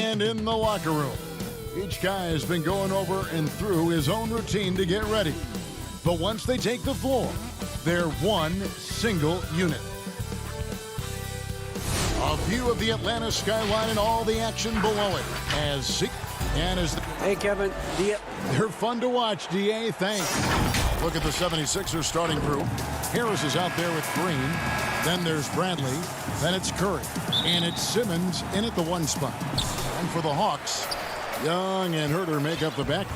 And in the locker room, each guy has been going over and through his own routine to get ready. But once they take the floor, they're one single unit. A view of the Atlanta skyline and all the action below it. Hey, Kevin. They're fun to watch, D.A. Thanks. Look at the 76ers starting group. Harris is out there with Green. Then there's Bradley. Then it's Curry. And it's Simmons in at the 1 spot. And for the Hawks, Young and Herter make up the back.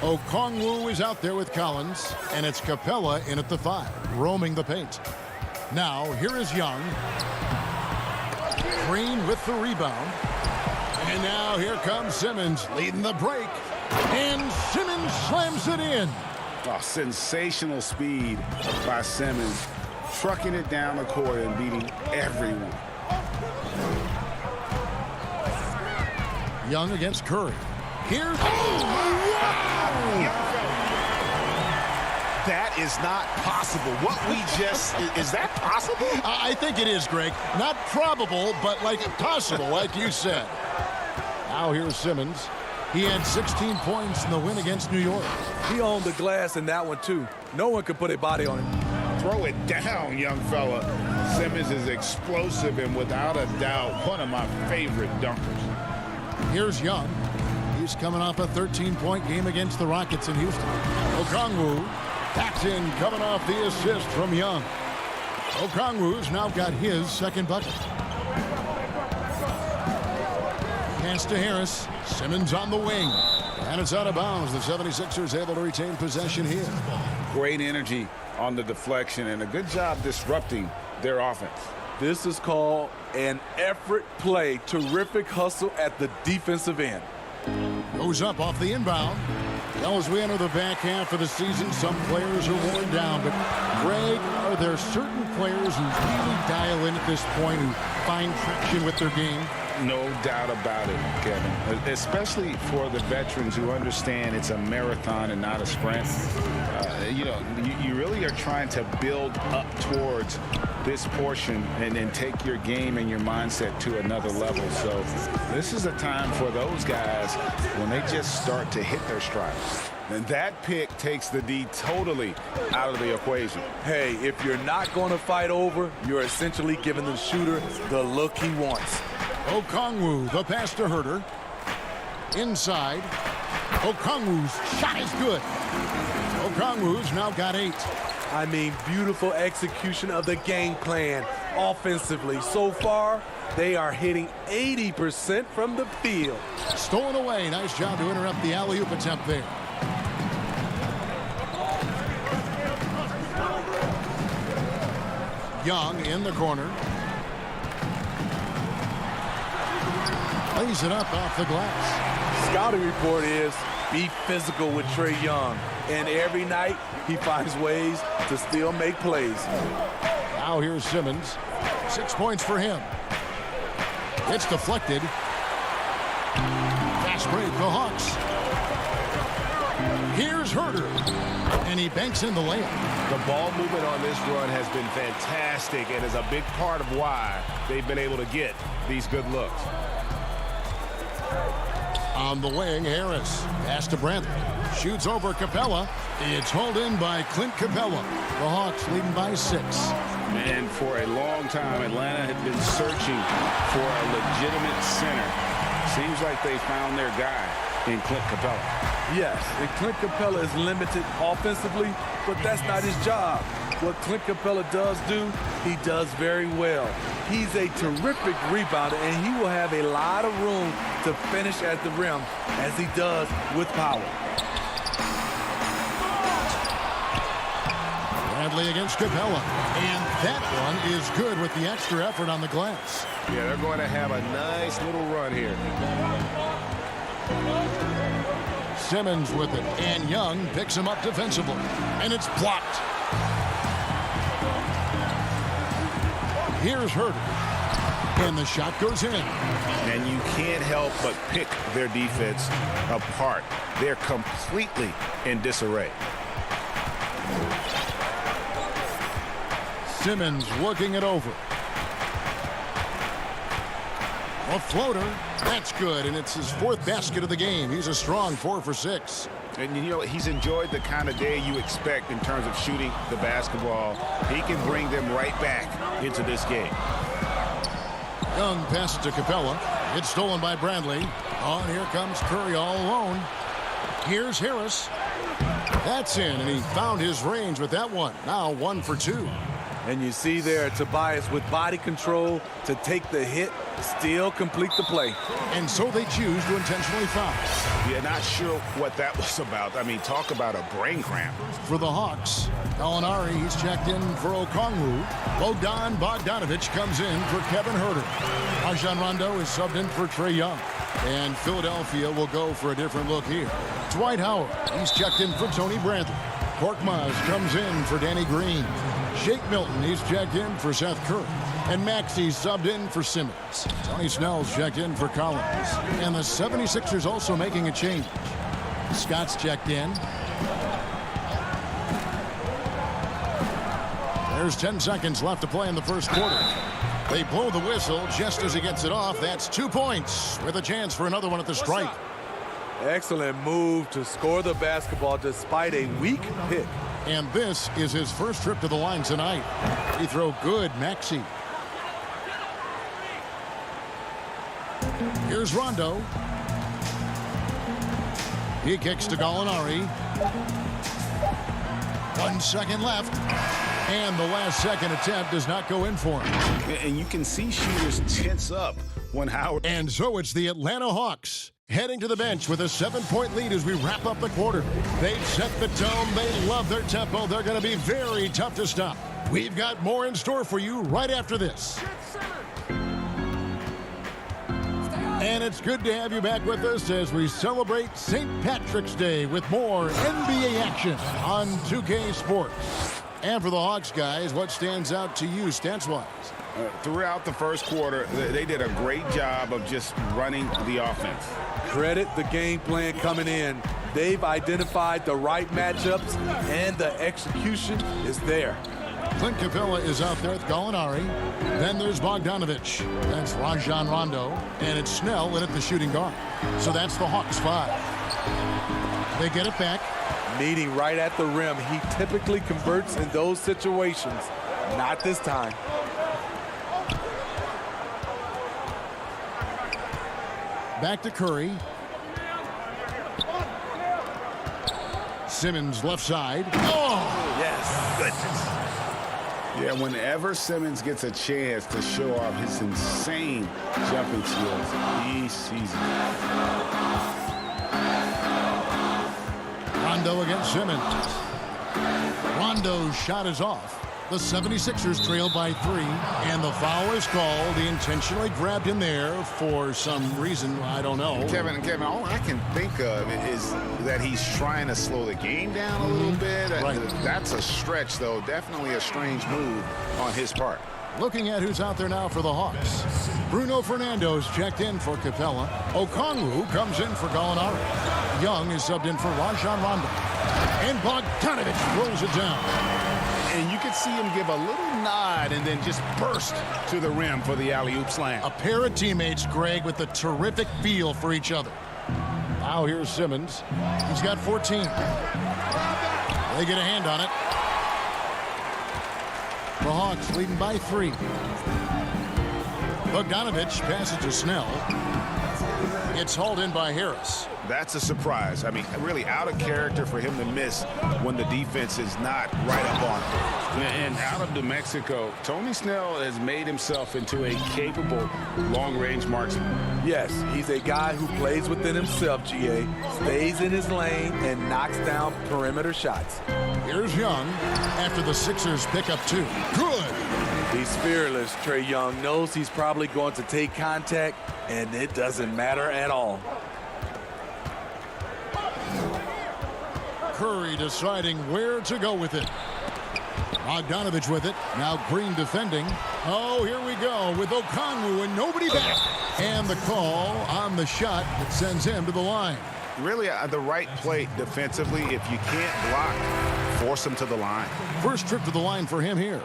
Okongwu is out there with Collins. And it's Capella in at the 5, roaming the paint. Now, here is Young. Green with the rebound. And now here comes Simmons leading the break. And Simmons slams it in. Oh, sensational speed by Simmons. Trucking it down the court and beating everyone. Young against Curry. Here's... That is not possible. What we just... Is that possible? I think it is, Greg. Not probable, but like possible, like you said. Now here's Simmons. He had 16 points in the win against New York. He owned the glass in that one, too. No one could put a body on him. Throw it down, young fella. Simmons is explosive and without a doubt one of my favorite dunkers. Here's Young. He's coming off a 13-point game against the Rockets in Houston. Okongwu backs in, coming off the assist from Young. Okongwu's now got his second bucket. Pass to Harris. Simmons on the wing. And it's out of bounds. The 76ers able to retain possession here. Great energy on the deflection and a good job disrupting their offense. This is called an effort play. Terrific hustle at the defensive end. Goes up off the inbound. Well, as we enter the back half of the season, some players are worn down. But, Greg, are there certain players who really dial in at this point, who find traction with their game? No doubt about it, Kevin. Especially for the veterans who understand it's a marathon and not a sprint. You really are trying to build up towards this portion and then take your game and your mindset to another level. So this is a time for those guys when they just start to hit their stride. And that pick takes the D totally out of the equation. Hey, if you're not going to fight over, you're essentially giving the shooter the look he wants. Okongwu, the pass to Herter. Inside. Okongwu's shot is good. Okongwu's now got 8. I mean, beautiful execution of the game plan offensively. So far, they are hitting 80% from the field. Stolen away. Nice job to interrupt the alley-oop attempt there. Young in the corner. Lays it up off the glass. Scouting report is be physical with Trae Young. And every night, he finds ways to still make plays. Now here's Simmons. 6 points for him. It's deflected. Fast break, the Hawks. Here's Herter. And he banks in the layup. The ball movement on this run has been fantastic and is a big part of why they've been able to get these good looks. On the wing, Harris. Pass to Bradley. Shoots over Capella. It's hauled in by Clint Capella. The Hawks leading by 6. And for a long time, Atlanta had been searching for a legitimate center. Seems like they found their guy in Clint Capella. Yes, and Clint Capella is limited offensively, but that's not his job. What Clint Capella does do, he does very well. He's a terrific rebounder, and he will have a lot of room to finish at the rim, as he does with power. Bradley against Capella. And that one is good with the extra effort on the glass. Yeah, they're going to have a nice little run here. Simmons with it. And Young picks him up defensively. And it's blocked. Here's Herter. And the shot goes in. And you can't help but pick their defense apart. They're completely in disarray. Simmons working it over. A floater. That's good, and it's his 4th basket of the game. He's a strong 4 for 6. And, you know, he's enjoyed the kind of day you expect in terms of shooting the basketball. He can bring them right back into this game. Young passes to Capella. It's stolen by Bradley. Oh, and here comes Curry all alone. Here's Harris. That's in, and he found his range with that one. Now 1 for 2. And you see there Tobias with body control to take the hit, still complete the play. And so they choose to intentionally foul. Yeah, not sure what that was about. I mean, talk about a brain cramp. For the Hawks, Gallinari, he's checked in for Okongwu. Bogdanovich comes in for Kevin Huerter. Rajon Rondo is subbed in for Trae Young. And Philadelphia will go for a different look here. Dwight Howard, he's checked in for Tony Bradley. Korkmaz comes in for Danny Green. Shake Milton, he's checked in for Seth Curry. And Maxey's subbed in for Simmons. Tony Snell's checked in for Collins. And the 76ers also making a change. Scott's checked in. There's 10 seconds left to play in the first quarter. They blow the whistle just as he gets it off. That's 2 points with a chance for another one at the stripe. Excellent move to score the basketball despite a weak pick. And this is his first trip to the line tonight. He throw good, Maxey. Here's Rondo. He kicks to Gallinari. 1 second left. And the last second attempt does not go in for him. And you can see shooters tense up when Howard. And so it's the Atlanta Hawks heading to the bench with a 7-point lead as we wrap up the quarter. They've set the tone. They love their tempo. They're going to be very tough to stop. We've got more in store for you right after this. And it's good to have you back with us as we celebrate St. Patrick's Day with more NBA action on 2K Sports. And for the Hawks, guys, what stands out to you stats-wise? Throughout the first quarter, they did a great job of just running the offense. Credit the game plan coming in. They've identified the right matchups, and the execution is there. Clint Capella is out there with Gallinari. Then there's Bogdanovich. That's Rajon Rondo. And it's Snell in at the shooting guard. So that's the Hawks 5. They get it back. Meeting right at the rim. He typically converts in those situations. Not this time. Back to Curry. Simmons left side. Oh! Yes. Goodness. Yeah, whenever Simmons gets a chance to show off his insane jumping skills, he sees it. Rondo against Simmons. Rondo's shot is off. The 76ers trail by 3, and the foul is called. He intentionally grabbed him there for some reason, I don't know. Kevin, all I can think of is that he's trying to slow the game down a little bit. Right. That's a stretch, though. Definitely a strange move on his part. Looking at who's out there now for the Hawks. Bruno Fernando's checked in for Capella. Okongwu comes in for Gallinari. Young is subbed in for Rajon Rondo. And Bogdanovich throws it down. And you could see him give a little nod and then just burst to the rim for the alley-oop slam. A pair of teammates, Greg, with a terrific feel for each other. Now here's Simmons. He's got 14. They get a hand on it. The Hawks leading by 3. Bogdanovich passes to Snell. It's hauled in by Harris. That's a surprise. I mean, really out of character for him to miss when the defense is not right up on him. And out of New Mexico, Tony Snell has made himself into a capable long-range marksman. Yes, he's a guy who plays within himself, GA, stays in his lane, and knocks down perimeter shots. Here's Young after the Sixers pick up 2. Good. He's fearless. Trae Young knows he's probably going to take contact, and it doesn't matter at all. Curry deciding where to go with it. Bogdanovich with it. Now Green defending. Oh, here we go with Okongwu and nobody back. And the call on the shot that sends him to the line. Really the right play defensively. If you can't block, force him to the line. First trip to the line for him here.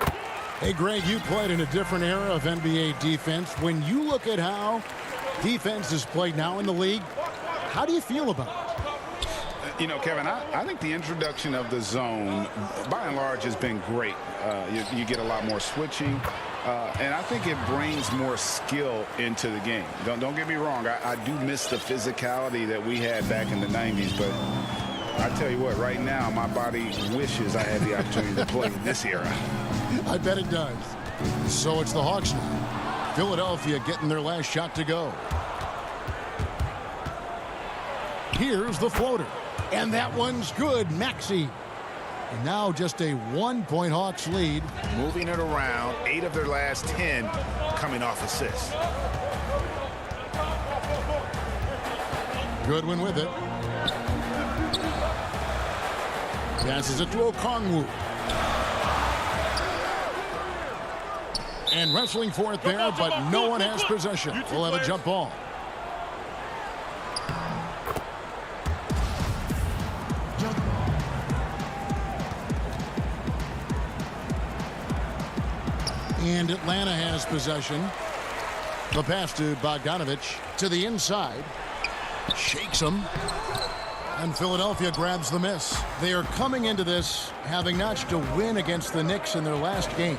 Hey, Greg, you played in a different era of NBA defense. When you look at how defense is played now in the league. How do you feel about it? You know, Kevin, I think the introduction of the zone, by and large, has been great. You get a lot more switching, and I think it brings more skill into the game. Don't get me wrong. I do miss the physicality that we had back in the 90s, but I tell you what, right now, my body wishes I had the opportunity to play in this era. I bet it does. So it's the Hawks now. Philadelphia getting their last shot to go. Here's the floater. And that one's good. Maxey. And now just a 1-point Hawks lead. Moving it around, 8 of their last 10 coming off assists. Goodwin with it. Passes it to Okongwu. And wrestling for it there, but no one has possession. We'll have a jump ball. And Atlanta has possession. The pass to Bogdanovich to the inside. Shakes him. And Philadelphia grabs the miss. They are coming into this having notched a win against the Knicks in their last game.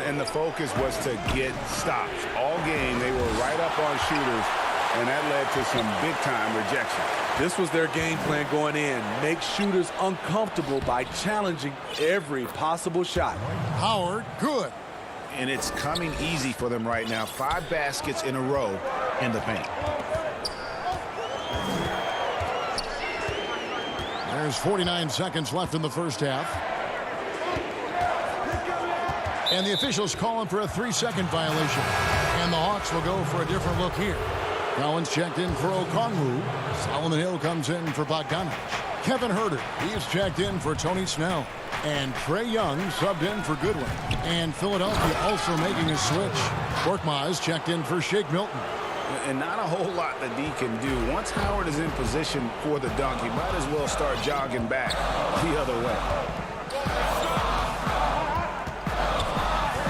And the focus was to get stops. All game, they were right up on shooters, and that led to some big-time rejection. This was their game plan going in. Make shooters uncomfortable by challenging every possible shot. Howard, good. And it's coming easy for them right now. 5 baskets in a row in the paint. There's 49 seconds left in the first half. And the officials calling for a 3-second violation. And the Hawks will go for a different look here. Collins checked in for Okongwu. Solomon Hill comes in for Bogdanovich. Kevin Huerter, he's checked in for Tony Snell. And Trae Young subbed in for Goodwin. And Philadelphia also making a switch. Korkmaz checked in for Shake Milton. And not a whole lot that D can do. Once Howard is in position for the dunk, he might as well start jogging back the other way.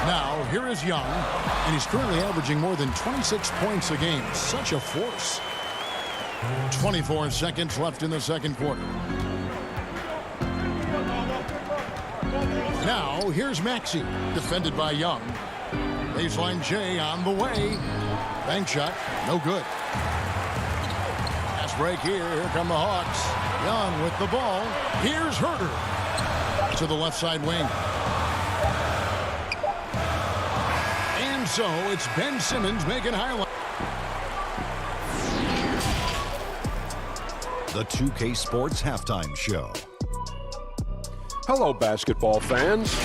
Now, here is Young, and he's currently averaging more than 26 points a game. Such a force. 24 seconds left in the second quarter. Now, here's Maxey, defended by Young. Baseline J on the way. Bank shot, no good. Pass break here. Here come the Hawks. Young with the ball. Here's Huerter to the left side wing. And so it's Ben Simmons making highlight. The 2K Sports Halftime Show. Hello, basketball fans.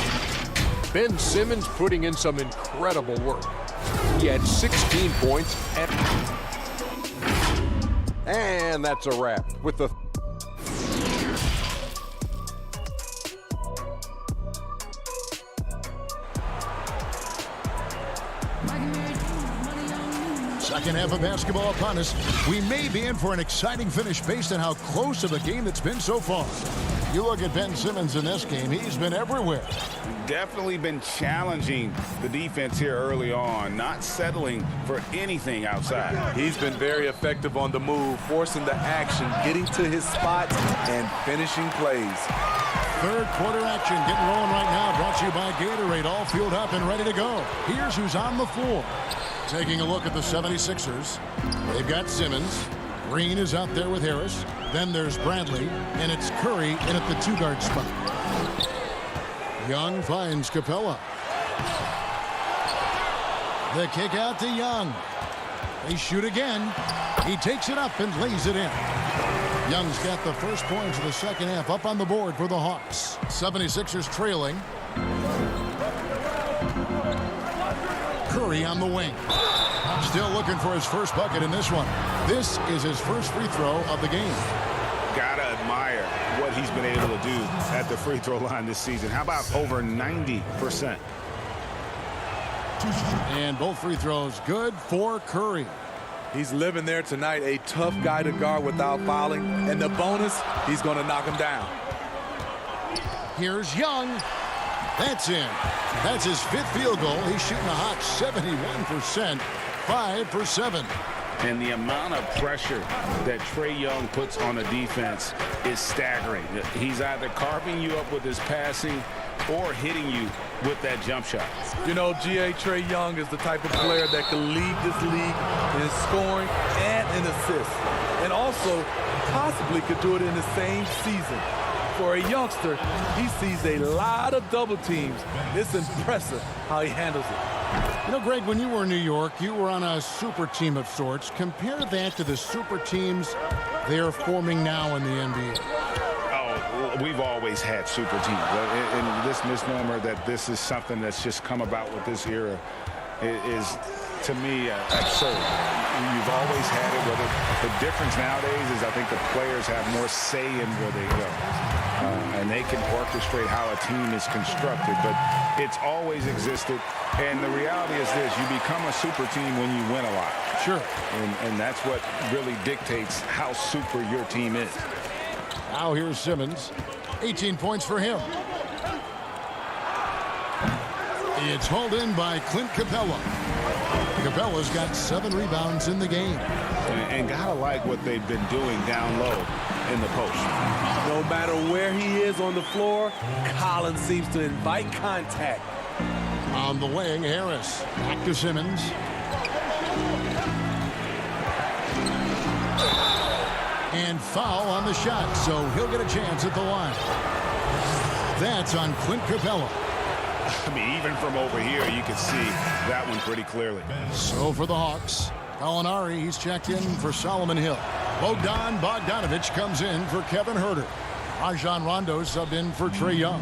Ben Simmons putting in some incredible work. He had 16 points, and that's a wrap with the second half of basketball upon us. We may be in for an exciting finish based on how close of a game it's been so far. You look at Ben Simmons in this game, he's been everywhere. Definitely been challenging the defense here early on, not settling for anything outside. He's been very effective on the move, forcing the action, getting to his spots, and finishing plays. Third quarter action getting rolling right now, brought to you by Gatorade, all fueled up and ready to go. Here's who's on the floor. Taking a look at the 76ers. They've got Simmons. Green is out there with Harris. Then there's Bradley, and it's Curry in at the 2-guard spot. Young finds Capella. The kick out to Young. They shoot again. He takes it up and lays it in. Young's got the first points of the second half up on the board for the Hawks. 76ers trailing. Curry on the wing. Still looking for his first bucket in this one. This is his first free throw of the game. Gotta admire what he's been able to do at the free throw line this season. How about over 90%? And both free throws good for Curry. He's living there tonight, a tough guy to guard without fouling. And the bonus, he's going to knock him down. Here's Young. That's in. That's his 5th field goal. He's shooting a hot 71%. 5 for 7. And the amount of pressure that Trae Young puts on a defense is staggering. He's either carving you up with his passing or hitting you with that jump shot. You know, Trae Young is the type of player that can lead this league in scoring and in assists. And also possibly could do it in the same season. For a youngster, he sees a lot of double teams. It's impressive how he handles it. You know, Greg, when you were in New York, you were on a super team of sorts. Compare that to the super teams they're forming now in the NBA. Oh, we've always had super teams. And this misnomer that this is something that's just come about with this era is, to me, absurd. You've always had it. The difference nowadays is I think the players have more say in where they go. And they can orchestrate how a team is constructed. But it's always existed. And the reality is this. You become a super team when you win a lot. Sure. And that's what really dictates how super your team is. Now here's Simmons. 18 points for him. It's hauled in by Clint Capella. Capella's got 7 rebounds in the game. And gotta like what they've been doing down low in the post. No matter where he is on the floor, Collins seems to invite contact. On the wing, Harris. Back to Simmons. And foul on the shot, so he'll get a chance at the line. That's on Clint Capella. I mean, even from over here, you can see that one pretty clearly. So for the Hawks, Gallinari, he's checked in for Solomon Hill. Bogdan Bogdanovic comes in for Kevin Huerter. Rajon Rondo subbed in for Trae Young.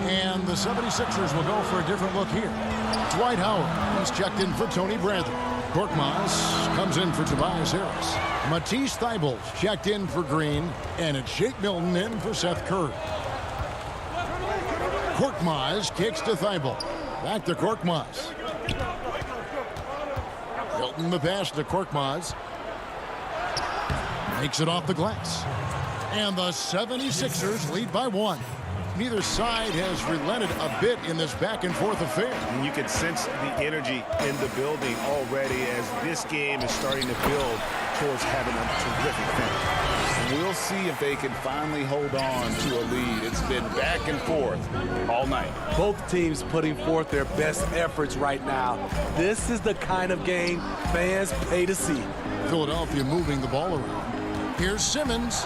And the 76ers will go for a different look here. Dwight Howard, he's checked in for Tony Bradley. Korkmaz comes in for Tobias Harris. Matisse Thybulle checked in for Green. And it's Shake Milton in for Seth Curry. Korkmaz kicks to Thybulle. Back to Korkmaz. Milton the pass to Korkmaz. Makes it off the glass. And the 76ers lead by 1. Neither side has relented a bit in this back-and-forth affair. And you can sense the energy in the building already as this game is starting to build towards having a terrific finish. We'll see if they can finally hold on to a lead. It's been back and forth all night. Both teams putting forth their best efforts right now. This is the kind of game fans pay to see. Philadelphia moving the ball around. Here's Simmons.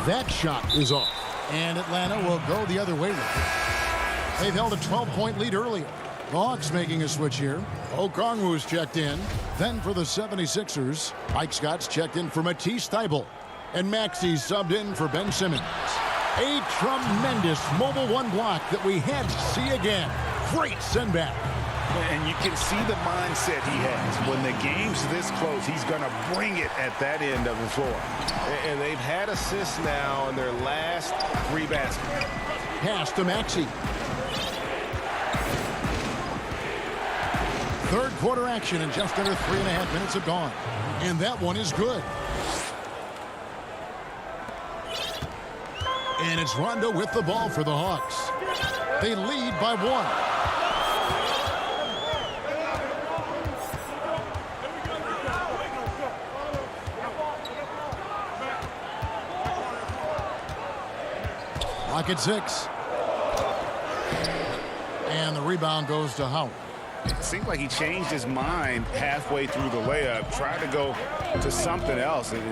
That shot is off. And Atlanta will go the other way with it. They've held a 12-point lead earlier. The Hawks making a switch here. Okongwu's checked in. Then for the 76ers, Mike Scott's checked in for Matisse Thybulle. And Maxey subbed in for Ben Simmons. A tremendous mobile 1 block that we had to see again. Great send back. And you can see the mindset he has. When the game's this close, he's going to bring it at that end of the floor. And they've had assists now on their last 3 baskets. Pass to Maxey. Third quarter action and just under 3.5 minutes have gone. And that one is good. And it's Rondo with the ball for the Hawks. They lead by 1. Clock at 6. And the rebound goes to Howard. It seemed like he changed his mind halfway through the layup, tried to go to something else, and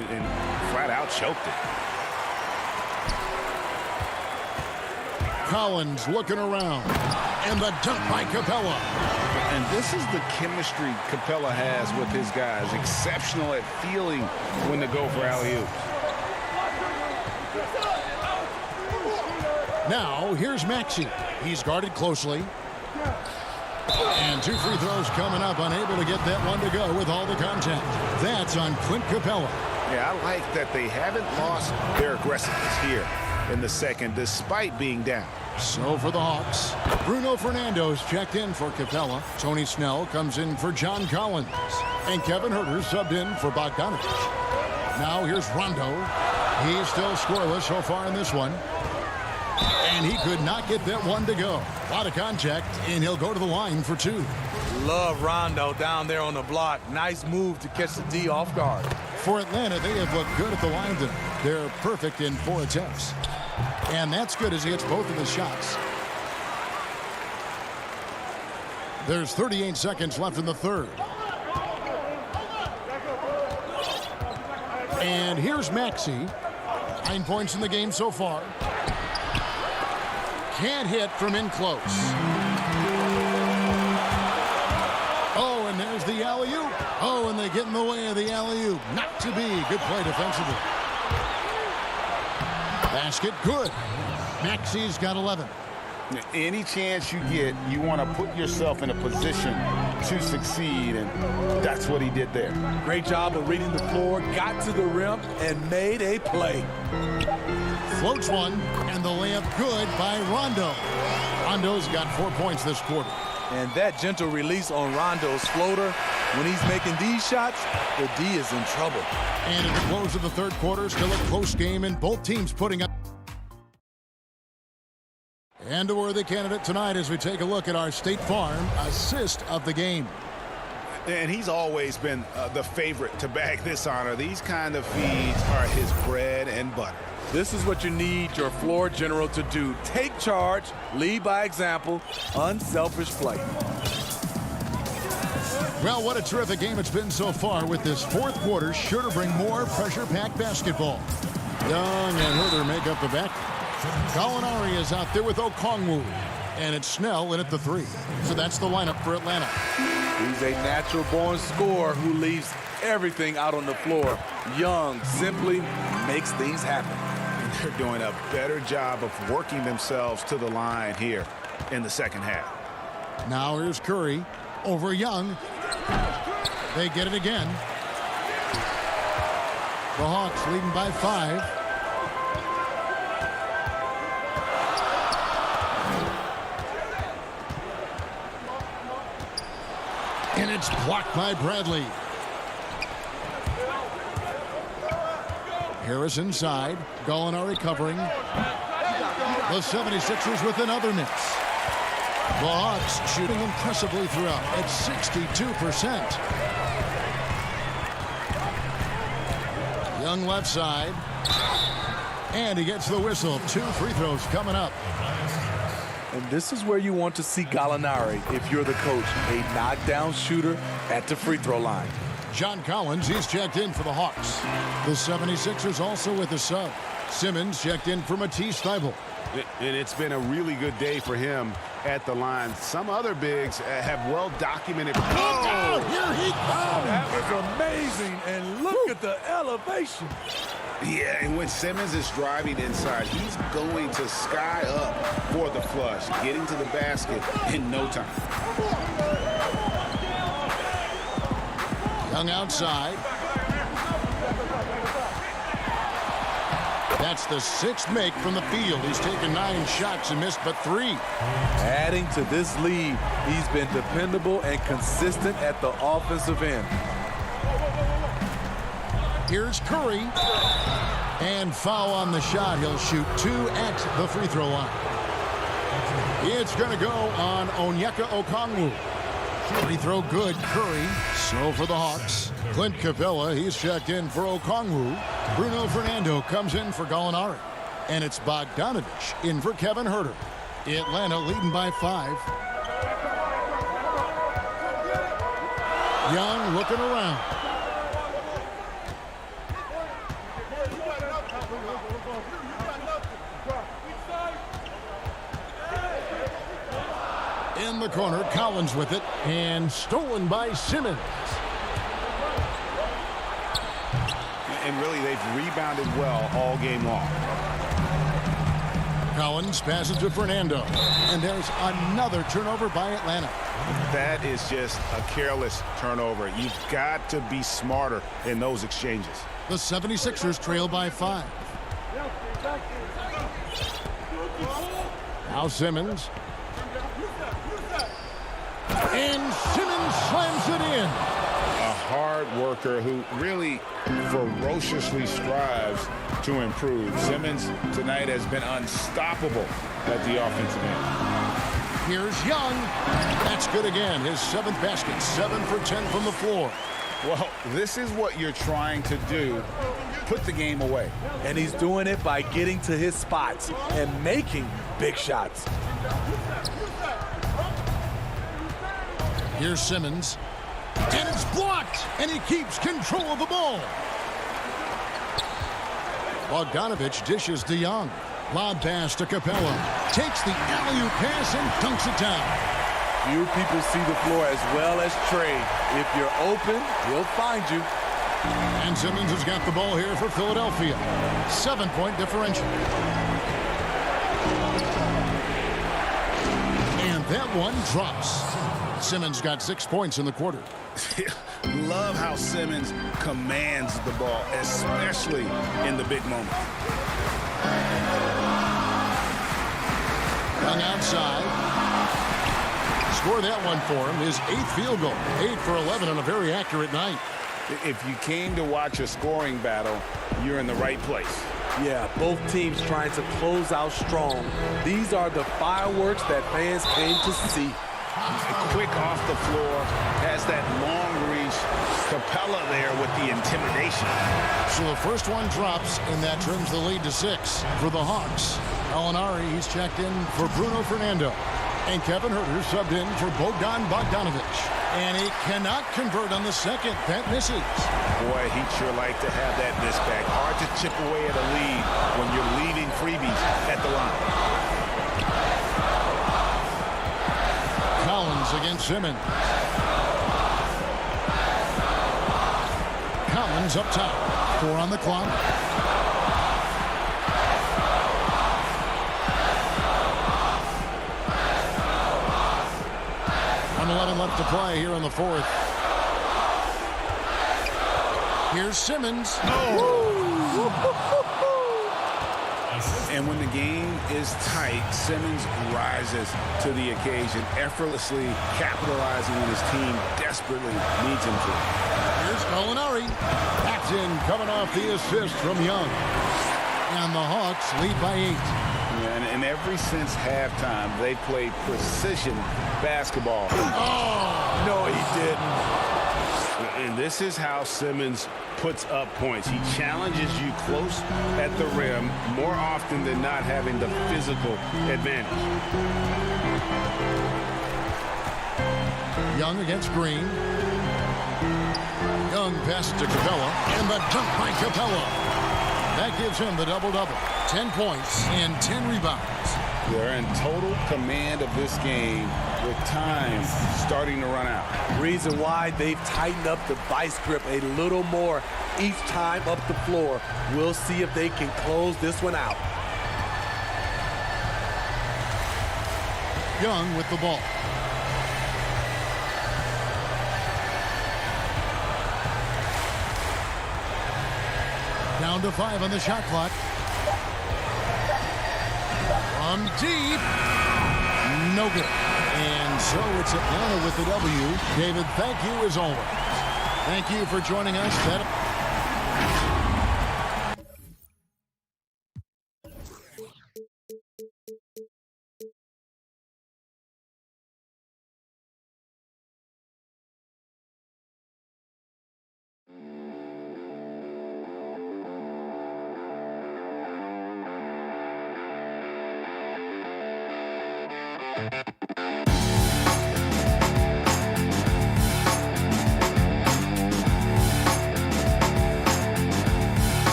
flat out choked it. Collins looking around. And the dunk by Capella. And this is the chemistry Capella has with his guys. Exceptional at feeling when to go for alley-oops. Now, here's Maxey. He's guarded closely. And 2 free throws coming up, unable to get that one to go with all the contact. That's on Clint Capella. Yeah, I like that they haven't lost their aggressiveness here in the second, despite being down. So for the Hawks, Bruno Fernando's checked in for Capella. Tony Snell comes in for John Collins. And Kevin Huerter subbed in for Bogdanovic. Now here's Rondo. He's still scoreless so far in this one. And he could not get that one to go. A lot of contact, and he'll go to the line for 2. Love Rondo down there on the block. Nice move to catch the D off guard. For Atlanta, they have looked good at the line tonight. They're perfect in 4 attempts. And that's good as he hits both of his shots. There's 38 seconds left in the third. And here's Maxey. 9 points in the game so far. Can't hit from in close. Oh, and there's the alley-oop. Oh, and they get in the way of the alley-oop. Not to be. Good play defensively. Basket good. Maxey's got 11. Any chance you get, you want to put yourself in a position to succeed, and that's what he did there. Great job of reading the floor, got to the rim, and made a play. Floats one, and the layup good by Rondo. Rondo's got 4 points this quarter. And that gentle release on Rondo's floater, when he's making these shots, the D is in trouble. And at the close of the third quarter, still a close game, and both teams putting up. And a worthy candidate tonight as we take a look at our State Farm assist of the game. And he's always been the favorite to bag this honor. These kind of feeds are his bread and butter. This is what you need your floor general to do. Take charge, lead by example, unselfish play. Well, what a terrific game it's been so far, with this fourth quarter sure to bring more pressure-packed basketball. Young and Herder make up the back. Gallinari is out there with Okongwu. And it's Snell in at the 3. So that's the lineup for Atlanta. He's a natural-born scorer who leaves everything out on the floor. Young simply makes things happen. They're doing a better job of working themselves to the line here in the second half. Now here's Curry over Young. They get it again. The Hawks leading by 5. And it's blocked by Bradley. Harris inside. Gallinari covering. The 76ers with another miss. The Hawks shooting impressively throughout at 62%. Young left side. And he gets the whistle. 2 free throws coming up. And this is where you want to see Gallinari if you're the coach, a knockdown shooter at the free throw line. John Collins, he's checked in for the Hawks. The 76ers also with a sub. Simmons checked in for Matisse Thybulle. And it's been a really good day for him at the line. Some other bigs have well-documented. Look out! Here he comes! That was amazing, and look at the elevation. Yeah, and when Simmons is driving inside, he's going to sky up for the flush, getting to the basket in no time. Young outside. That's the 6th make from the field. He's taken 9 shots and missed but 3. Adding to this lead, he's been dependable and consistent at the offensive end. Here's Curry. And foul on the shot. He'll shoot 2 at the free throw line. It's going to go on Onyeka Okongwu. Free throw good, Curry. So for the Hawks, Clint Capella, he's checked in for Okongwu. Bruno Fernando comes in for Gallinari. And it's Bogdanovich in for Kevin Herter. Atlanta leading by 5. Young looking around. In the corner, Collins with it, and stolen by Simmons. And really, they've rebounded well all game long. Collins passes to Fernando, and there's another turnover by Atlanta. That is just a careless turnover. You've got to be smarter in those exchanges. The 76ers trail by 5. Now Simmons. And Simmons slams it in. hard worker who really ferociously strives to improve. Simmons tonight has been unstoppable at the offensive end. Here's Young. That's good again. His 7th basket, 7 for 10 from the floor. Well, this is what you're trying to do. Put the game away. And he's doing it by getting to his spots and making big shots. Here's Simmons. And it's blocked. And he keeps control of the ball. Bogdanovich dishes to Young. Lob pass to Capella. Takes the alley-oop pass and dunks it down. Few people see the floor as well as Trey. If you're open, he'll find you. And Simmons has got the ball here for Philadelphia. 7-point differential. And that one drops. Simmons got 6 points in the quarter. Love how Simmons commands the ball, especially in the big moment. Young outside. Score that one for him. His 8th field goal. 8 for 11 on a very accurate night. If you came to watch a scoring battle, you're in the right place. Yeah, both teams trying to close out strong. These are the fireworks that fans came to see. Quick off the floor, has that long reach. Capella there with the intimidation. So the first one drops, and that trims the lead to 6 for the Hawks. Alinari, he's checked in for Bruno Fernando. And Kevin Huerter subbed in for Bogdanovich. And he cannot convert on the second. That misses. Boy, he'd sure like to have that miss back. Hard to chip away at a lead when you're leaving freebies at the line. Collins against Simmons. Collins up top. 4 on the clock. And 11 left to play here in the 4th. Here's Simmons. And when the game is tight, Simmons rises to the occasion, effortlessly capitalizing when his team desperately needs him to. Here's Alinari. That's in, coming off the assist from Young. And the Hawks lead by 8. And ever since halftime, they played precision basketball. Oh! No, he didn't. And this is how Simmons puts up points. He challenges you close at the rim more often than not, having the physical advantage. Young against Green. Young passes to Capella. And the dunk by Capella. That gives him the double-double. 10 points and 10 rebounds. They're in total command of this game with time starting to run out. Reason why they've tightened up the vice grip a little more each time up the floor. We'll see if they can close this one out. Young with the ball. Down to 5 on the shot clock. From deep. No good. And so it's Atlanta with the W. David, thank you as always. Thank you for joining us.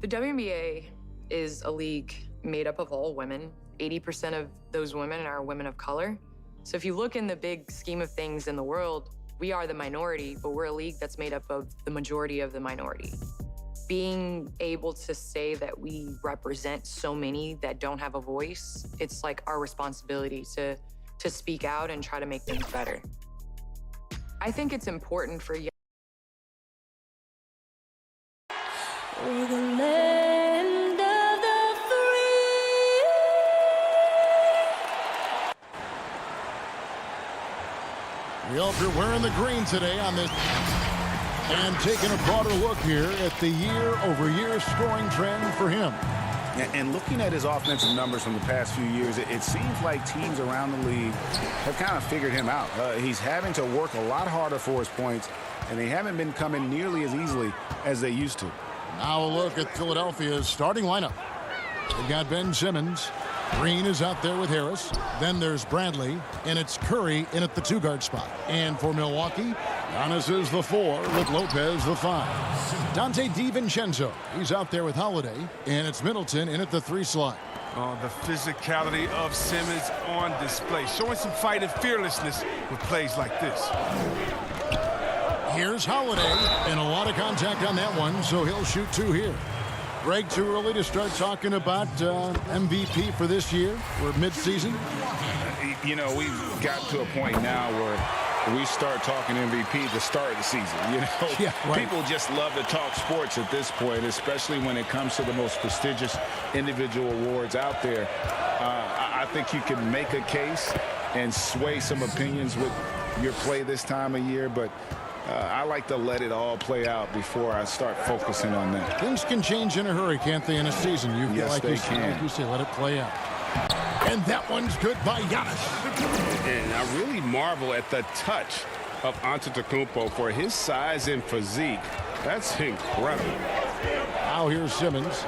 The WNBA is a league made up of all women. 80% of those women are women of color. So if you look in the big scheme of things in the world, we are the minority, but we're a league that's made up of the majority of the minority. Being able to say that we represent so many that don't have a voice, it's like our responsibility to speak out and try to make things better. I think it's important for young Philadelphia wearing the green today on this. And taking a broader look here at the year-over-year scoring trend for him. And looking at his offensive numbers from the past few years, it seems like teams around the league have kind of figured him out. He's having to work a lot harder for his points, and they haven't been coming nearly as easily as they used to. Now a look at Philadelphia's starting lineup. They've got Ben Simmons. Green is out there with Harris. Then there's Bradley, and it's Curry in at the 2-guard spot. And for Milwaukee, Giannis is the 4 with Lopez the 5. Dante DiVincenzo, he's out there with Holiday, and it's Middleton in at the 3 slot. Oh, the physicality of Simmons on display, showing some fight and fearlessness with plays like this. Here's Holiday, and a lot of contact on that one, so he'll shoot 2 here. Greg, too early to start talking about MVP for this year? We're mid-season. You know, we've gotten to a point now where we start talking MVP at the start of the season. You know, yeah, right. People just love to talk sports at this point, especially when it comes to the most prestigious individual awards out there. I think you can make a case and sway some opinions with your play this time of year, but I like to let it all play out before I start focusing on that. Things can change in a hurry, can't they, in a season? You feel yes, like they can. Like you say, let it play out. And that one's good by Giannis. And I really marvel at the touch of Antetokounmpo for his size and physique. That's incredible. Now here's Simmons.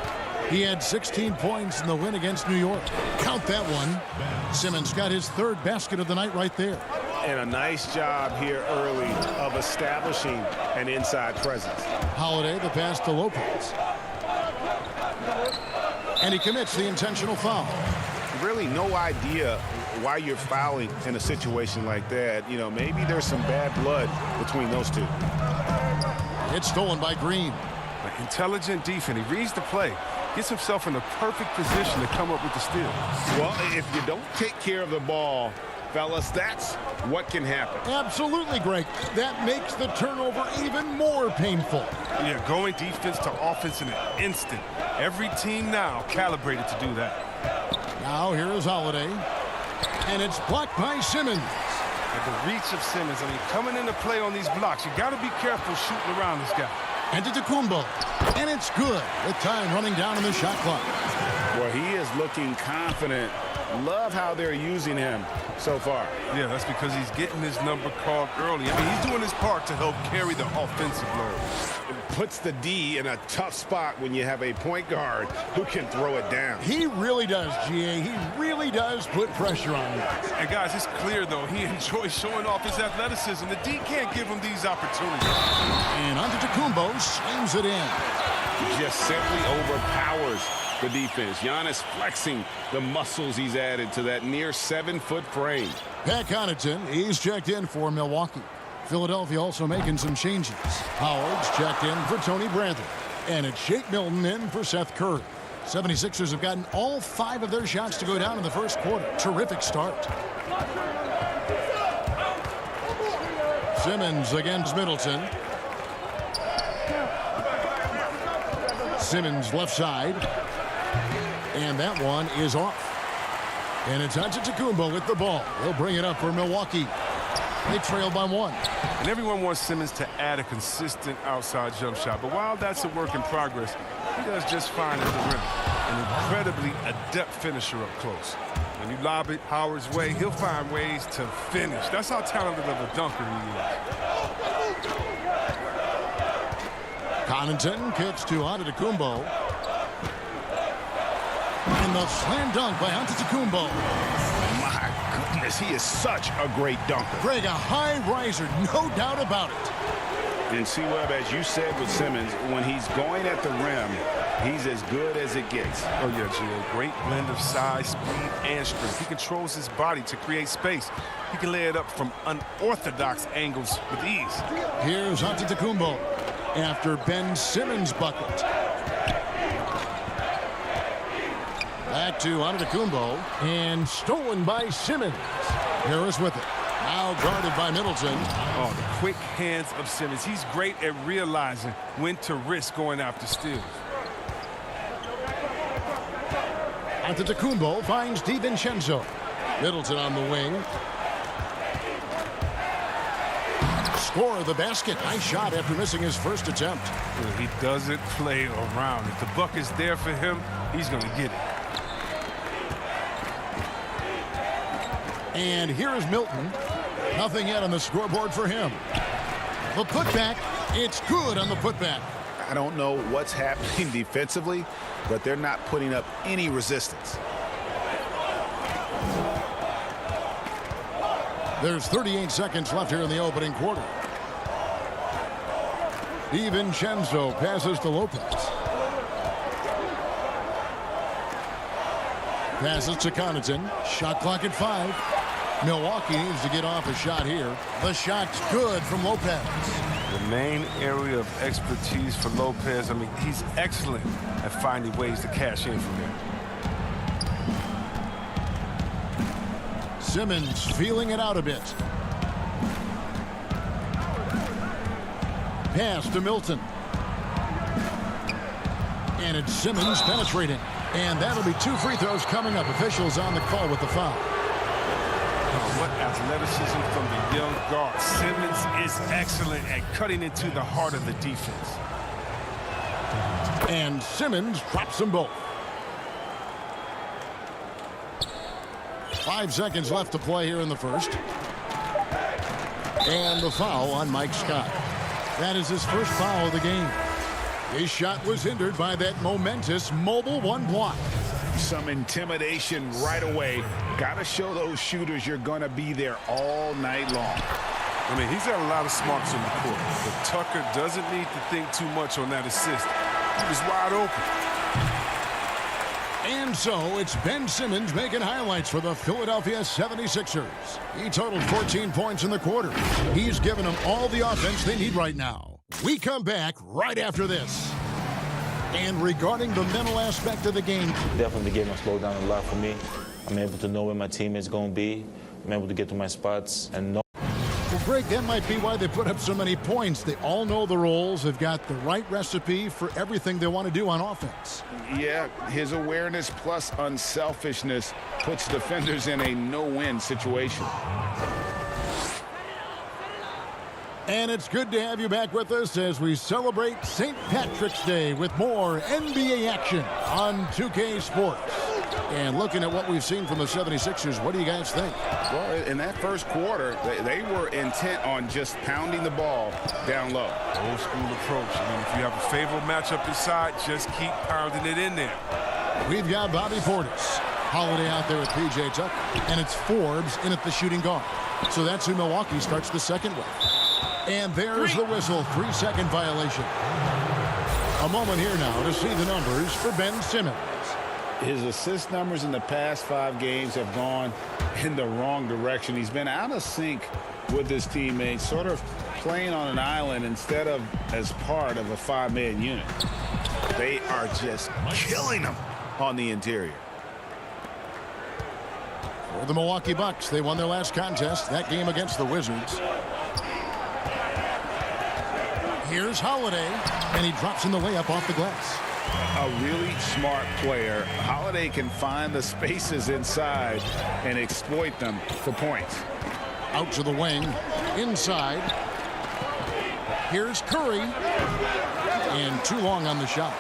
He had 16 points in the win against New York. Count that one. Simmons got his 3rd basket of the night right there. And a nice job here early of establishing an inside presence. Holiday, the pass to Lopez. And he commits the intentional foul. Really no idea why you're fouling in a situation like that. You know, maybe there's some bad blood between those two. It's stolen by Green. Like intelligent defense. He reads the play, gets himself in the perfect position to come up with the steal. Well, if you don't take care of the ball, fellas, that's what can happen. Absolutely, Greg. That makes the turnover even more painful. Yeah, going defense to offense in an instant. Every team now calibrated to do that. Now here is Holiday. And it's blocked by Simmons. At the reach of Simmons, I mean, coming into play on these blocks, you got to be careful shooting around this guy. Antetokounmpo. And it's good with time running down on the shot clock. Well, he is looking confident. Love how they're using him so far. Yeah, that's because he's getting his number called early. I mean, he's doing his part to help carry the offensive load. It puts the D in a tough spot when you have a point guard who can throw it down. He really does, GA. He really does put pressure on him. And guys, it's clear, though, he enjoys showing off his athleticism. The D can't give him these opportunities. And Antetokounmpo slams it in. Just simply overpowers the defense. Giannis flexing the muscles he's added to that near 7-foot frame. Pat Connaughton, he's checked in for Milwaukee. Philadelphia also making some changes. Howard's checked in for Tony Bradley. And it's Shake Milton in for Seth Curry. 76ers have gotten all 5 of their shots to go down in the first quarter. Terrific start. Simmons against Middleton. Simmons left side. And that one is off. And it's Antetokounmpo with the ball. He'll bring it up for Milwaukee. They trail by 1. And everyone wants Simmons to add a consistent outside jump shot. But while that's a work in progress, he does just fine at the rim. An incredibly adept finisher up close. When you lob it Howard's way, he'll find ways to finish. That's how talented of a dunker he is. Connaughton kicks to Antetokounmpo. And the slam dunk by Antetokounmpo. My goodness, he is such a great dunker. Greg, a high riser, no doubt about it. And see, Webb, as you said with Simmons, when he's going at the rim, he's as good as it gets. Oh, yeah, Gio. Great blend of size, speed, and strength. He controls his body to create space. He can lay it up from unorthodox angles with ease. Here's Antetokounmpo after Ben Simmons' bucket. Back to Antetokounmpo, and stolen by Simmons. Harris with it. Now guarded by Middleton. Oh, the quick hands of Simmons. He's great at realizing when to risk going after steals. Antetokounmpo finds DiVincenzo. Middleton on the wing. score the basket. Nice shot after missing his first attempt. He doesn't play around. If the buck is there for him, he's going to get it. And here is Milton. Nothing yet on the scoreboard for him. The putback, it's good on the putback. I don't know what's happening defensively, but they're not putting up any resistance. There's 38 seconds left here in the opening quarter. DiVincenzo passes to Lopez. Passes to Connaughton. Shot clock at 5. Milwaukee needs to get off a shot here. The shot's good from Lopez. The main area of expertise for Lopez, I mean, he's excellent at finding ways to cash in from there. Simmons feeling it out a bit. Pass to Milton. And it's Simmons penetrating. And that'll be 2 free throws coming up. Officials on the call with the foul. What athleticism from the young guard. Simmons is excellent at cutting into the heart of the defense. And Simmons drops them both. 5 seconds left to play here in the first. And the foul on Mike Scott. That is his first foul of the game. His shot was hindered by that momentous mobile 1 block. Some intimidation right away. Got to show those shooters you're going to be there all night long. I mean, he's got a lot of smarts on the court, but Tucker doesn't need to think too much on that assist. He was wide open. And so it's Ben Simmons making highlights for the Philadelphia 76ers. He totaled 14 points in the quarter. He's given them all the offense they need right now. We come back right after this. And regarding the mental aspect of the game, definitely the game has slowed down a lot for me. I'm able to know where my teammates going to be. I'm able to get to my spots and know. Well, Greg, that might be why they put up so many points. They all know the roles. They've got the right recipe for everything they want to do on offense. Yeah, his awareness plus unselfishness puts defenders in a no-win situation. And it's good to have you back with us as we celebrate St. Patrick's Day with more NBA action on 2K Sports. And looking at what we've seen from the 76ers, what do you guys think? Well, in that first quarter, they were intent on just pounding the ball down low. Old school approach. I mean, if you have a favorable matchup inside, just keep pounding it in there. We've got Bobby Portis. Holiday out there with P.J. Tucker. And it's Forbes in at the shooting guard. So that's who Milwaukee starts the second with. And there's the whistle. 3-second violation. A moment here now to see the numbers for Ben Simmons. His assist numbers in the past 5 games have gone in the wrong direction. He's been out of sync with his teammates, sort of playing on an island instead of as part of a 5-man unit. They are just killing him on the interior. For the Milwaukee Bucks, they won their last contest, that game against the Wizards. Here's Holiday, and he drops in the layup off the glass. A really smart player. Holiday can find the spaces inside and exploit them for points. Out to the wing, inside. Here's Curry, and too long on the shot.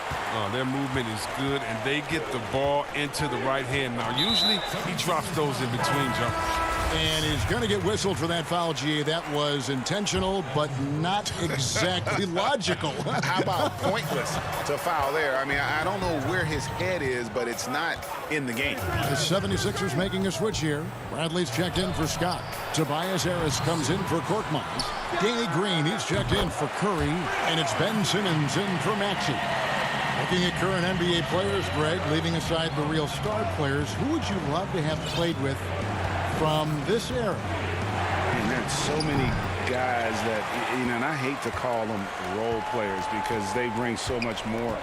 Their movement is good, and they get the ball into the right hand. Now, usually he drops those in between jumpers. And he's going to get whistled for that foul, GA. That was intentional, but not exactly logical. How about pointless to foul there? I mean, I don't know where his head is, but it's not in the game. The 76ers making a switch here. Bradley's checked in for Scott. Tobias Harris comes in for Korkmaz. Danny Green, he's checked in for Curry. And it's Ben Simmons in for Maxey. Looking at current NBA players, Greg, leaving aside the real star players, who would you love to have played with from this era? And there's so many guys that, and I hate to call them role players because they bring so much more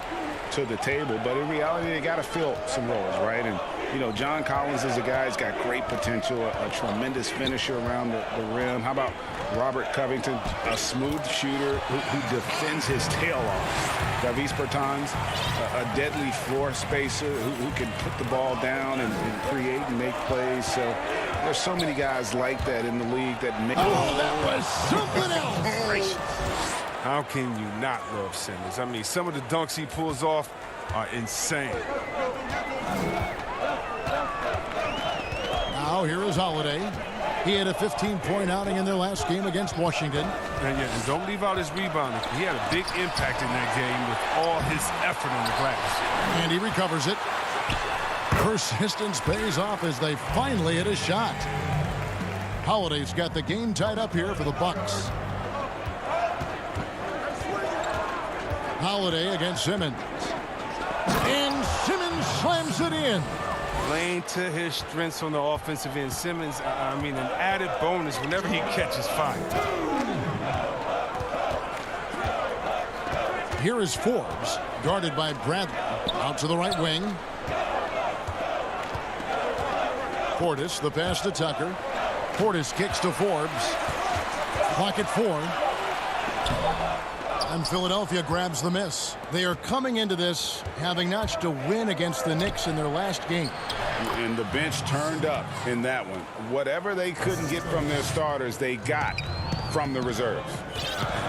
to the table, but in reality, they got to fill some roles, right? And You know, John Collins is a guy who's got great potential, a tremendous finisher around the rim. How about Robert Covington, a smooth shooter who defends his tail off. Davis Bertans, a deadly floor spacer who can put the ball down and create and make plays. So there's so many guys like that in the league that make. Oh, that was something else. How can you not love Simmons? I mean, some of the dunks he pulls off are insane. Now here is Holiday. He had a 15-point outing in their last game against Washington. And don't leave out his rebounding. He had a big impact in that game with all his effort on the glass. And he recovers it. Persistence pays off as they finally hit a shot. Holiday's got the game tied up here for the Bucks. Holiday against Simmons. And Simmons slams it in. Playing to his strengths on the offensive end. Simmons, I mean, an added bonus whenever he catches fire. Here is Forbes, guarded by Bradley. Out to the right wing. Portis, the pass to Tucker. Portis kicks to Forbes. Clock at 4. And Philadelphia grabs the miss. They are coming into this having notched a win against the Knicks in their last game. And the bench turned up in that one. Whatever they couldn't get from their starters, they got from the reserves.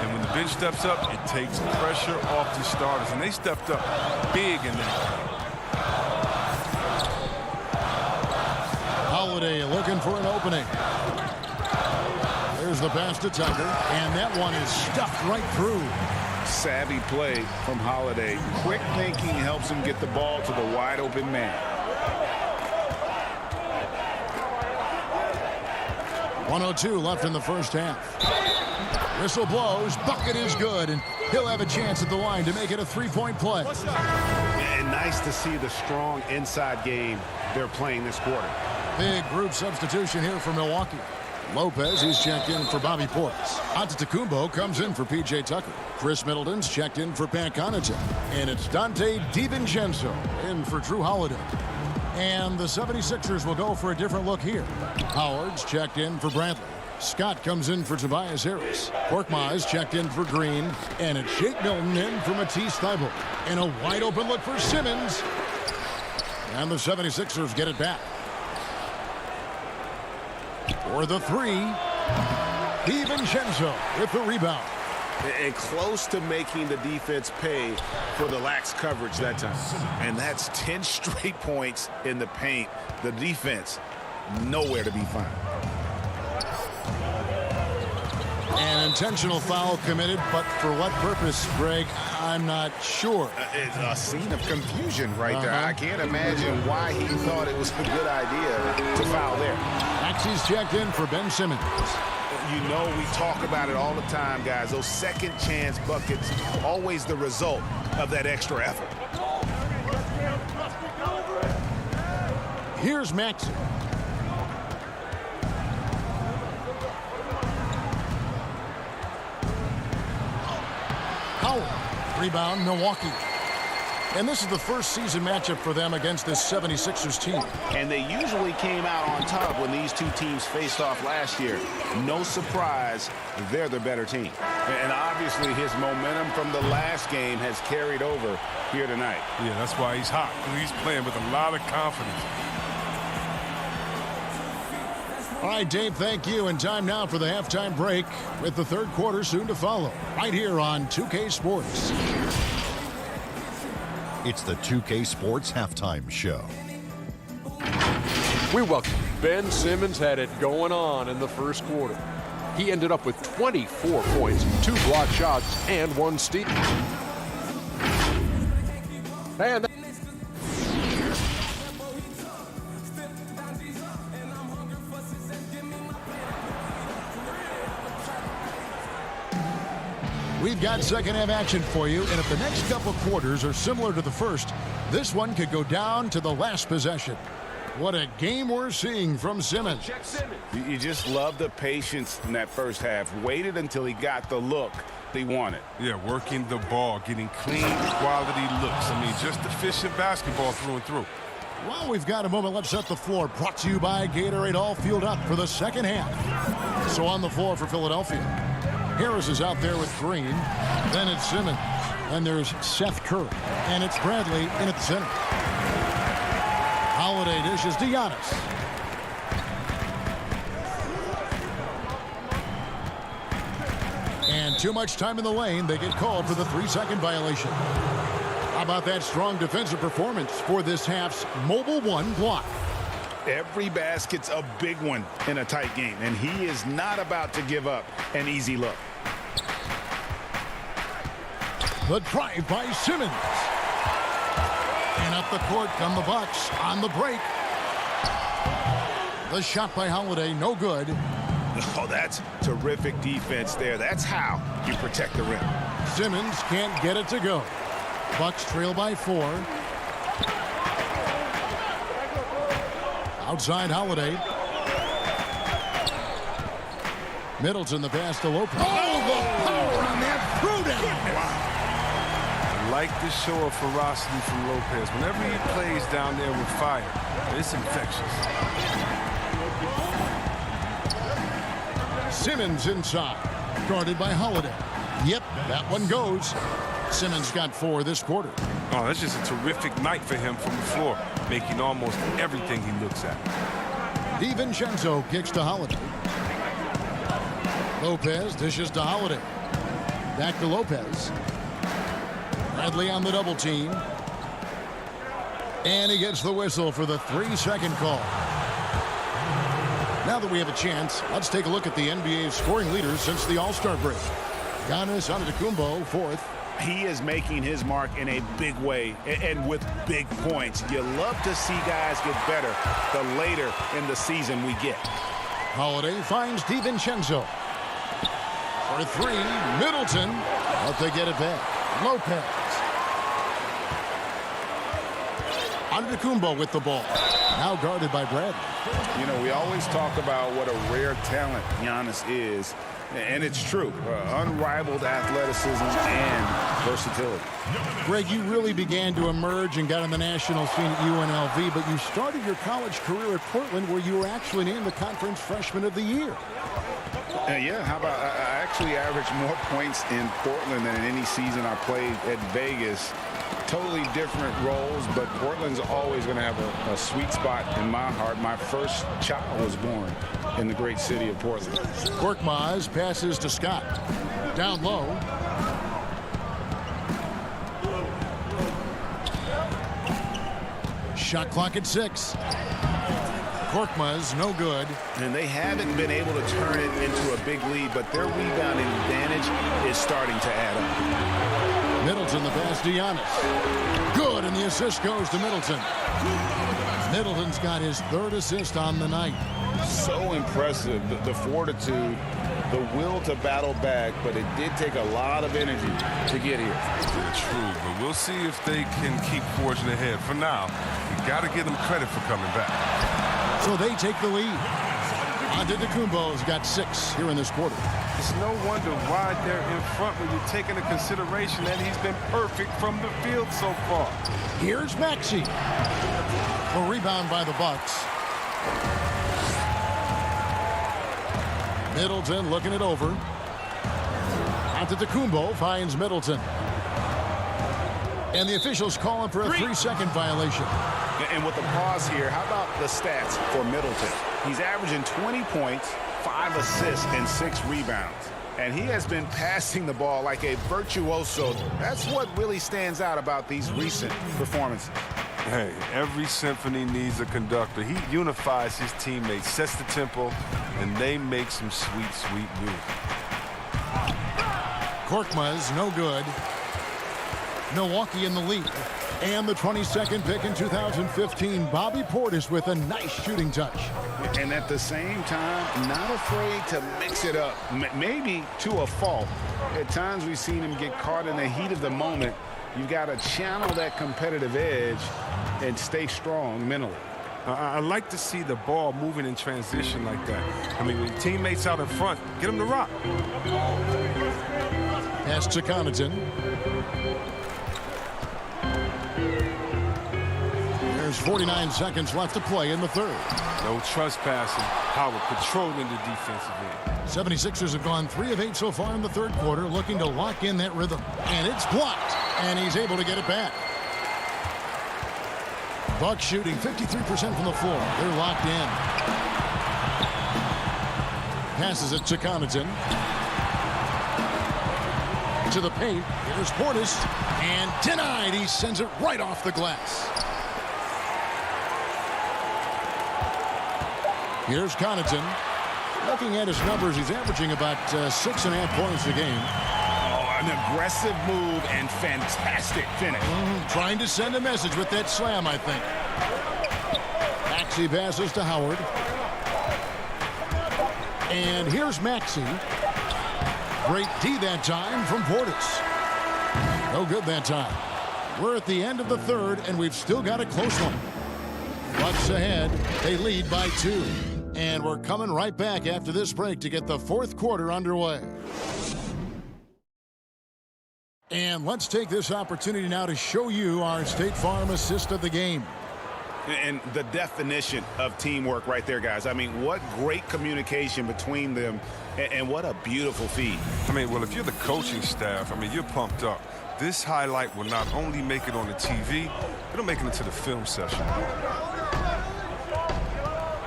And when the bench steps up, it takes pressure off the starters. And they stepped up big in that game. Holiday looking for an opening. There's the pass to Tucker, and that one is stuffed right through. Savvy play from Holiday. Quick thinking helps him get the ball to the wide open man. 1:02 left in the first half. Whistle blows, bucket is good, and he'll have a chance at the line to make it a 3-point play. And nice to see the strong inside game they're playing this quarter. Big group substitution here for Milwaukee. Lopez, he's checked in for Bobby Portis. Antetokounmpo comes in for P.J. Tucker. Chris Middleton's checked in for Pat Connaughton. And it's Dante DiVincenzo in for Drew Holiday. And the 76ers will go for a different look here. Howard's checked in for Bradley. Scott comes in for Tobias Harris. Korkmaz checked in for Green. And it's Shake Milton in for Matisse Thybulle. And a wide open look for Simmons. And the 76ers get it back. For the 3, DiVincenzo with the rebound. And close to making the defense pay for the lax coverage that time. And that's 10 straight points in the paint. The defense, nowhere to be found. An intentional foul committed, but for what purpose, Greg, I'm not sure. It's a scene of confusion right there. I can't imagine why he thought it was a good idea to foul there. Maxey's checked in for Ben Simmons. You know, we talk about it all the time, guys. Those second chance buckets, always the result of that extra effort. Here's Maxey. Howard, rebound, Milwaukee. And this is the first season matchup for them against this 76ers team. And they usually came out on top when these two teams faced off last year. No surprise, they're the better team. And obviously his momentum from the last game has carried over here tonight. Yeah, that's why he's hot. He's playing with a lot of confidence. All right, Dave, thank you. And time now for the halftime break with the third quarter soon to follow. Right here on 2K Sports. It's the 2K Sports Halftime Show. We welcome Ben Simmons. Had it going on in the first quarter. He ended up with 24 points, 2 block shots, and 1 steal. And we've got second half action for you, and if the next couple quarters are similar to the first, this one could go down to the last possession. What a game we're seeing from Simmons. You just love the patience in that first half. Waited until he got the look he wanted. Yeah, working the ball, getting clean, quality looks. I mean, just efficient basketball through and through. While we've got a moment, let's set the floor. Brought to you by Gatorade. All fueled up for the second half. So on the floor for Philadelphia, Harris is out there with Green. Then it's Simmons. And there's Seth Curry. And it's Bradley in at the center. Holiday dishes to Giannis. And too much time in the lane. They get called for the 3-second violation. How about that strong defensive performance for this half's Mobile One block? Every basket's a big one in a tight game, and he is not about to give up an easy look. The drive by Simmons. And up the court come the Bucks on the break. The shot by Holiday, no good. Oh, that's terrific defense there. That's how you protect the rim. Simmons can't get it to go. Bucks trail by 4. Outside Holiday. Middleton the pass to Lopez. Oh, the power on that throwdown. Wow. I like the show of ferocity from Lopez. Whenever he plays down there with fire, it's infectious. Simmons inside. Guarded by Holiday. Yep, that one goes. Simmons got 4 this quarter. Oh, that's just a terrific night for him from the floor, making almost everything he looks at. DiVincenzo kicks to Holiday. Lopez dishes to Holiday. Back to Lopez. Bradley on the double team. And he gets the whistle for the 3-second call. Now that we have a chance, let's take a look at the NBA's scoring leaders since the All-Star break. Giannis Antetokounmpo, 4th. He is making his mark in a big way and with big points. You love to see guys get better the later in the season we get. Holiday finds DiVincenzo. For 3, Middleton. But they get it back. Lopez. Antetokounmpo with the ball. Now guarded by Bradley. You know, we always talk about what a rare talent Giannis is. And it's true. Unrivaled athleticism and versatility. Greg, you really began to emerge and got on the national scene at UNLV, but you started your college career at Portland, where you were actually named the Conference Freshman of the Year. Yeah, how about I actually averaged more points in Portland than in any season I played at Vegas. Totally different roles, but Portland's always going to have a sweet spot in my heart. My first child was born in the great city of Portland. Korkmaz passes to Scott. Down low. Shot clock at 6. Korkmaz, no good. And they haven't been able to turn it into a big lead, but their rebounding advantage is starting to add up. Middleton the pass to Giannis. Good, and the assist goes to Middleton. Middleton's got his 3rd assist on the night. So impressive, the fortitude, the will to battle back, but it did take a lot of energy to get here. True, but we'll see if they can keep forging ahead. For now, you got to give them credit for coming back. So they take the lead. Antetokounmpo's got 6 here in this quarter. It's no wonder why they're in front when you take into consideration that he's been perfect from the field so far. Here's Maxey. A rebound by the Bucks. Middleton looking it over. Antetokounmpo finds Middleton. And the officials calling for a 3-second violation. And with the pause here, how about the stats for Middleton? He's averaging 20 points, 5 assists, and 6 rebounds. And he has been passing the ball like a virtuoso. That's what really stands out about these recent performances. Hey, every symphony needs a conductor. He unifies his teammates, sets the tempo, and they make some sweet, sweet music. Korkmaz, no good. Milwaukee in the lead. And the 22nd pick in 2015, Bobby Portis with a nice shooting touch. And at the same time, not afraid to mix it up, maybe to a fault. At times we've seen him get caught in the heat of the moment. You've got to channel that competitive edge and stay strong mentally. I like to see the ball moving in transition like that. I mean, with teammates out in front, get them to rock. Pass to Connaughton. There's There's 49 seconds left to play in the third. No trespassing. Howard controlling the defensive end. 76ers have gone 3 of 8 so far in the third quarter, looking to lock in that rhythm. And it's blocked, and he's able to get it back. Bucks shooting 53% from the floor. They're locked in. Passes it to Connaughton. To the paint. Here's Portis. And denied. He sends it right off the glass. Here's Connaughton. Looking at his numbers, he's averaging about 6.5 points a game. Oh, an aggressive move and fantastic finish. Trying to send a message with that slam, I think. Maxey passes to Howard. And here's Maxey. Great D that time from Portis. No good that time. We're at the end of the third, and we've still got a close one. Bucks ahead. They lead by 2. And we're coming right back after this break to get the fourth quarter underway. And let's take this opportunity now to show you our State Farm assist of the game. And the definition of teamwork right there, guys. I mean, what great communication between them, and what a beautiful feed. I mean, well, if you're the coaching staff, I mean, you're pumped up. This highlight will not only make it on the TV, it'll make it into the film session.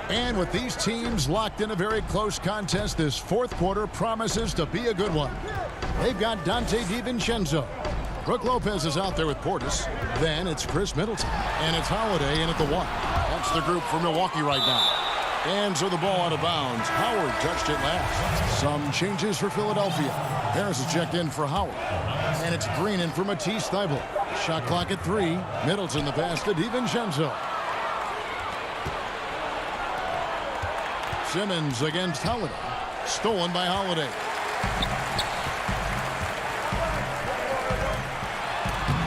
And with these teams locked in a very close contest, this fourth quarter promises to be a good one. They've got Dante DiVincenzo. Brook Lopez is out there with Portis. Then it's Chris Middleton. And it's Holiday in at the 1. That's the group for Milwaukee right now. And so the ball out of bounds. Howard touched it last. Some changes for Philadelphia. Harris is checked in for Howard. And it's Green in for Matisse Thybulle. Shot clock at 3. Middleton the pass to DiVincenzo. Simmons against Holiday. Stolen by Holiday.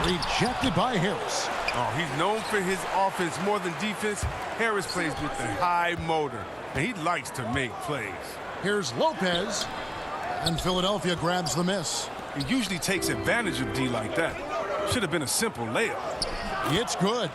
Rejected by Harris. Oh, he's known for his offense more than defense. Harris plays with the high motor, and he likes to make plays. Here's Lopez. And Philadelphia grabs the miss. He usually takes advantage of D like that. Should have been a simple layup. It's good.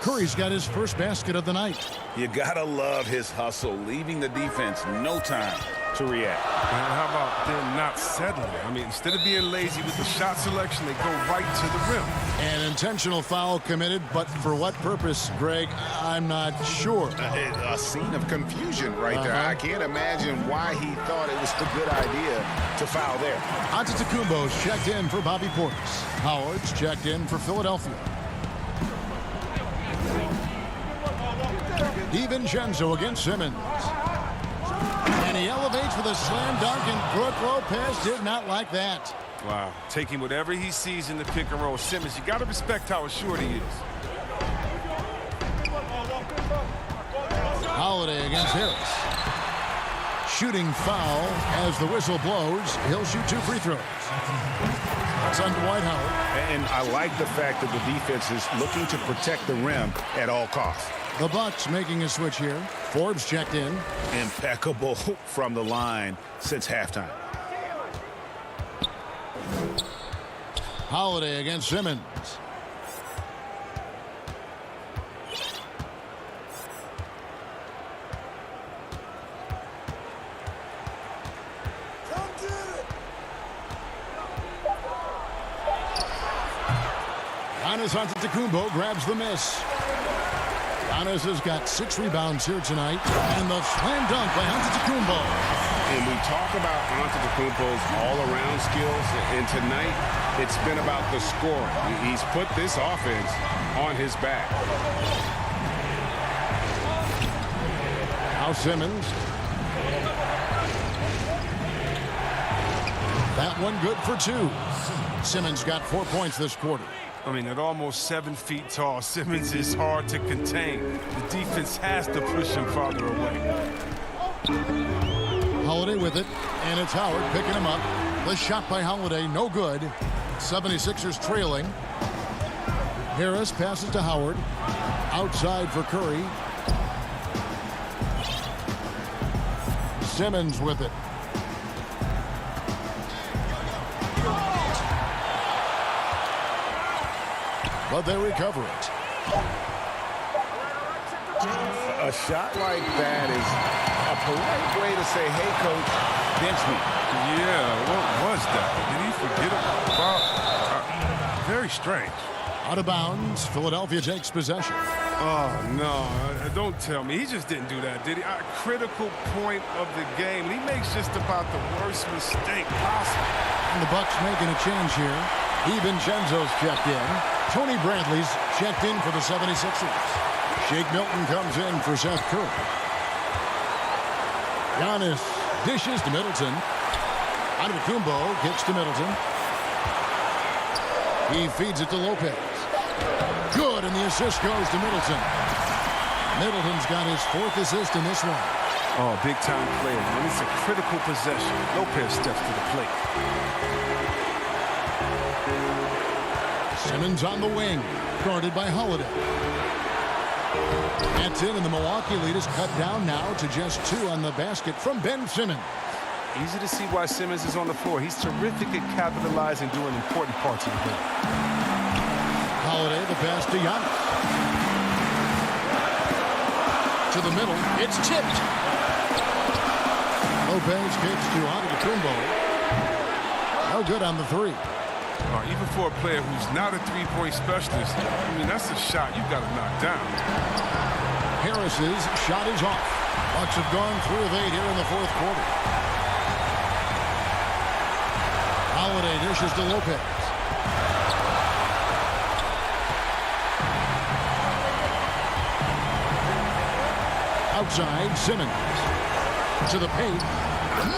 Curry's got his first basket of the night. You gotta love his hustle, leaving the defense no time to react. And how about them not settling? I mean, instead of being lazy with the shot selection, they go right to the rim. An intentional foul committed, but for what purpose, Greg, I'm not sure. A scene of confusion right there. I can't imagine why he thought it was a good idea to foul there. Antetokounmpo's checked in for Bobby Portis. Howard's checked in for Philadelphia. DiVincenzo against Simmons. And he elevates with a slam dunk, and Brook Lopez did not like that. Wow. Taking whatever he sees in the pick and roll. Simmons, you got to respect how assured he is. Holiday against Harris. Shooting foul as the whistle blows. He'll shoot 2 free throws. That's on Dwight Howard. And I like the fact that the defense is looking to protect the rim at all costs. The Bucks making a switch here. Forbes checked in. Impeccable from the line since halftime. Holiday against Simmons. Giannis Antetokounmpo grabs the miss. Giannis has got 6 rebounds here tonight. And the slam dunk by Antetokounmpo. And we talk about Antetokounmpo's all-around skills, and tonight it's been about the scoring. He's put this offense on his back. Now Simmons. That one good for 2. Simmons got 4 points this quarter. I mean, at almost 7 feet tall, Simmons is hard to contain. The defense has to push him farther away. Holiday with it, and it's Howard picking him up. The shot by Holiday, no good. 76ers trailing. Harris passes to Howard. Outside for Curry. Simmons with it. But they recover it. A shot like that is a polite way to say, hey, coach, bench me. Yeah, what was that? Did he forget about? Very strange. Out of bounds, Philadelphia takes possession. Oh, no, don't tell me. He just didn't do that, did he? A critical point of the game. And he makes just about the worst mistake possible. And the Bucks making a change here. DiVincenzo's checked in. Tony Bradley's checked in for the 76ers. Shake Milton comes in for Seth Curry. Giannis dishes to Middleton. Antetokounmpo kicks to Middleton. He feeds it to Lopez. Good, and the assist goes to Middleton. Middleton's got his 4th assist in this one. Oh, big-time player. When it's a critical possession, Lopez steps to the plate. Simmons on the wing, guarded by Holiday. That's in, and the Milwaukee lead is cut down now to just 2 on the basket from Ben Simmons. Easy to see why Simmons is on the floor. He's terrific at capitalizing doing important parts of the game. Holiday, the pass to Giannis. To the middle, it's tipped. Lopez kicks to Antetokounmpo. No good on the 3. Even for a player who's not a three-point specialist, I mean, that's a shot you've got to knock down. Harris's shot is off. Bucks have gone 3 of 8 here in the 4th quarter. Holiday dishes to Lopez. Outside, Simmons. To the paint.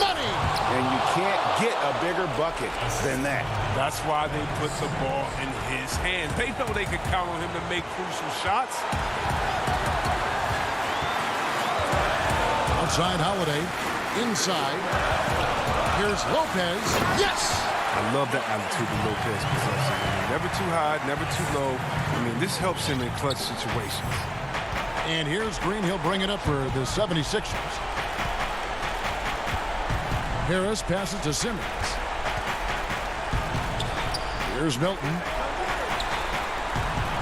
Money! And you can't get a bigger bucket than that. That's why they put the ball in his hands. They know they can count on him to make crucial shots. Outside Holiday. Inside. Here's Lopez. Yes! I love that attitude of Lopez possession. Never too high, never too low. I mean, this helps him in clutch situations. And here's Green. He'll bring it up for the 76ers. Harris passes to Simmons. Here's Milton.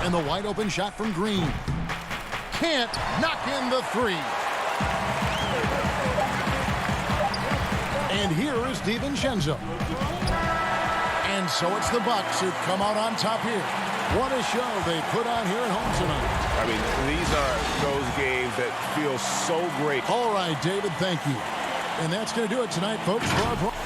And the wide open shot from Green. Can't knock in the 3. And here is DiVincenzo. And so it's the Bucks who come out on top here. What a show they put on here at home tonight. I mean, these are those games that feel so great. All right, David, thank you. And that's going to do it tonight, folks, for our program.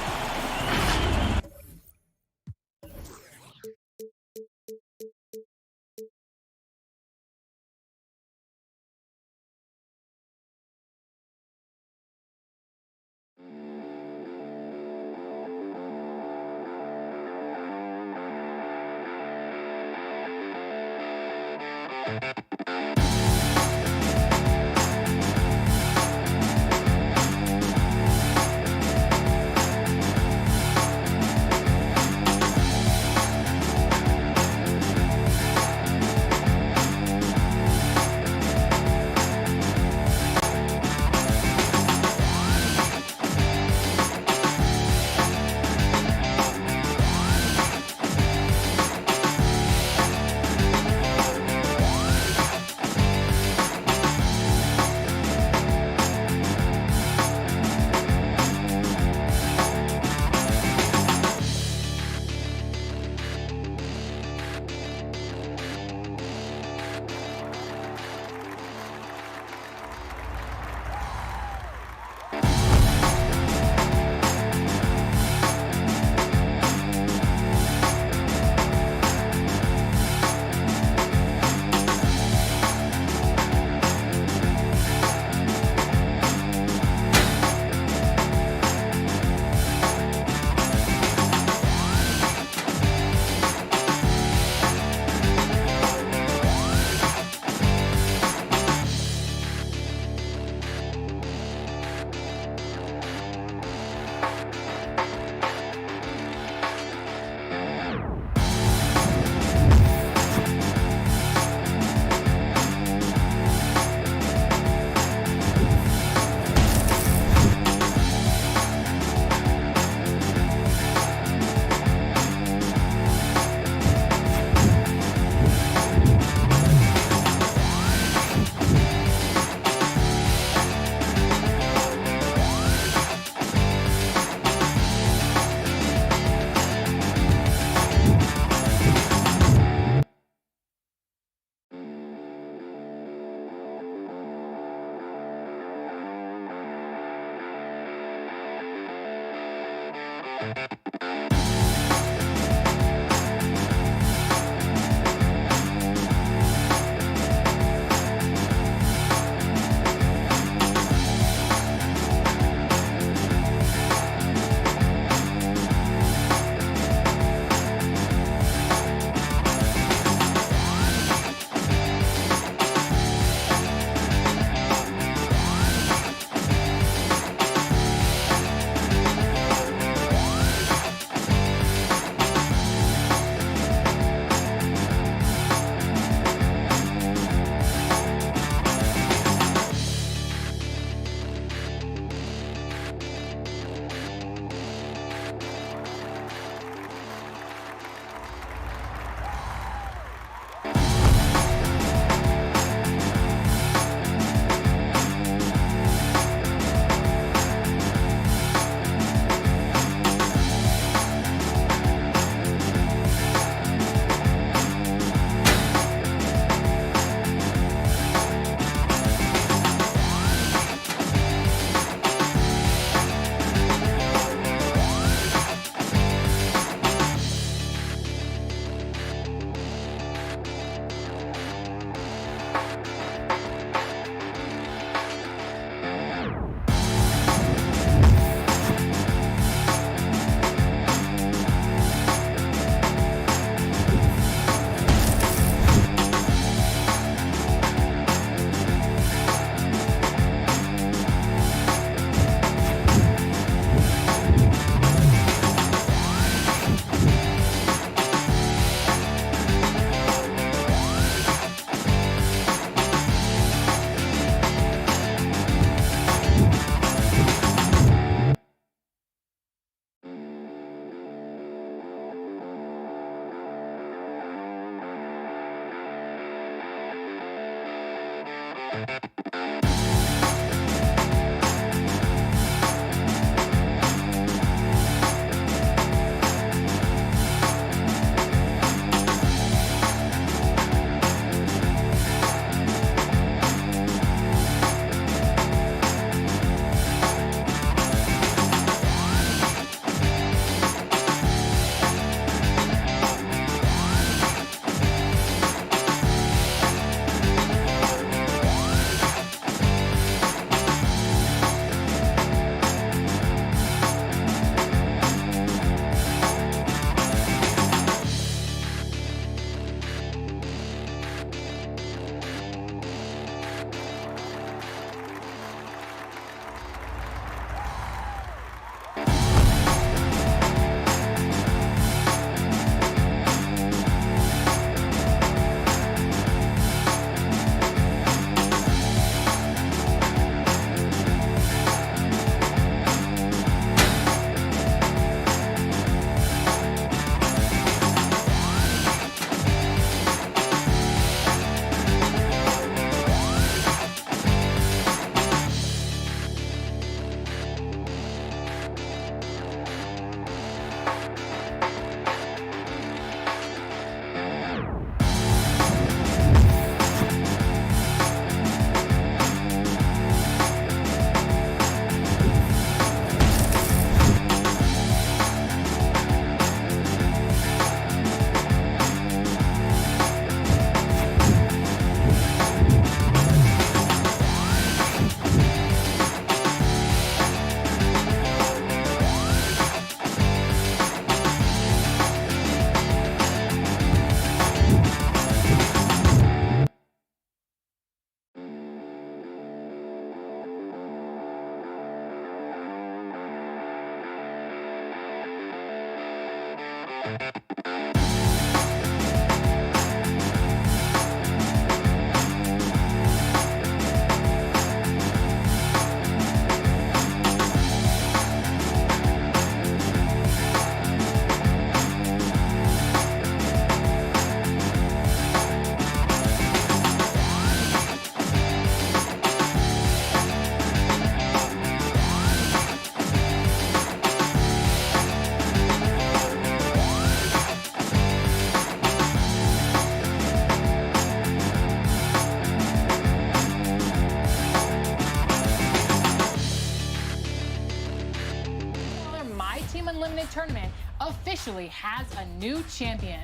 Tournament officially has a new champion.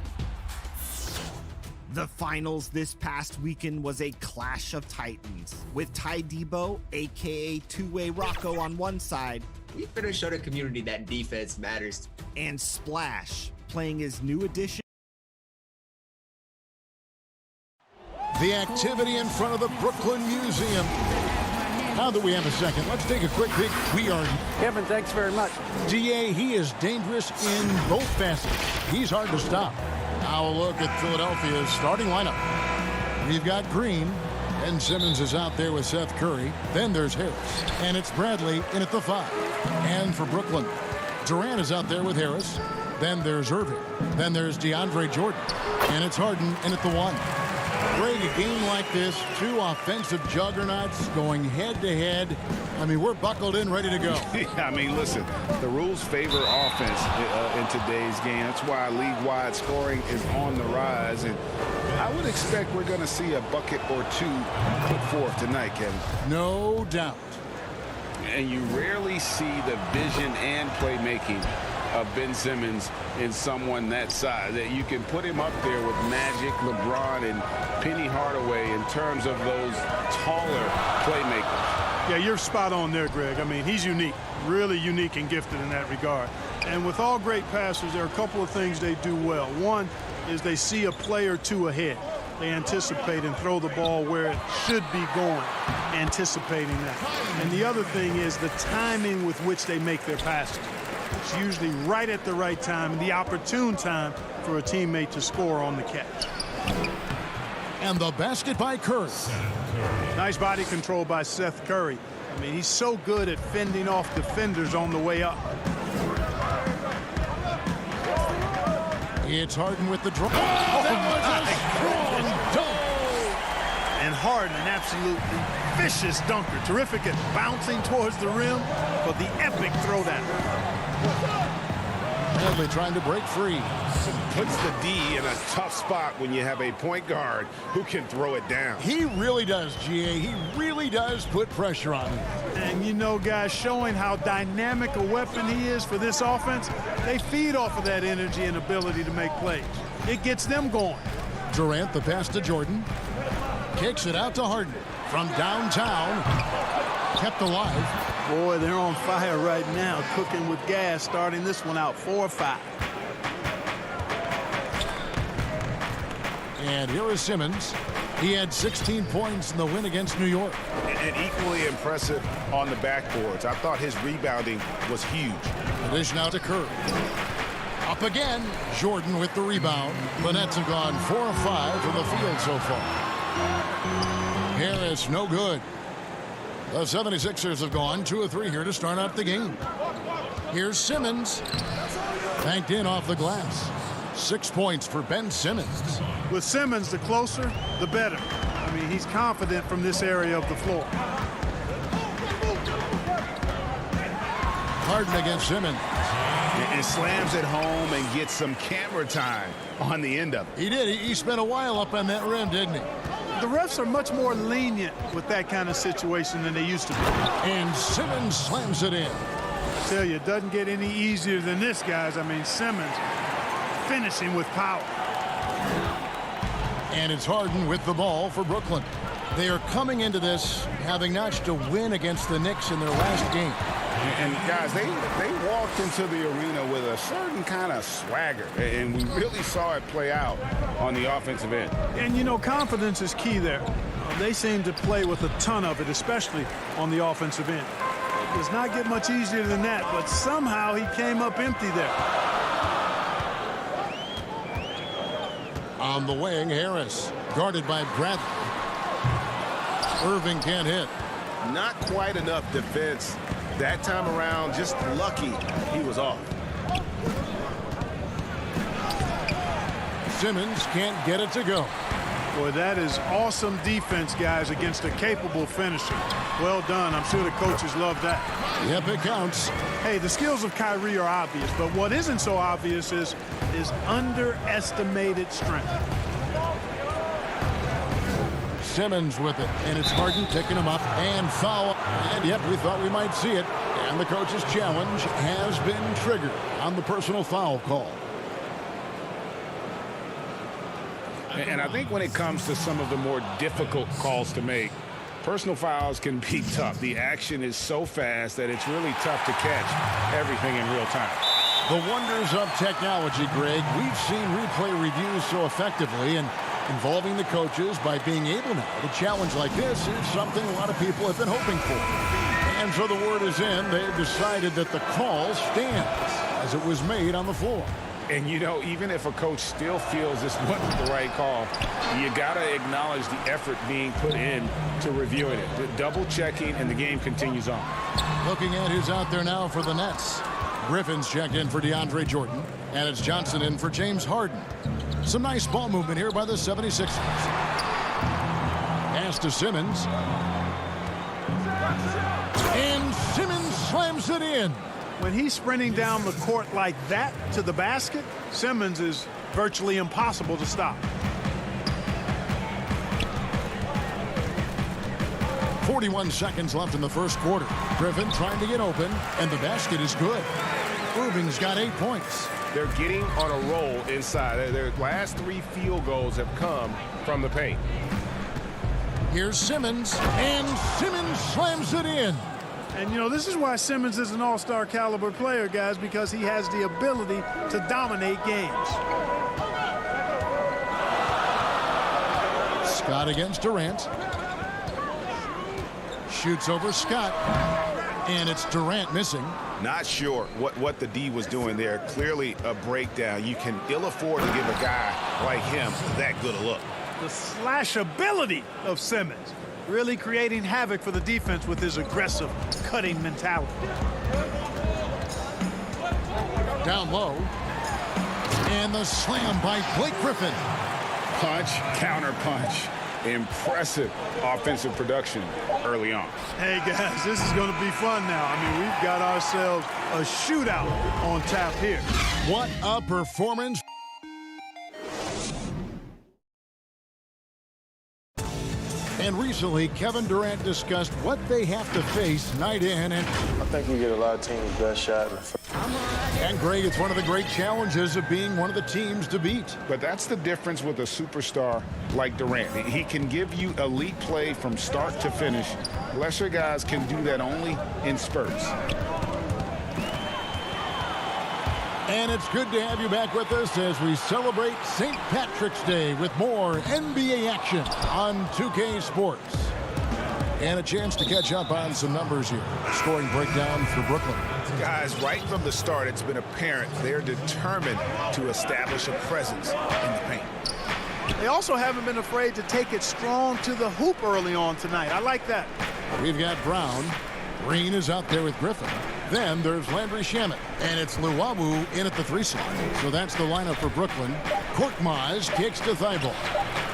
The finals this past weekend was a clash of titans, with Ty Debo, aka Two-Way Rocco, on one side. We better show the community that defense matters. And Splash, playing his new addition. The activity in front of the Brooklyn Museum. Now that we have a second, let's take a quick peek. We are... Kevin, thanks very much. DA, he is dangerous in both facets. He's hard to stop. Now a look at Philadelphia's starting lineup. We've got Green. Ben Simmons is out there with Seth Curry. Then there's Harris. And it's Bradley in at the 5. And for Brooklyn, Durant is out there with Harris. Then there's Irving. Then there's DeAndre Jordan. And it's Harden in at the 1. Greg, a game like this, two offensive juggernauts going head-to-head. I mean, we're buckled in, ready to go. Yeah, I mean, listen, the rules favor offense in today's game. That's why league-wide scoring is on the rise. And I would expect we're going to see a bucket or two put forth tonight, Kevin. No doubt. And you rarely see the vision and playmaking of Ben Simmons in someone that size. That you can put him up there with Magic, LeBron, and Penny Hardaway in terms of those taller playmakers. Yeah, you're spot on there, Greg. I mean, he's unique, really unique and gifted in that regard. And with all great passers, there are a couple of things they do well. One is they see a play or two ahead. They anticipate and throw the ball where it should be going, anticipating that. And the other thing is the timing with which they make their passes. It's usually right at the right time and the opportune time for a teammate to score on the catch. And the basket by Curry. Nice body control by Seth Curry. I mean, he's so good at fending off defenders on the way up. It's Harden with the draw. Oh, that was a strong dunk. And Harden, an absolutely vicious dunker. Terrific at bouncing towards the rim for the epic throwdown. Bradley trying to break free. Puts the D in a tough spot when you have a point guard who can throw it down. He really does, GA. He really does put pressure on him. And you know, guys, showing how dynamic a weapon he is for this offense, they feed off of that energy and ability to make plays. It gets them going. Durant, the pass to Jordan. Kicks it out to Harden. From downtown. Kept alive. Boy, they're on fire right now, cooking with gas, starting this one out 4-5. And here is Simmons. He had 16 points in the win against New York. And equally impressive on the backboards. I thought his rebounding was huge. The dish now to Curry. Up again. Jordan with the rebound. The Nets have gone 4 of 5 from the field so far. Harris, no good. The 76ers have gone 2 of 3 here to start out the game. Here's Simmons. Banked in off the glass. 6 points for Ben Simmons. With Simmons, the closer, the better. I mean, he's confident from this area of the floor. Harden against Simmons. And slams it home and gets some camera time on the end of it. He did. He spent a while up on that rim, didn't he? The refs are much more lenient with that kind of situation than they used to be. And Simmons slams it in. I tell you, it doesn't get any easier than this, guys. I mean, Simmons finishing with power. And it's Harden with the ball for Brooklyn. They are coming into this having notched a win against the Knicks in their last game. And guys, they walked into the arena with a certain kind of swagger, and we really saw it play out on the offensive end. And you know, confidence is key there. They seem to play with a ton of it, especially on the offensive end. It does not get much easier than that, but somehow he came up empty there. On the wing, Harris guarded by Bradley. Irving can't hit. Not quite enough defense that time around. Just lucky he was off. Simmons can't get it to go. Boy, that is awesome defense, guys, against a capable finisher. Well done. I'm sure the coaches love that. Yep, it counts. Hey, the skills of Kyrie are obvious, but what isn't so obvious is his underestimated strength. Simmons with it, and it's Harden picking him up and foul. And yep, we thought we might see it. And the coach's challenge has been triggered on the personal foul call. And I think when it comes to some of the more difficult calls to make, personal fouls can be tough. The action is so fast that it's really tough to catch everything in real time. The wonders of technology, Greg. We've seen replay reviews so effectively, and involving the coaches by being able now to challenge like this is something a lot of people have been hoping for. And so the word is in. They've decided that the call stands as it was made on the floor. And, you know, even if a coach still feels this wasn't the right call, you got to acknowledge the effort being put in to reviewing it. The double checking, and the game continues on. Looking at who's out there now for the Nets. Griffin's checked in for DeAndre Jordan, and it's Johnson in for James Harden. Some nice ball movement here by the 76ers. Pass to Simmons. And Simmons slams it in. When he's sprinting down the court like that to the basket, Simmons is virtually impossible to stop. 41 seconds left in the first quarter. Griffin trying to get open, and the basket is good. Irving's got 8 points. They're getting on a roll inside. Their last 3 field goals have come from the paint. Here's Simmons, and Simmons slams it in. And, you know, this is why Simmons is an all-star caliber player, guys, because he has the ability to dominate games. Scott against Durant. Shoots over Scott. And it's Durant missing. Not sure what the D was doing there. Clearly a breakdown. You can ill afford to give a guy like him that good a look. The slash ability of Simmons. Really creating havoc for the defense with his aggressive, cutting mentality. Down low. And the slam by Blake Griffin. Punch, counter punch. impressive offensive production early on. Hey, guys, this is going to be fun now. I mean, we've got ourselves a shootout on tap here. What a performance. And recently, Kevin Durant discussed what they have to face night in. And I think we get a lot of teams' best shot. And Greg, it's one of the great challenges of being one of the teams to beat. But that's the difference with a superstar like Durant. He can give you elite play from start to finish. Lesser guys can do that only in spurts. And it's good to have you back with us as we celebrate St. Patrick's Day with more NBA action on 2K Sports. And a chance to catch up on some numbers here. Scoring breakdown for Brooklyn. Guys, right from the start, it's been apparent they're determined to establish a presence in the paint. They also haven't been afraid to take it strong to the hoop early on tonight. I like that. We've got Brown. Green is out there with Griffin. Then there's Landry Shamet. And it's Luwawu in at the 3 slot. So that's the lineup for Brooklyn. Korkmaz kicks to Thibault.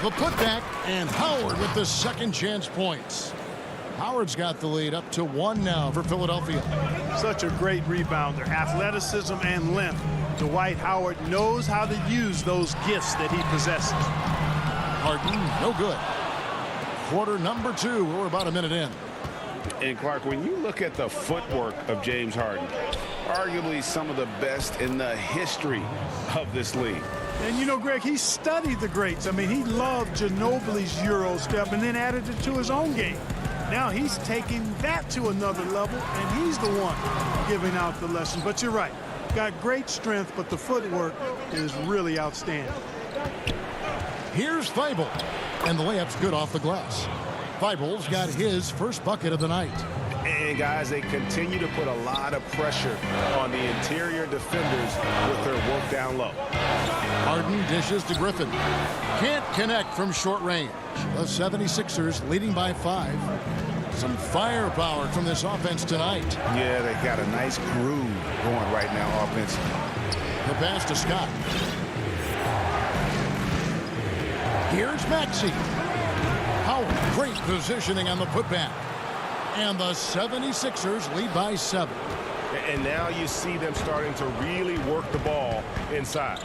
The putback, and Howard with the second chance points. Howard's got the lead up to 1 now for Philadelphia. Such a great rebounder. Athleticism and length. Dwight Howard knows how to use those gifts that he possesses. Harden, no good. Quarter number 2. We're about a minute in. And Clark, when you look at the footwork of James Harden, arguably some of the best in the history of this league. And you know, Greg, he studied the greats. I mean, he loved Ginobili's Euro step and then added it to his own game. Now he's taking that to another level, and he's the one giving out the lesson. But you're right. Got great strength, but the footwork is really outstanding. Here's Thibault, and the layup's good off the glass. Thibault's got his first bucket of the night. And guys, they continue to put a lot of pressure on the interior defenders with their work down low. Harden dishes to Griffin. Can't connect from short range. The 76ers leading by 5. Some firepower from this offense tonight. Yeah, they got a nice groove going right now offensively. The pass to Scott. Here's Maxey. Howard, great positioning on the putback. And the 76ers lead by 7. And now you see them starting to really work the ball inside.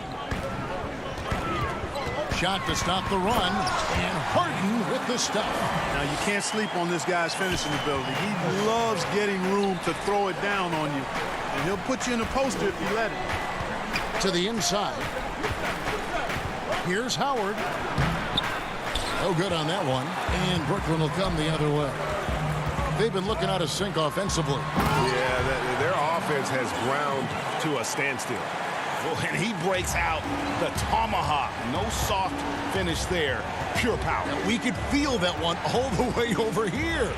Shot to stop the run, and Harden with the stuff. Now, you can't sleep on this guy's finishing ability. He loves getting room to throw it down on you, and he'll put you in a poster if you let it. To the inside. Here's Howard. No good on that one, and Brooklyn will come the other way. They've been looking out of sync offensively. Yeah, their offense has ground to a standstill. And he breaks out the tomahawk. No soft finish there. Pure power. And we could feel that one all the way over here.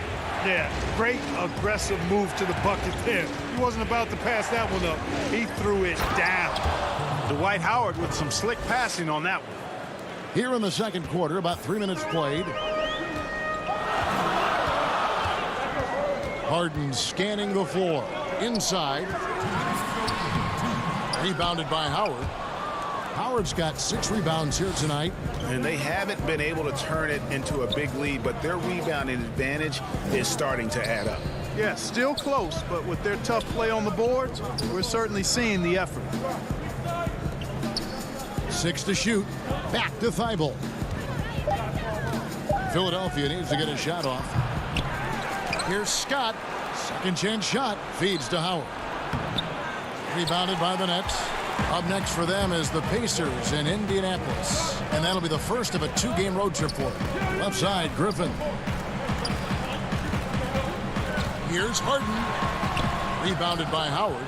Yeah, great aggressive move to the bucket there. He wasn't about to pass that one up. He threw it down. Dwight Howard with some slick passing on that one. Here in the second quarter, about 3 minutes played. Harden scanning the floor. Inside. Rebounded by Howard. Howard's got 6 rebounds here tonight. And they haven't been able to turn it into a big lead, but their rebounding advantage is starting to add up. Yeah, still close, but with their tough play on the boards, we're certainly seeing the effort. 6 to shoot. Back to Thibault. Philadelphia needs to get a shot off. Here's Scott. Second chance shot. Feeds to Howard. Rebounded by the Nets. Up next for them is the Pacers in Indianapolis. And that'll be the first of a 2-game road trip for them. Left side, Griffin. Here's Harden. Rebounded by Howard.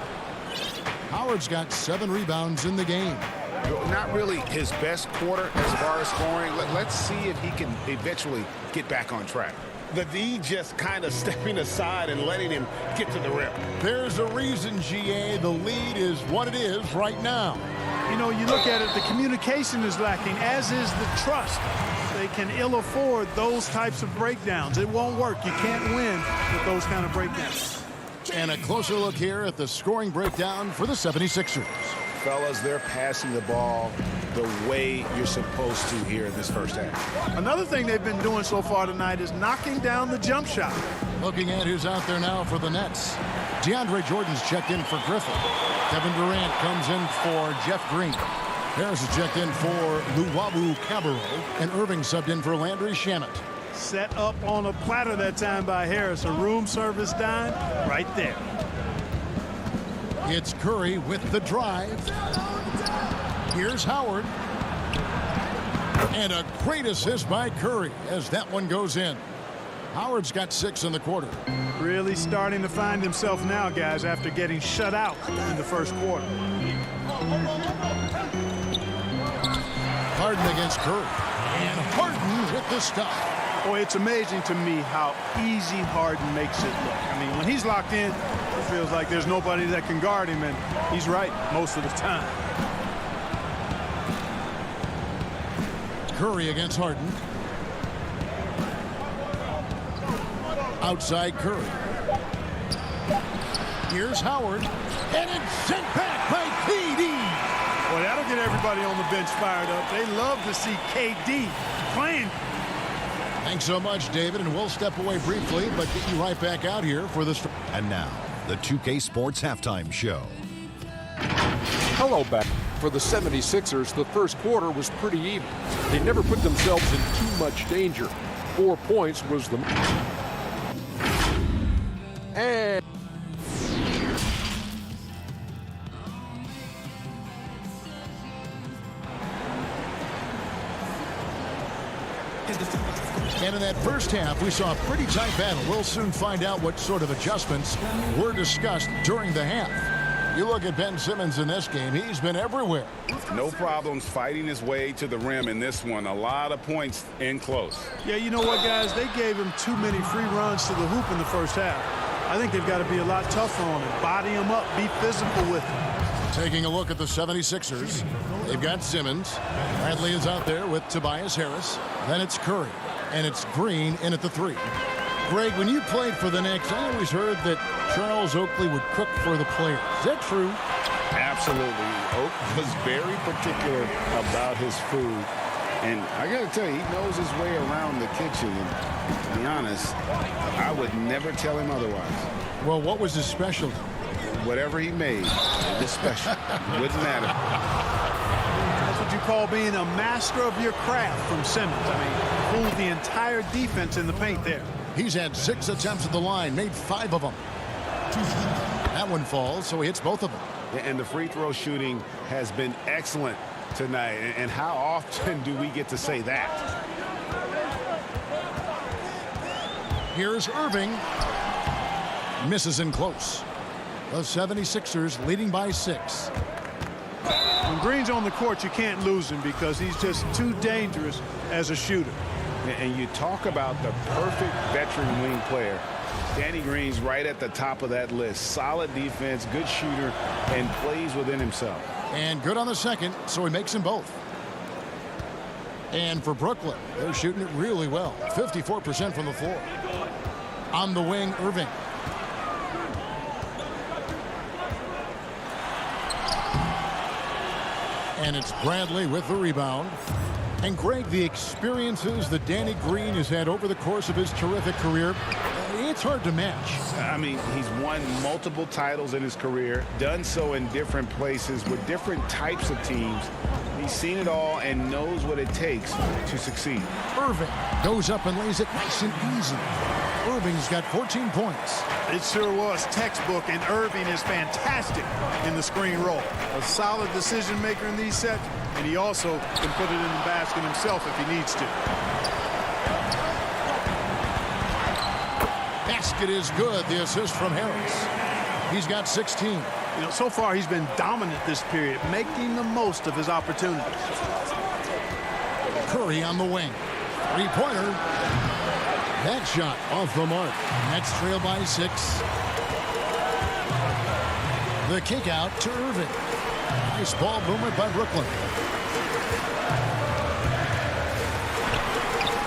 Howard's got 7 rebounds in the game. Not really his best quarter as far as scoring. Let's see if he can eventually get back on track. The D just kind of stepping aside and letting him get to the rim. There's a reason, GA, the lead is what it is right now. You know, you look at it, the communication is lacking, as is the trust. They can ill afford those types of breakdowns. It won't work. You can't win with those kind of breakdowns. And a closer look here at the scoring breakdown for the 76ers. fellas, they're passing the ball the way you're supposed to here in this first half. Another thing they've been doing so far tonight is knocking down the jump shot. Looking at who's out there now for the Nets. DeAndre Jordan's checked in for Griffin. Kevin Durant comes in for Jeff Green. Harris is checked in for Luwawu Cabarro. And Irving subbed in for Landry Shamet. Set up on a platter that time by Harris. A room service dime right there. It's Curry with the drive. Here's Howard. And a great assist by Curry as that one goes in. Howard's got 6 in the quarter. Really starting to find himself now, guys, after getting shut out in the first quarter. Harden against Curry. And Harden with the stop. Boy, it's amazing to me how easy Harden makes it look. I mean, when he's locked in, it feels like there's nobody that can guard him, and he's right most of the time. Curry against Harden. Outside Curry. Here's Howard. And it's sent back by KD. Well, that'll get everybody on the bench fired up. They love to see KD playing. Thanks so much, David, and we'll step away briefly, but get you right back out here for this. And now, the 2K Sports Halftime Show. Hello, back. For the 76ers, the first quarter was pretty even. They never put themselves in too much danger. 4 points was the... And... And in that first half, we saw a pretty tight battle. We'll soon find out what sort of adjustments were discussed during the half. You look at Ben Simmons in this game, he's been everywhere. No problems fighting his way to the rim in this one. A lot of points in close. Yeah, you know what, guys? They gave him too many free runs to the hoop in the first half. I think they've got to be a lot tougher on him. Body him up, be physical with him. Taking a look at the 76ers, they've got Simmons. Bradley is out there with Tobias Harris. Then it's Curry. And it's Green in at the 3. Greg, when you played for the Knicks, I always heard that Charles Oakley would cook for the players. Is that true? Absolutely. Oak was very particular about his food. And I got to tell you, he knows his way around the kitchen. And to be honest, I would never tell him otherwise. Well, what was his specialty? Whatever he made, it was special. Wouldn't matter. That's what you call being a master of your craft from Simmons. I mean, fooled the entire defense in the paint there. He's had 6 attempts at the line, made 5 of them. That one falls, so he hits both of them. And the free throw shooting has been excellent tonight. And how often do we get to say that? Here's Irving. Misses in close. The 76ers leading by 6. When Green's on the court, you can't lose him because he's just too dangerous as a shooter. And you talk about the perfect veteran wing player. Danny Green's right at the top of that list. Solid defense, good shooter, and plays within himself. And good on the second, so he makes them both. And for Brooklyn, they're shooting it really well. 54% from the floor. On the wing, Irving. And it's Bradley with the rebound. And Greg, the experiences that Danny Green has had over the course of his terrific career, it's hard to match. I mean, he's won multiple titles in his career, done so in different places with different types of teams. He's seen it all and knows what it takes to succeed. Irving goes up and lays it nice and easy. Irving's got 14 points. It sure was textbook, and Irving is fantastic in the screen roll. A solid decision maker in these sets, and he also can put it in the basket himself if he needs to. Basket is good. The assist from Harris. He's got 16. You know, so far he's been dominant this period, making the most of his opportunities. Curry on the wing. Three-pointer. That shot off the mark. Nets trail by 6. The kick out to Irving. Nice ball movement by Brooklyn.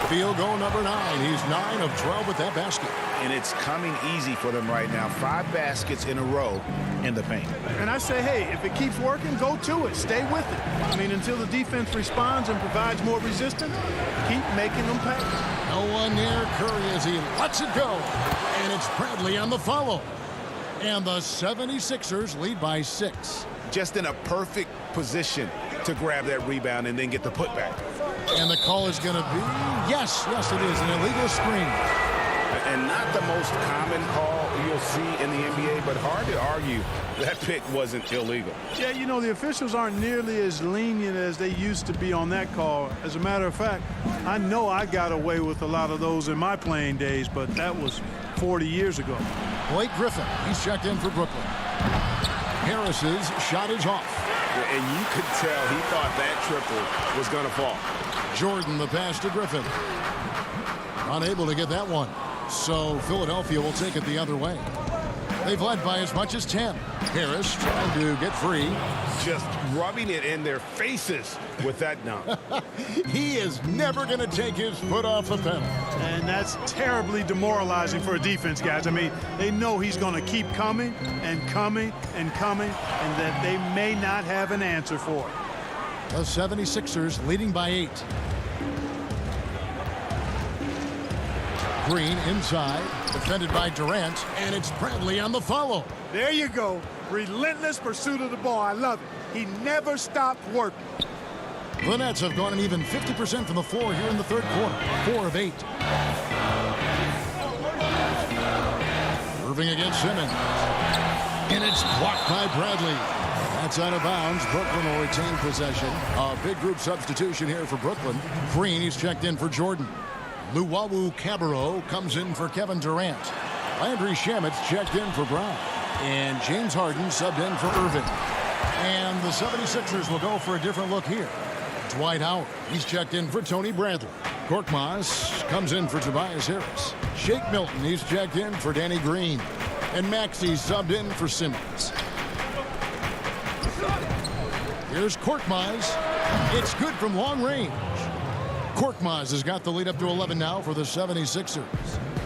Field goal number 9. He's 9 of 12 with that basket. And it's coming easy for them right now. 5 baskets in a row in the paint. And I say, hey, if it keeps working, go to it. Stay with it. I mean, until the defense responds and provides more resistance, keep making them pay. No one near Curry as he lets it go. And it's Bradley on the follow. And the 76ers lead by 6. Just in a perfect position to grab that rebound and then get the putback. And the call is going to be, yes, it is, an illegal screen. And not the most common call you'll see in the NBA, but hard to argue that pick wasn't illegal. Yeah, you know, the officials aren't nearly as lenient as they used to be on that call. As a matter of fact, I know I got away with a lot of those in my playing days, but that was 40 years ago. Blake Griffin, he's checked in for Brooklyn. Harris's shot is off. And you could tell he thought that triple was going to fall. Jordan, the pass to Griffin. Unable to get that one. So Philadelphia will take it the other way. They've led by as much as 10. Harris trying to get free. Just rubbing it in their faces with that dunk. He is never going to take his foot off the pedal. And that's terribly demoralizing for a defense, guys. I mean, they know he's going to keep coming and coming and coming, and that they may not have an answer for it. The 76ers leading by 8. Green inside, defended by Durant, and it's Bradley on the follow. There you go. Relentless pursuit of the ball. I love it. He never stopped working. The Nets have gone an even 50% from the floor here in the third quarter. 4 of 8. Irving against Simmons. And it's blocked by Bradley. That's out of bounds. Brooklyn will retain possession. A big group substitution here for Brooklyn. Green, he's checked in for Jordan. Luwawu-Cabarrot comes in for Kevin Durant. Landry Shamit's checked in for Brown. And James Harden subbed in for Irving. And the 76ers will go for a different look here. Dwight Howard, he's checked in for Tony Bradley. Korkmaz comes in for Tobias Harris. Shake Milton, he's checked in for Danny Green. And Maxey subbed in for Simmons. Here's Korkmaz. It's good from long range. Korkmaz has got the lead up to 11 now for the 76ers.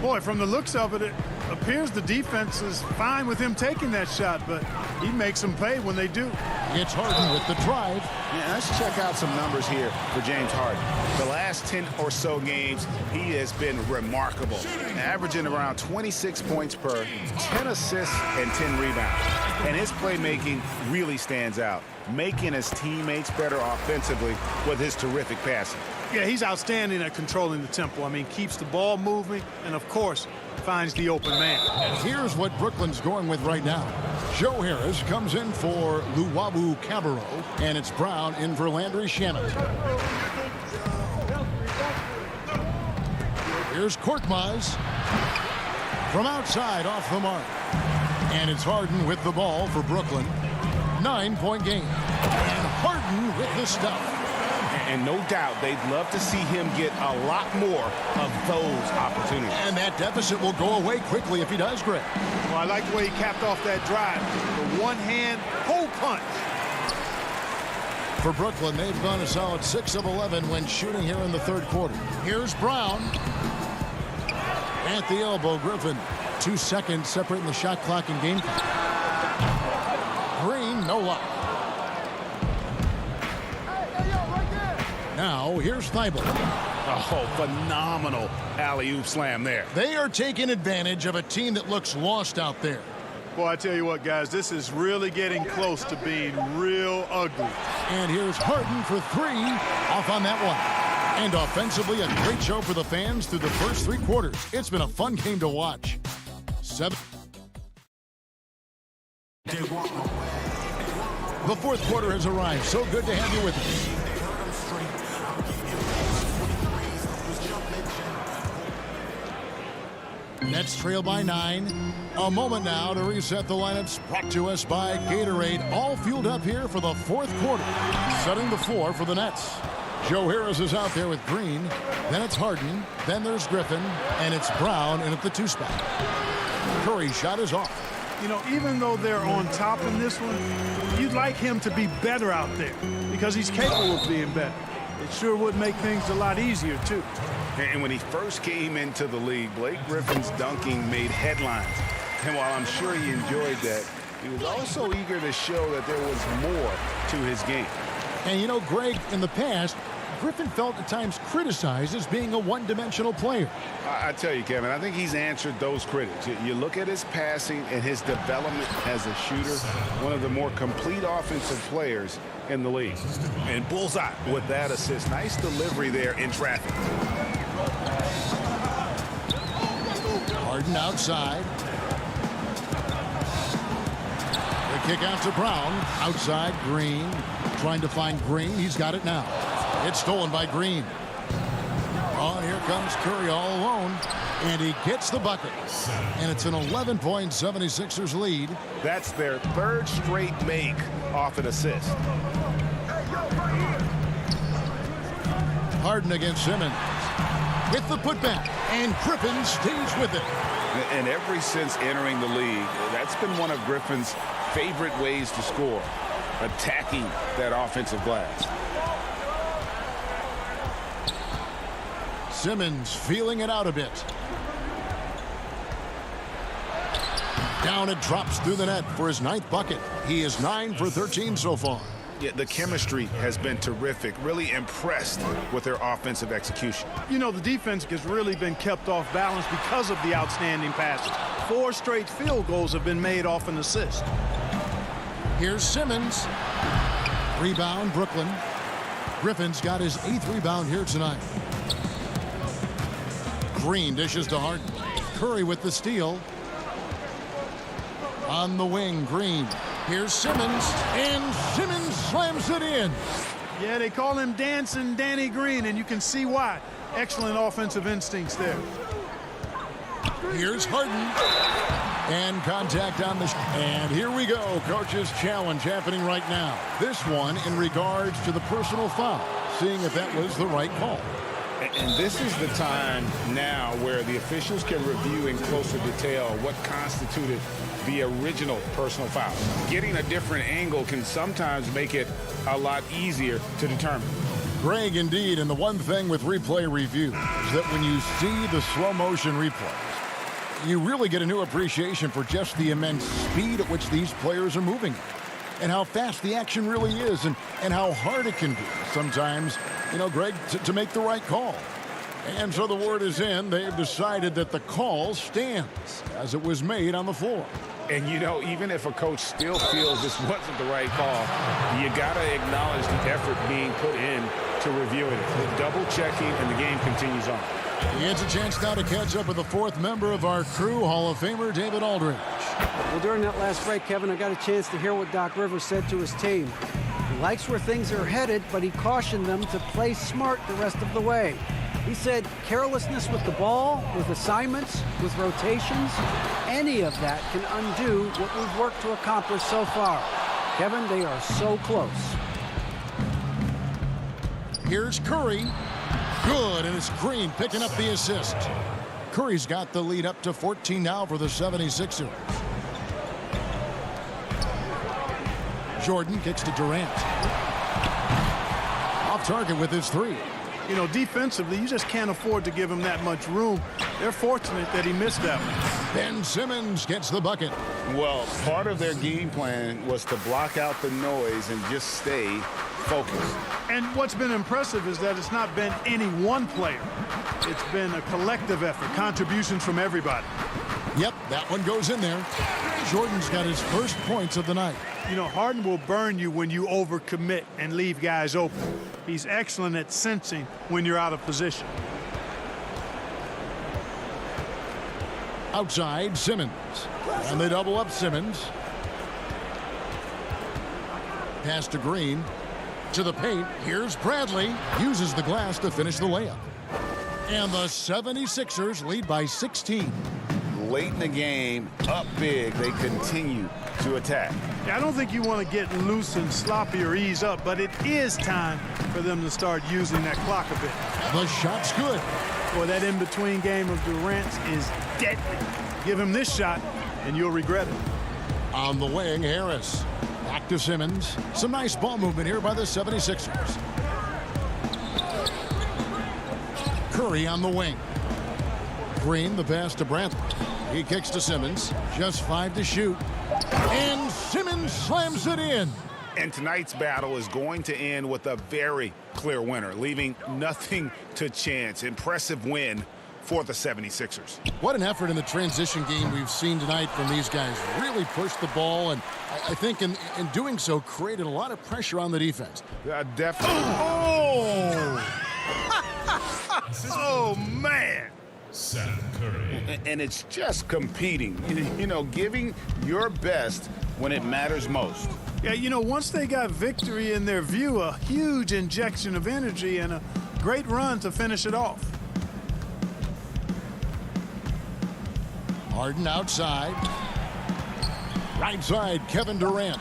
Boy, from the looks of it, it appears the defense is fine with him taking that shot, but he makes them pay when they do. It's Harden with the drive. Yeah, let's check out some numbers here for James Harden. The last 10 or so games, he has been remarkable, averaging around 26 points per, 10 assists, and 10 rebounds. And his playmaking really stands out, making his teammates better offensively with his terrific passing. Yeah, he's outstanding at controlling the tempo. I mean, keeps the ball moving and, of course, finds the open man. And here's what Brooklyn's going with right now. Joe Harris comes in for Luwawu-Cabarrot, and it's Brown in for Landry Shamet. Here's Korkmaz from outside off the mark. And it's Harden with the ball for Brooklyn. 9-point game. And Harden with the stuff. And no doubt they'd love to see him get a lot more of those opportunities. And that deficit will go away quickly if he does, Greg. Well, I like the way he capped off that drive. The one-hand hole punch. For Brooklyn, they've gone a solid 6 of 11 when shooting here in the third quarter. Here's Brown. At the elbow, Griffin. 2 seconds separating the shot clock and game clock. Green, no luck. Now, here's Thibault. Oh, phenomenal alley-oop slam there. They are taking advantage of a team that looks lost out there. Boy, I tell you what, guys, this is really getting close to being real ugly. And here's Harden for 3, off on that one. And offensively, a great show for the fans through the first 3 quarters. It's been a fun game to watch. 7. The fourth quarter has arrived. So good to have you with us. Nets trail by 9. A moment now to reset the lineups, brought to us by Gatorade. All fueled up here for the fourth quarter. Setting the floor for the Nets. Joe Harris is out there with Green. Then it's Harden. Then there's Griffin. And it's Brown in at the 2 spot. Curry's shot is off. You know, even though they're on top in this one, you'd like him to be better out there because he's capable of being better. It sure would make things a lot easier, too. And when he first came into the league, Blake Griffin's dunking made headlines. And while I'm sure he enjoyed that, he was also eager to show that there was more to his game. And you know, Greg, in the past, Griffin felt at times criticized as being a one-dimensional player. I tell you, Kevin, I think he's answered those critics. You look at his passing and his development as a shooter, one of the more complete offensive players in the league. And bullseye with that assist. Nice delivery there in traffic. Harden outside. The kick out to Brown. Outside, Green. Trying to find Green. He's got it now. It's stolen by Green. Oh, here comes Curry all alone. And he gets the bucket. And it's an 11-point 76ers lead. That's their third straight make off an assist. Harden against Simmons. With the putback. And Griffin stays with it. And ever since entering the league, that's been one of Griffin's favorite ways to score. Attacking that offensive glass. Simmons feeling it out a bit. Down it drops through the net for his 9th bucket. He is 9 for 13 so far. Yeah, the chemistry has been terrific. Really impressed with their offensive execution. You know, the defense has really been kept off balance because of the outstanding passes. 4 straight field goals have been made off an assist. Here's Simmons. Rebound, Brooklyn. Griffin's got his 8th rebound here tonight. Green dishes to Harden. Curry with the steal. On the wing, Green. Here's Simmons, and Simmons slams it in. Yeah, they call him Dancing Danny Green, and you can see why. Excellent offensive instincts there. Here's Harden. And contact on the and here we go. Coach's challenge happening right now. This one in regards to the personal foul. Seeing if that was the right call. And this is the time now where the officials can review in closer detail what constituted the original personal foul. Getting a different angle can sometimes make it a lot easier to determine. Greg, indeed, and the one thing with replay review is that when you see the slow motion replays, you really get a new appreciation for just the immense speed at which these players are moving and how fast the action really is and how hard it can be sometimes, you know, Greg, to make the right call. And so the word is in. They've decided that the call stands as it was made on the floor. And, you know, even if a coach still feels this wasn't the right call, you got to acknowledge the effort being put in to reviewing it. The double checking, and the game continues on. He has a chance now to catch up with the 4th member of our crew, Hall of Famer David Aldridge. Well, during that last break, Kevin, I got a chance to hear what Doc Rivers said to his team. He likes where things are headed, but he cautioned them to play smart the rest of the way. He said carelessness with the ball, with assignments, with rotations, any of that can undo what we've worked to accomplish so far. Kevin, they are so close. Here's Curry. Good, and it's Green picking up the assist. Curry's got the lead up to 14 now for the 76ers. Jordan kicks to Durant. Off target with his 3. You know, defensively, you just can't afford to give him that much room. They're fortunate that he missed that one. Ben Simmons gets the bucket. Well, part of their game plan was to block out the noise and just stay focused. And what's been impressive is that it's not been any one player. It's been a collective effort, contributions from everybody. Yep, that one goes in there. Jordan's got his first points of the night. You know, Harden will burn you when you overcommit and leave guys open. He's excellent at sensing when you're out of position. Outside, Simmons. And they double up Simmons. Pass to Green. To the paint. Here's Bradley. Uses the glass to finish the layup. And the 76ers lead by 16. Late in the game, up big, they continue to attack. Yeah, I don't think you want to get loose and sloppy or ease up, but it is time for them to start using that clock a bit. The shot's good. Boy, that in-between game of Durant's is deadly. Give him this shot, and you'll regret it. On the wing, Harris. Back to Simmons. Some nice ball movement here by the 76ers. Curry on the wing. Green, the pass to Brantley. He kicks to Simmons. Just 5 to shoot. And Simmons slams it in. And tonight's battle is going to end with a very clear winner, leaving nothing to chance. Impressive win for the 76ers. What an effort in the transition game we've seen tonight from these guys. Really pushed the ball, and I think in doing so created a lot of pressure on the defense. Definitely. Oh! Oh, man. And it's just competing, giving your best when it matters most. Yeah, once they got victory in their view, a huge injection of energy and a great run to finish it off. Harden outside. Right side, Kevin Durant.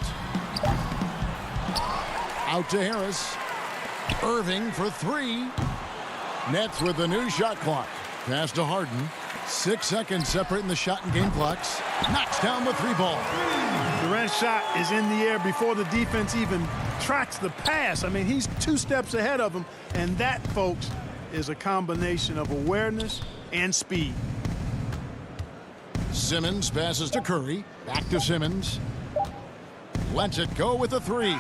Out to Harris. Irving for 3. Nets with the new shot clock. Pass to Harden. 6 seconds separating the shot and game clocks. Knocks down the 3 ball. Durant's shot is in the air before the defense even tracks the pass. I mean, he's 2 steps ahead of him, and that, folks, is a combination of awareness and speed. Simmons passes to Curry. Back to Simmons. Lets it go with a 3.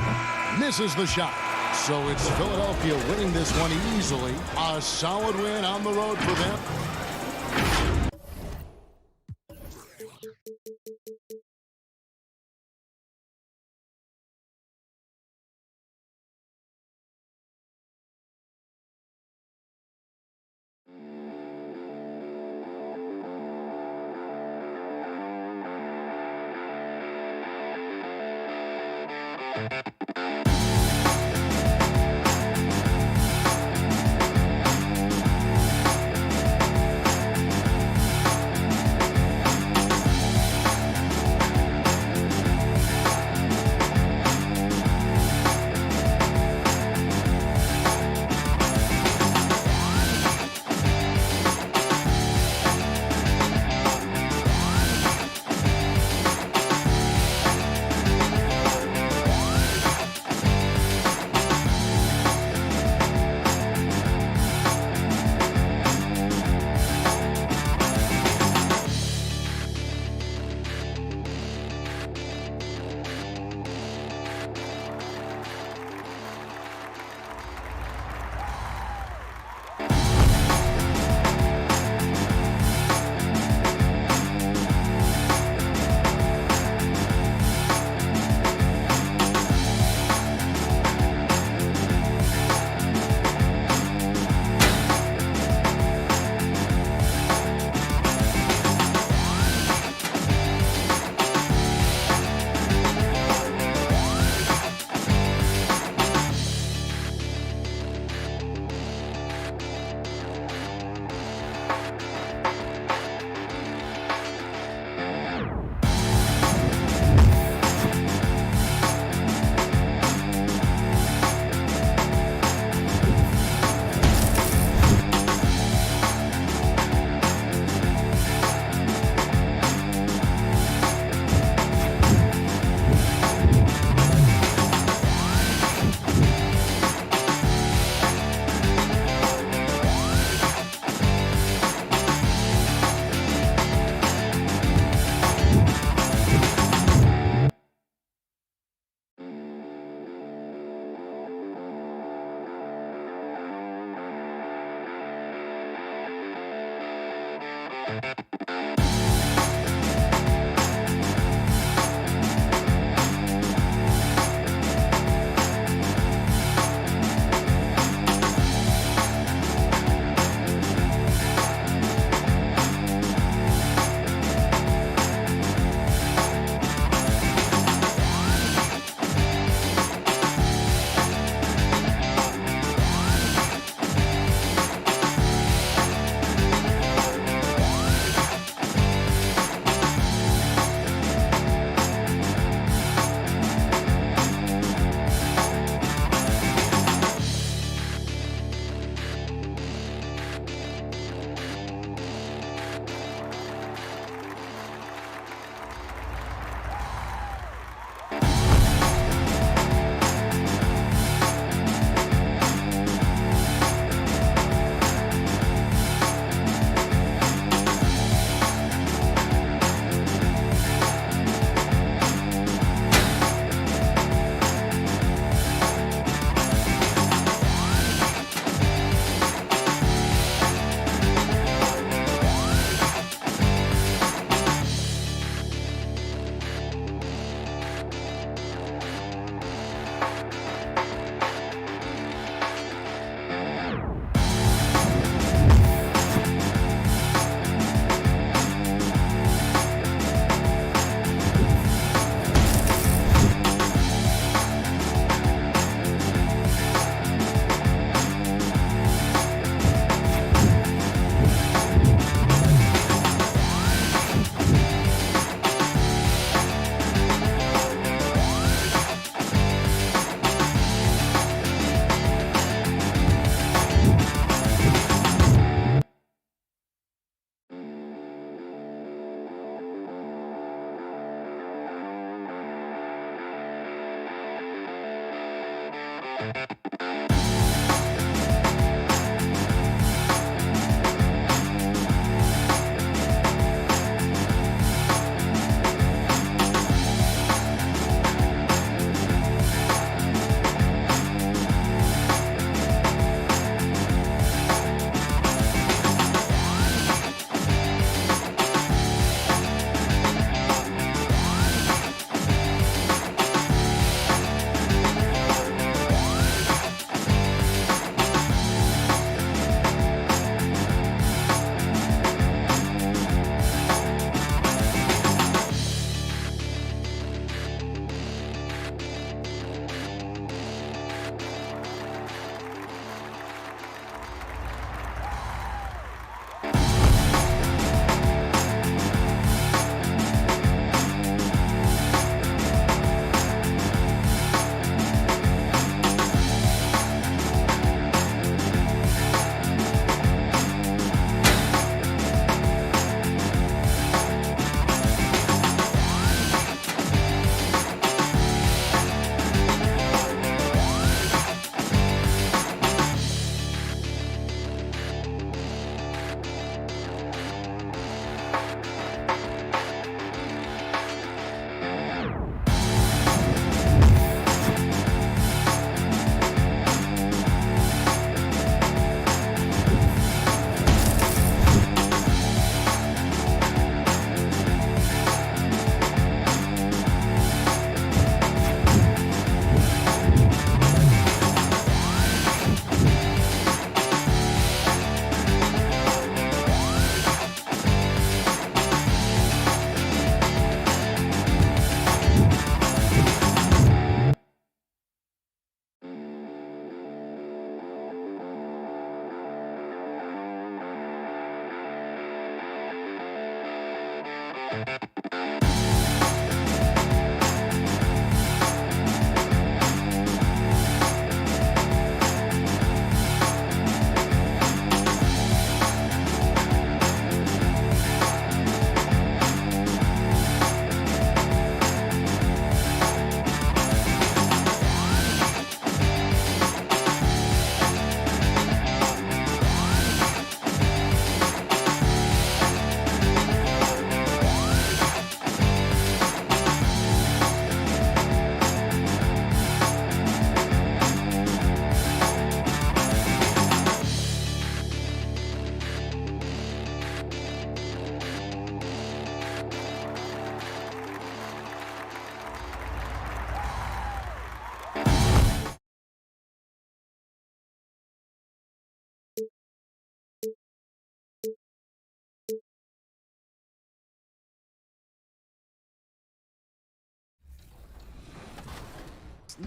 Misses the shot. So it's Philadelphia winning this one easily. A solid win on the road for them.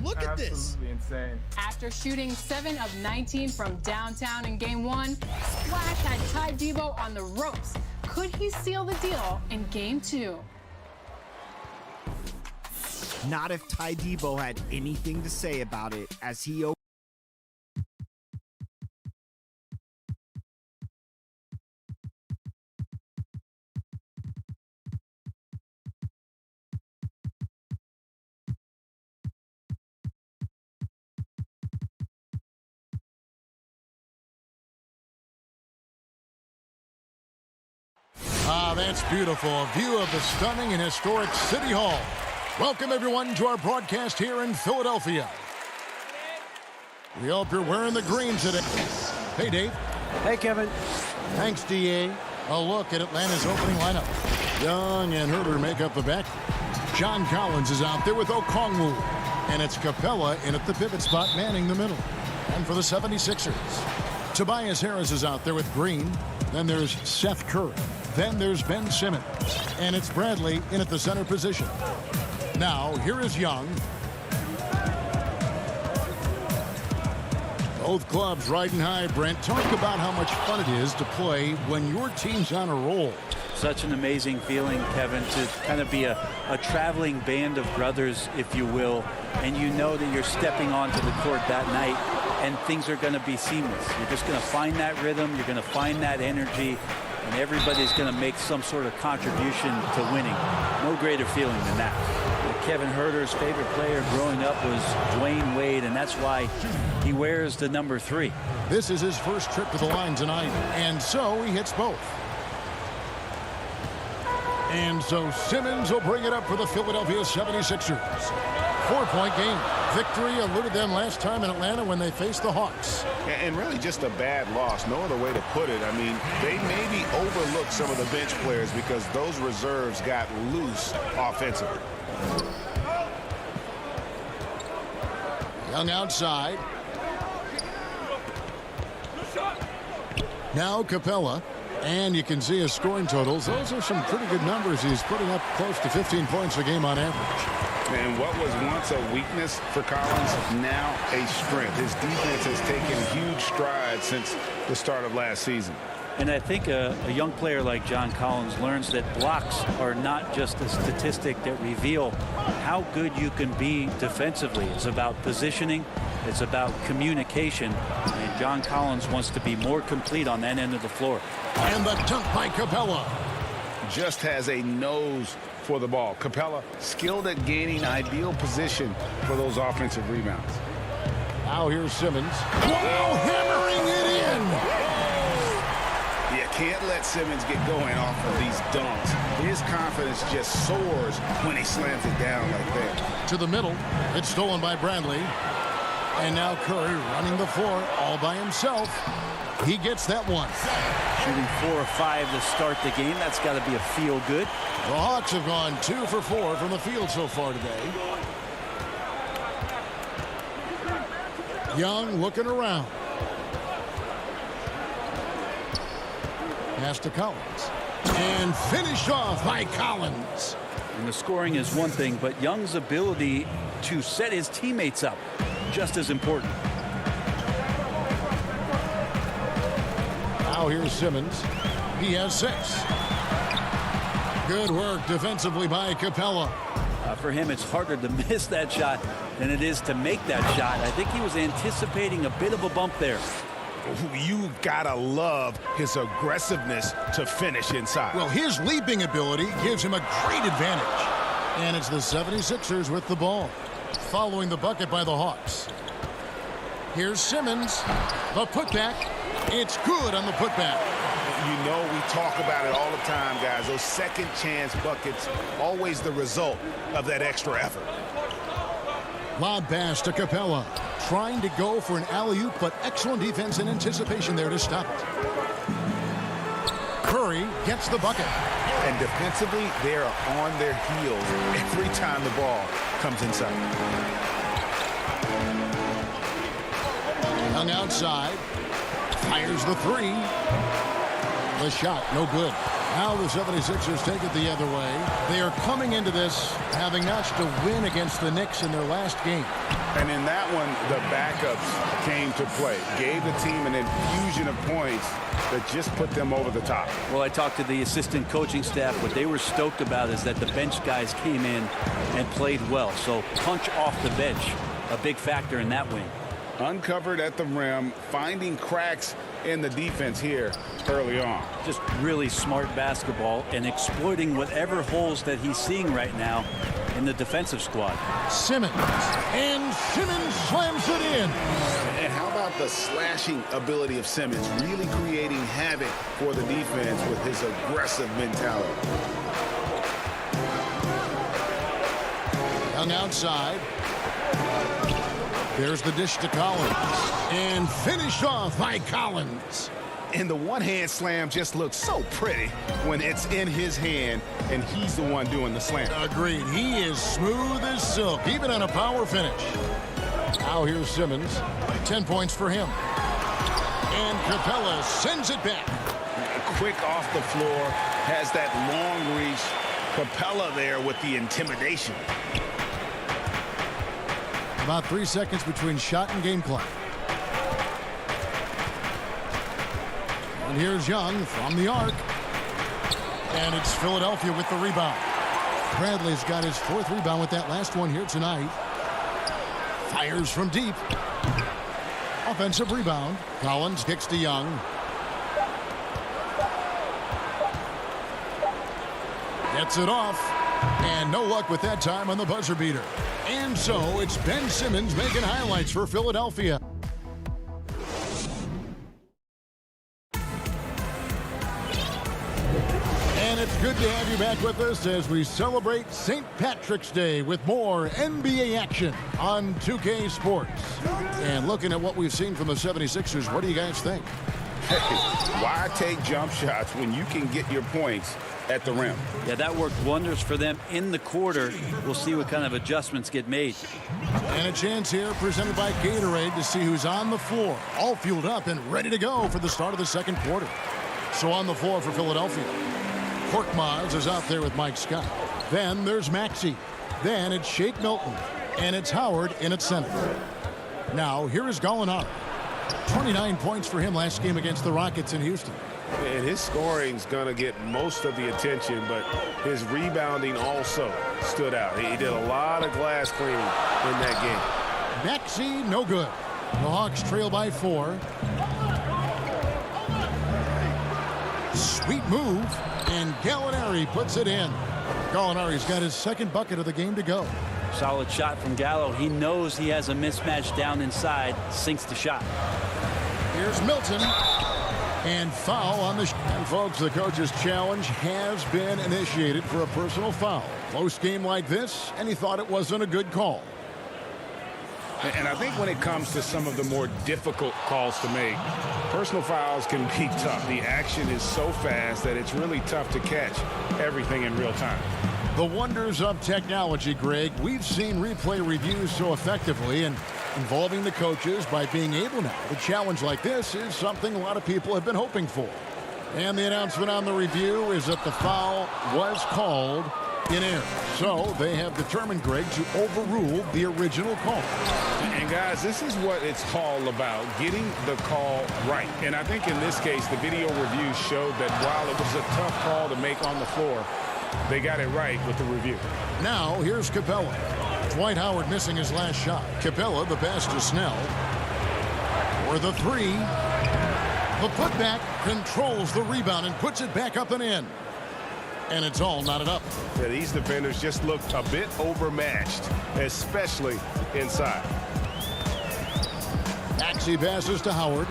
Look at this. Absolutely insane. After shooting 7 of 19 from downtown in Game 1, Splash had Ty Debo on the ropes. Could he seal the deal in Game 2? Not if Ty Debo had anything to say about it, as he That's beautiful. A view of the stunning and historic City Hall. Welcome, everyone, to our broadcast here in Philadelphia. We hope you're wearing the green today. Hey, Dave. Hey, Kevin. Thanks, D.A. A look at Atlanta's opening lineup. Young and Herder make up the back. John Collins is out there with Okongwu. And it's Capella in at the pivot spot, manning the middle. And for the 76ers, Tobias Harris is out there with Green. Then there's Seth Curry. Then there's Ben Simmons. And it's Bradley in at the center position. Now, here is Young. Both clubs riding high. Brent, talk about how much fun it is to play when your team's on a roll. Such an amazing feeling, Kevin, to kind of be a traveling band of brothers, if you will, and you know that you're stepping onto the court that night and things are going to be seamless. You're just going to find that rhythm, you're going to find that energy, and everybody's going to make some sort of contribution to winning. No greater feeling than that. Kevin Herder's favorite player growing up was Dwayne Wade, and that's why he wears the number 3. This is his first trip to the line tonight, and so he hits both. And so Simmons will bring it up for the Philadelphia 76ers. 4-point game. Victory eluded them last time in Atlanta when they faced the Hawks. And really just a bad loss. No other way to put it. I mean, they maybe overlooked some of the bench players because those reserves got loose offensively. Young outside. Now Capella. And you can see his scoring totals. Those are some pretty good numbers. He's putting up close to 15 points a game on average. And what was once a weakness for Collins, now a strength. His defense has taken huge strides since the start of last season. And I think a young player like John Collins learns that blocks are not just a statistic that reveal how good you can be defensively. It's about positioning. It's about communication. And John Collins wants to be more complete on that end of the floor. And the dunk by Capella. Just has a nose for the ball. Capella skilled at gaining ideal position for those offensive rebounds. Now here's Simmons. Wow, hammering it in. You can't let Simmons get going off of these dunks. His confidence just soars when he slams it down like that. To the middle. It's stolen by Bradley. And now Curry running the floor all by himself. He gets that one. Shooting 4 of 5 to start the game. That's got to be a feel good. The Hawks have gone 2 for 4 from the field so far today. Young looking around. Pass to Collins. And finished off by Collins. And the scoring is one thing, but Young's ability to set his teammates up, just as important. Now here's Simmons. He has 6. Good work defensively by Capella. For him, it's harder to miss that shot than it is to make that shot. I think he was anticipating a bit of a bump there. You gotta love his aggressiveness to finish inside. Well, his leaping ability gives him a great advantage. And it's the 76ers with the ball. Following the bucket by the Hawks. Here's Simmons. The putback. It's good on the putback. You know we talk about it all the time, guys. Those second chance buckets, always the result of that extra effort. Lob pass to Capella. Trying to go for an alley-oop, but excellent defense and anticipation there to stop it. Curry gets the bucket. And defensively, they are on their heels every time the ball comes inside. Young outside. Fires the three. The shot, no good. Now the 76ers take it the other way. They are coming into this having notched a win against the Knicks in their last game. And in that one, the backups came to play. Gave the team an infusion of points that just put them over the top. Well, I talked to the assistant coaching staff. What they were stoked about is that the bench guys came in and played well. So punch off the bench, a big factor in that win. Uncovered at the rim, finding cracks in the defense here early on. Just really smart basketball and exploiting whatever holes that he's seeing right now in the defensive squad. Simmons. And Simmons slams it in. And how about the slashing ability of Simmons, really creating havoc for the defense with his aggressive mentality. Young outside. There's the dish to Collins. And finished off by Collins. And the one-hand slam just looks so pretty when it's in his hand and he's the one doing the slam. Agreed. He is smooth as silk, even on a power finish. Now here's Simmons. 10 points for him. And Capella sends it back. Quick off the floor, has that long reach. Capella there with the intimidation. About 3 seconds between shot and game clock. And here's Young from the arc. And it's Philadelphia with the rebound. Bradley's got his 4th rebound with that last one here tonight. Fires from deep. Offensive rebound. Collins kicks to Young. Gets it off. And no luck with that time on the buzzer beater. And so it's Ben Simmons making highlights for Philadelphia. And it's good to have you back with us as we celebrate St. Patrick's Day with more NBA action on 2K Sports. And looking at what we've seen from the 76ers, what do you guys think? Hey, why take jump shots when you can get your points at the rim? Yeah, that worked wonders for them in the quarter. We'll see what kind of adjustments get made. And a chance here presented by Gatorade to see who's on the floor, all fueled up and ready to go for the start of the second quarter. So on the floor for Philadelphia, Korkmaz is out there with Mike Scott. Then there's Maxey. Then it's Shake Milton. And it's Howard in at center. Now here is Gallinari. 29 points for him last game against the Rockets in Houston. And his scoring's going to get most of the attention, but his rebounding also stood out. He did a lot of glass cleaning in that game. Maxey, no good. The Hawks trail by 4. Sweet move, and Gallinari puts it in. Gallinari's got his 2nd bucket of the game to go. Solid shot from Gallo. He knows he has a mismatch down inside, sinks the shot. Here's Milton. And foul on the shot. And folks, the coach's challenge has been initiated for a personal foul. Close game like this, and he thought it wasn't a good call. And I think when it comes to some of the more difficult calls to make, personal fouls can be tough. The action is so fast that it's really tough to catch everything in real time. The wonders of technology, Greg. We've seen replay reviews so effectively, and involving the coaches by being able now. The challenge like this is something a lot of people have been hoping for. And the announcement on the review is that the foul was called in error. So they have determined, Greg, to overrule the original call. And guys, this is what it's all about, getting the call right. And I think in this case, the video review showed that while it was a tough call to make on the floor, They got it right with the review. Now here's Capella. Dwight Howard missing his last shot. Capella, the pass to Snell. For the three. The putback controls the rebound and puts it back up and in. And it's all knotted up. Yeah, these defenders just looked a bit overmatched, especially inside. Maxey passes to Howard.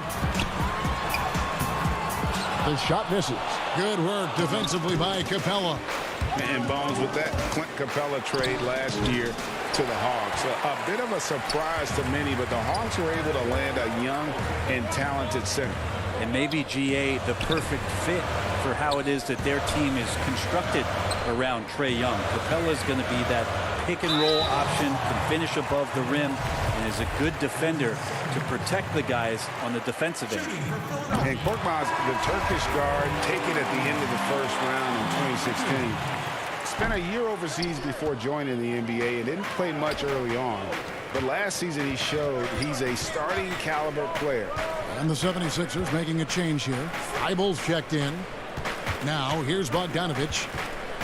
The shot misses. Good work defensively by Capella. And Bones, with that Clint Capella trade last year to the Hawks, a bit of a surprise to many, but the Hawks were able to land a young and talented center. And maybe GA the perfect fit for how it is that their team is constructed around Trae Young. Capella's going to be that pick and roll option, can finish above the rim, and is a good defender to protect the guys on the defensive end. And Korkmaz, the Turkish guard, taken at the end of the first round in 2016. Spent a year overseas before joining the NBA and didn't play much early on. But last season he showed he's a starting caliber player. And the 76ers making a change here. Eibel's checked in. Now here's Bogdanovich.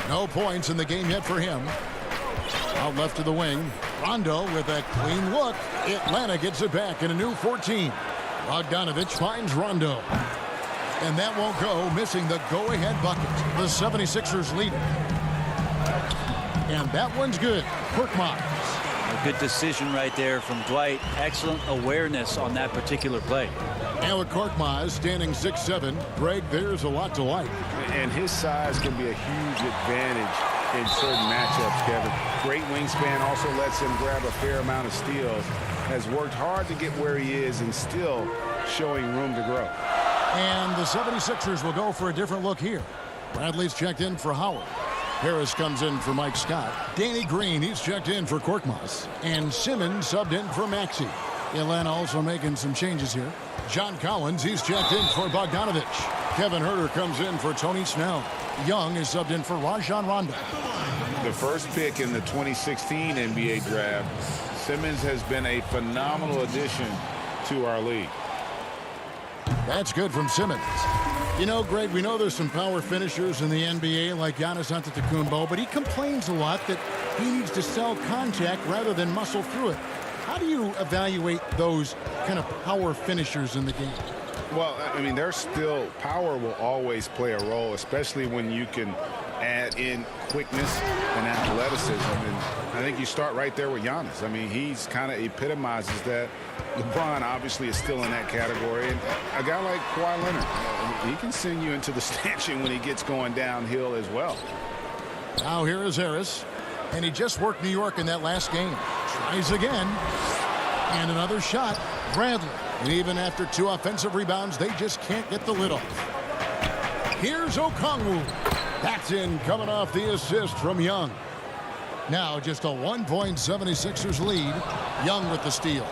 No points in the game yet for him. Out left to the wing. Rondo with a clean look. Atlanta gets it back in a new 14. Bogdanovich finds Rondo. And that won't go, missing the go-ahead bucket. The 76ers lead it. And that one's good. Korkmaz. A good decision right there from Dwight. Excellent awareness on that particular play. And with Korkmaz standing 6'7", Greg, there's a lot to like. And his size can be a huge advantage in certain matchups, Kevin. Great wingspan, also lets him grab a fair amount of steals. Has worked hard to get where he is and still showing room to grow. And the 76ers will go for a different look here. Bradley's checked in for Howard. Harris comes in for Mike Scott. Danny Green, he's checked in for Korkmaz. And Simmons subbed in for Maxey. Atlanta also making some changes here. John Collins, he's checked in for Bogdanovich. Kevin Huerter comes in for Tony Snell. Young is subbed in for Rajon Rondo. The first pick in the 2016 NBA draft, Simmons has been a phenomenal addition to our league. That's good from Simmons. You know, Greg, we know there's some power finishers in the NBA like Giannis Antetokounmpo, but he complains a lot that he needs to sell contact rather than muscle through it. How do you evaluate those kind of power finishers in the game? Well, I mean, there's still power will always play a role, especially when you can add in quickness and athleticism. And I think you start right there with Giannis. I mean, he's kind of epitomizes that. LeBron obviously is still in that category. And a guy like Kawhi Leonard, he can send you into the stanchion when he gets going downhill as well. Now here is Harris. And he just worked New York in that last game. Tries again. And another shot. Bradley. And even after 2 offensive rebounds, they just can't get the lid off. Here's Okongwu. That's in, coming off the assist from Young. Now just a 1-point 76ers lead. Young with the steal.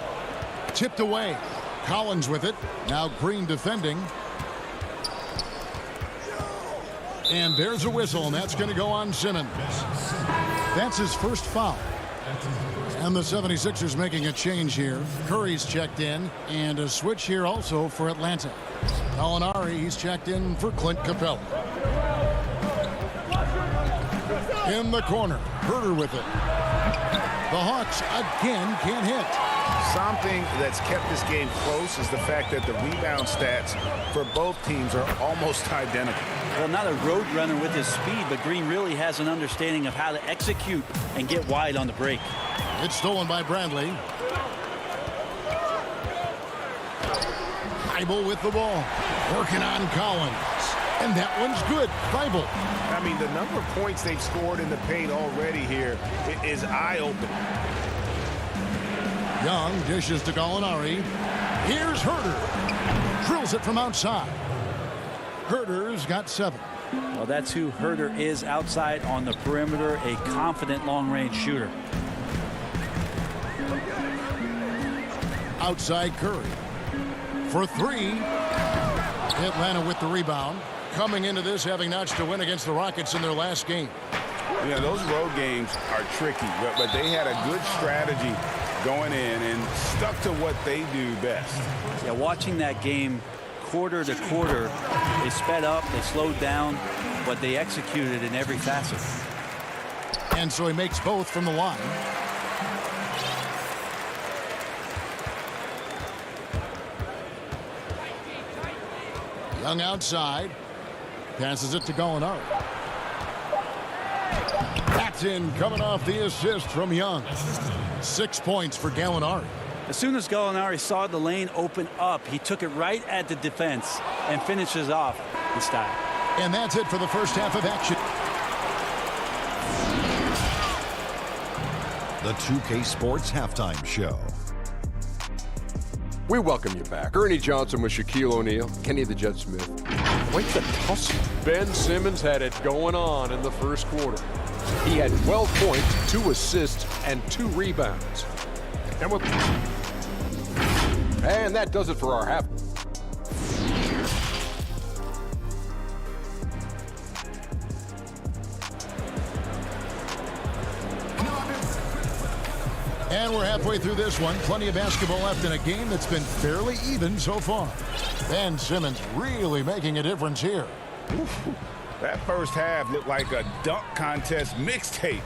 Tipped away. Collins with it. Now Green defending. And there's a whistle, and that's going to go on Simmons. That's his first foul. And the 76ers making a change here. Curry's checked in, and a switch here also for Atlanta. Gallinari, he's checked in for Clint Capella. In the corner, Huerter with it. The Hawks again can't hit. Something that's kept this game close is the fact that the rebound stats for both teams are almost identical. Well, not a road runner with his speed, but Green really has an understanding of how to execute and get wide on the break. It's stolen by Bradley. Eibel with the ball. Working on Collins. And that one's good. Eibel. I mean, the number of points they've scored in the paint already here is eye-opening. Young dishes to Gallinari. Here's Huerter. Drills it from outside. Huerter's got 7. Well, that's who Huerter is outside on the perimeter, a confident long-range shooter. Outside Curry. For 3. Atlanta with the rebound. Coming into this having notched a win against the Rockets in their last game. Yeah, those road games are tricky, but they had a good strategy going in and stuck to what they do best. Yeah, watching that game quarter to quarter, they sped up, they slowed down, but they executed in every facet. And so he makes both from the line. Young outside. Passes it to Gallinari. That's in, coming off the assist from Young. 6 points for Gallinari. As soon as Gallinari saw the lane open up, he took it right at the defense and finishes off in style. And that's it for the first half of action. The 2K Sports Halftime Show. We welcome you back. Ernie Johnson with Shaquille O'Neal, Kenny the Jet Smith. Quite the tussle. Ben Simmons had it going on in the first quarter. He had 12 points, 2 assists, and 2 rebounds. And that does it for our half. And we're halfway through this one. Plenty of basketball left in a game that's been fairly even so far. Ben Simmons really making a difference here. That first half looked like a dunk contest mixtape.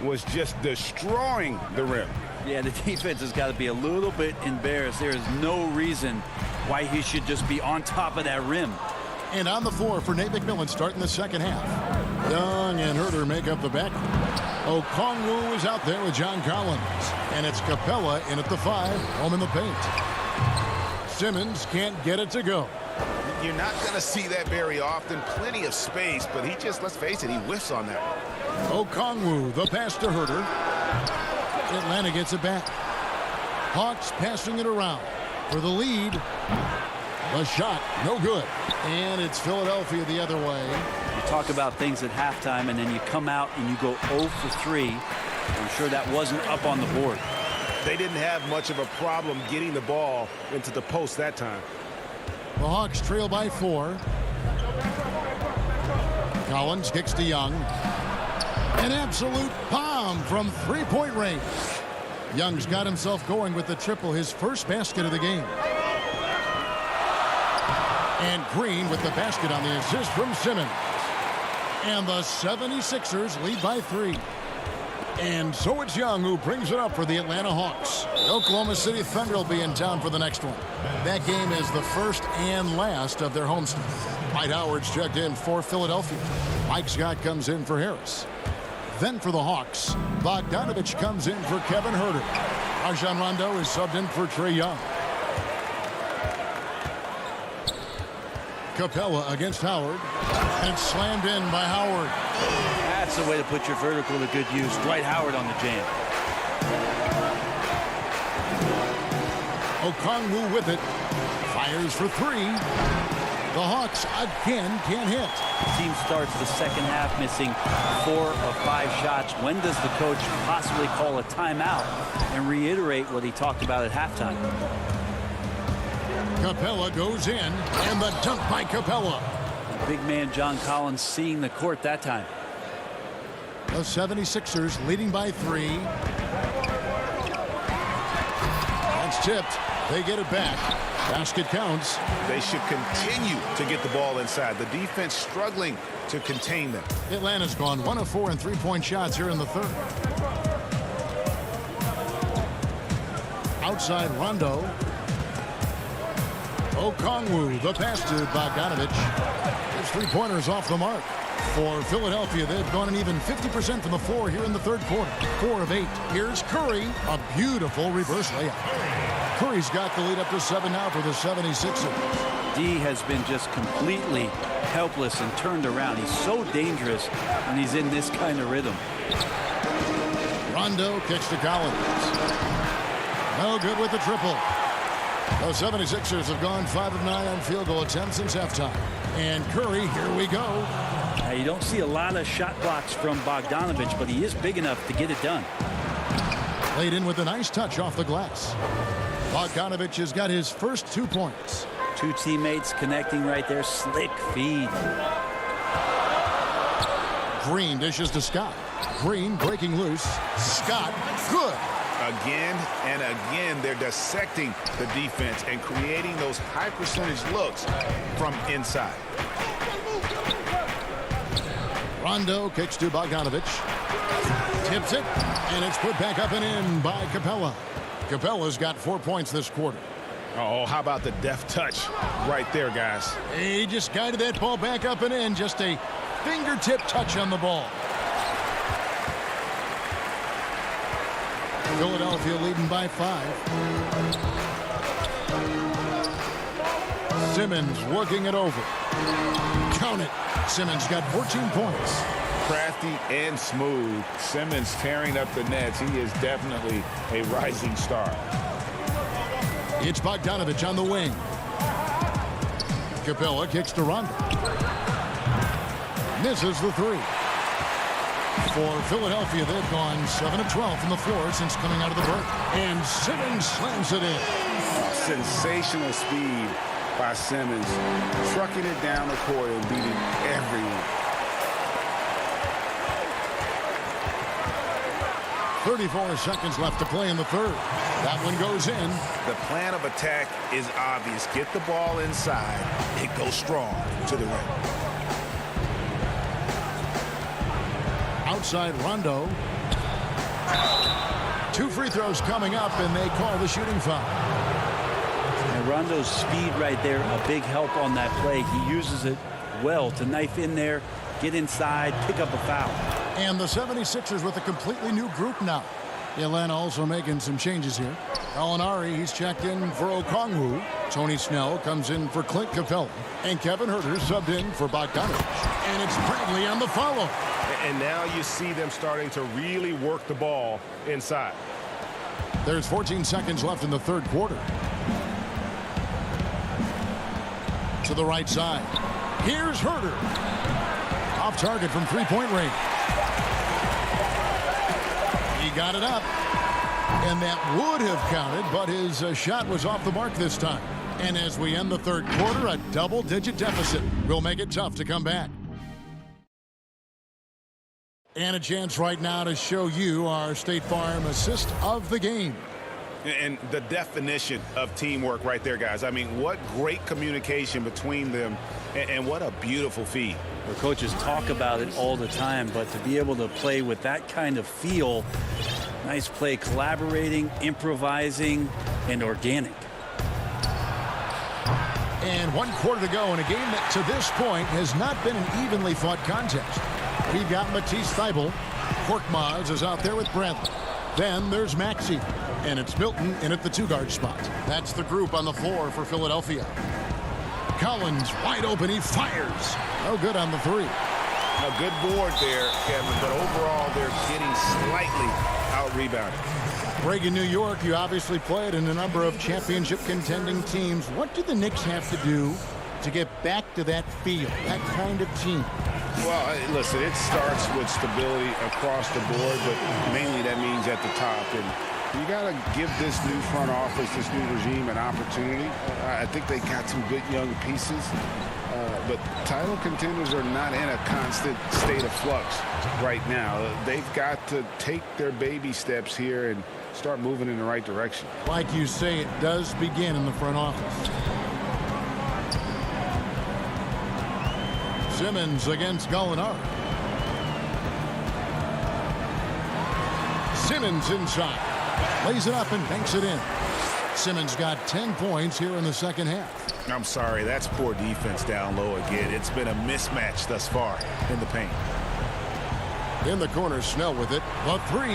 Was just destroying the rim. Yeah, the defense has got to be a little bit embarrassed. There is no reason why he should just be on top of that rim. And on the floor for Nate McMillan starting the second half. Young and Herter make up the back. Okongwu is out there with John Collins. And it's Capella in at the 5, home in the paint. Simmons can't get it to go. You're not going to see that very often. Plenty of space, but he just, let's face it, he whiffs on that. Okongwu, the pass to Herter. Atlanta gets it back. Hawks passing it around for the lead. The shot, no good. And it's Philadelphia the other way. You talk about things at halftime, and then you come out and you go 0 for 3. I'm sure that wasn't up on the board. They didn't have much of a problem getting the ball into the post that time. The Hawks trail by 4. Collins kicks to Young. An absolute bomb from three-point range. Young's got himself going with the triple, his first basket of the game. And Green with the basket on the assist from Simmons. And the 76ers lead by 3. And so it's Young who brings it up for the Atlanta Hawks. The Oklahoma City Thunder will be in town for the next one. That game is the first and last of their homestand. Mike Howard's checked in for Philadelphia. Mike Scott comes in for Harris. Then for the Hawks, Bogdanovich comes in for Kevin Herter. Rajon Rondo is subbed in for Trae Young. Capella against Howard. And it's slammed in by Howard. That's the way to put your vertical to good use. Dwight Howard on the jam. Okongwu with it. Fires for 3. The Hawks again can't hit. The team starts the second half missing 4 of 5 shots. When does the coach possibly call a timeout and reiterate what he talked about at halftime? Capella goes in, and the dunk by Capella. Big man John Collins seeing the court that time. The 76ers leading by 3. That's tipped. They get it back. Basket counts. They should continue to get the ball inside. The defense struggling to contain them. Atlanta's gone 1 of 4 in three-point shots here in the third. Outside Rondo. Okongwu, the pass to Bogdanovich. His three-pointers off the mark. For Philadelphia, they've gone an even 50% from the floor here in the third quarter. 4 of 8. Here's Curry. A beautiful reverse layup. Curry's got the lead up to 7 now for the 76ers. D has been just completely helpless and turned around. He's so dangerous when he's in this kind of rhythm. Rondo kicks to Collins. No good with the triple. The 76ers have gone 5 of 9 on field goal attempts since halftime. And Curry, here we go. Now, you don't see a lot of shot blocks from Bogdanovich, but he is big enough to get it done. Laid in with a nice touch off the glass. Bogdanovich has got his first 2 points. 2 teammates connecting right there. Slick feed. Green dishes to Scott. Green breaking loose. Scott, good. Again and again, they're dissecting the defense and creating those high percentage looks from inside. Rondo kicks to Bogdanovich. Tips it, and it's put back up and in by Capella. Capella's got 4 points this quarter. Oh, how about the deft touch right there, guys? He just guided that ball back up and in. Just a fingertip touch on the ball. Philadelphia leading by 5. Simmons working it over. Count it. Simmons got 14 points. Crafty and smooth. Simmons tearing up the nets. He is definitely a rising star. It's Bogdanovich on the wing. Capella kicks to Rondo. Misses the 3. For Philadelphia, they've gone 7 of 12 from the floor since coming out of the break. And Simmons slams it in. Sensational speed by Simmons, trucking it down the court and beating everyone. 34 seconds left to play in the third. That one goes in. The plan of attack is obvious. Get the ball inside. It goes strong to the rim. Outside Rondo. 2 free throws coming up, and they call the shooting foul. And Rondo's speed right there, a big help on that play. He uses it well to knife in there, get inside, pick up a foul. And the 76ers with a completely new group now. Atlanta also making some changes here. Gallinari, he's checked in for Okongwu. Tony Snell comes in for Clint Capella. And Kevin Huerter subbed in for Bogdanovich. And it's Bradley on the follow. And now you see them starting to really work the ball inside. There's 14 seconds left in the third quarter. To the right side. Here's Huerter. Off target from three-point range. He got it up. And that would have counted, but his shot was off the mark this time. And as we end the third quarter, a double-digit deficit will make it tough to come back. And a chance right now to show you our State Farm assist of the game. And the definition of teamwork right there, guys. I mean, what great communication between them, and what a beautiful feed. Our coaches talk about it all the time, but to be able to play with that kind of feel, nice play, collaborating, improvising, and organic. And 1 quarter to go in a game that to this point has not been an evenly fought contest. We've got Matisse Thybulle. Korkmaz is out there with Bradley. Then there's Maxey. And it's Milton in at the 2-guard spot. That's the group on the floor for Philadelphia. Collins wide open. He fires. No good on the 3. A good board there, Kevin, but overall they're getting slightly out-rebounded. Reagan, New York, you obviously played in a number of championship contending teams. What do the Knicks have to do to get back to that feel, that kind of team? Well, listen, it starts with stability across the board, but mainly that means at the top. And you got to give this new front office, this new regime, an opportunity. I think they got some good young pieces, but title contenders are not in a constant state of flux right now. They've got to take their baby steps here and start moving in the right direction. Like you say, it does begin in the front office. Simmons against Gallinari. Simmons inside. Lays it up and banks it in. Simmons got 10 points here in the second half. I'm sorry, that's poor defense down low again. It's been a mismatch thus far in the paint. In the corner, Snell with it. The 3.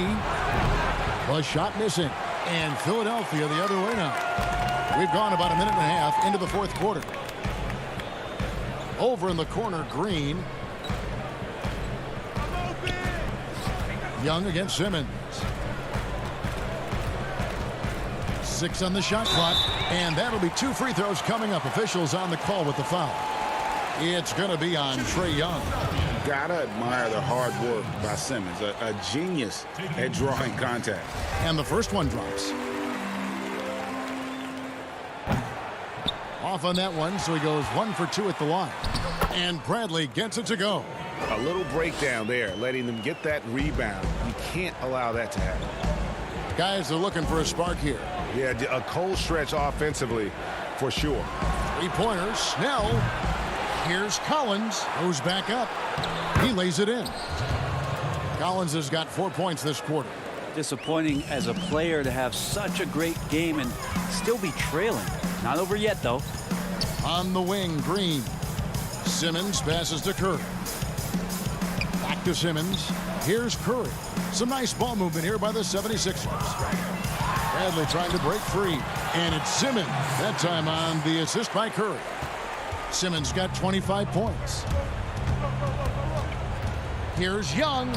The shot missing. And Philadelphia the other way now. We've gone about a minute and a half into the fourth quarter. Over in the corner, Green. Young against Simmons. 6 on the shot clock, and that'll be 2 free throws coming up. Officials on the call with the foul. It's going to be on Trae Young. Gotta admire the hard work by Simmons, a genius at drawing contact. And the first one drops. Off on that one, so he goes 1 for 2 at the line. And Bradley gets it to go. A little breakdown there, letting them get that rebound. You can't allow that to happen. Guys are looking for a spark here. Yeah, a cold stretch offensively for sure. 3-pointer, Snell. Here's Collins, goes back up. He lays it in. Collins has got 4 points this quarter. Disappointing as a player to have such a great game and still be trailing. Not over yet, though. On the wing, Green. Simmons passes to Curry. Back to Simmons. Here's Curry. Some nice ball movement here by the 76ers. Bradley trying to break free. And it's Simmons. That time on the assist by Curry. Simmons got 25 points. Here's Young.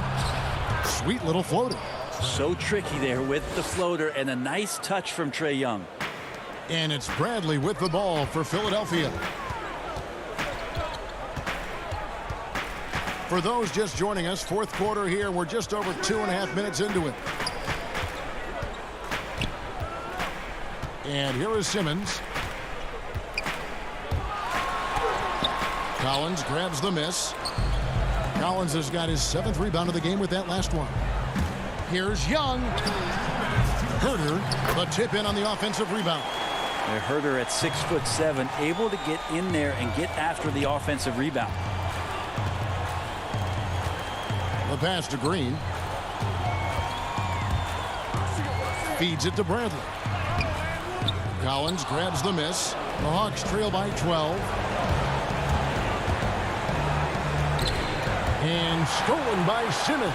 Sweet little floater. So tricky there with the floater and a nice touch from Trae Young. And it's Bradley with the ball for Philadelphia. For those just joining us, fourth quarter here. We're just over 2.5 minutes into it. And here is Simmons. Collins grabs the miss. Collins has got his 7th rebound of the game with that last one. Here's Young. Herter, the tip in on the offensive rebound. Herter at 6'7", able to get in there and get after the offensive rebound. The pass to Green. Feeds it to Bradley. Collins grabs the miss. The Hawks trail by 12. And stolen by Simmons.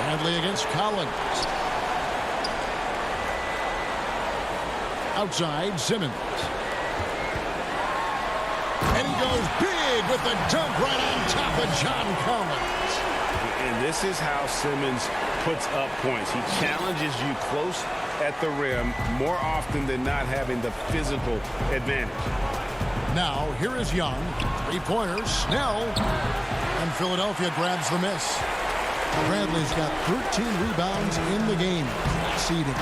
Bradley against Collins. Outside, Simmons. And he goes big with the dunk right on top of John Collins. And this is how Simmons puts up points. He challenges you close at the rim more often than not, having the physical advantage. Now, here is Young. Three-pointers, Snell. And Philadelphia grabs the miss. Bradley's got 13 rebounds in the game. Seeding.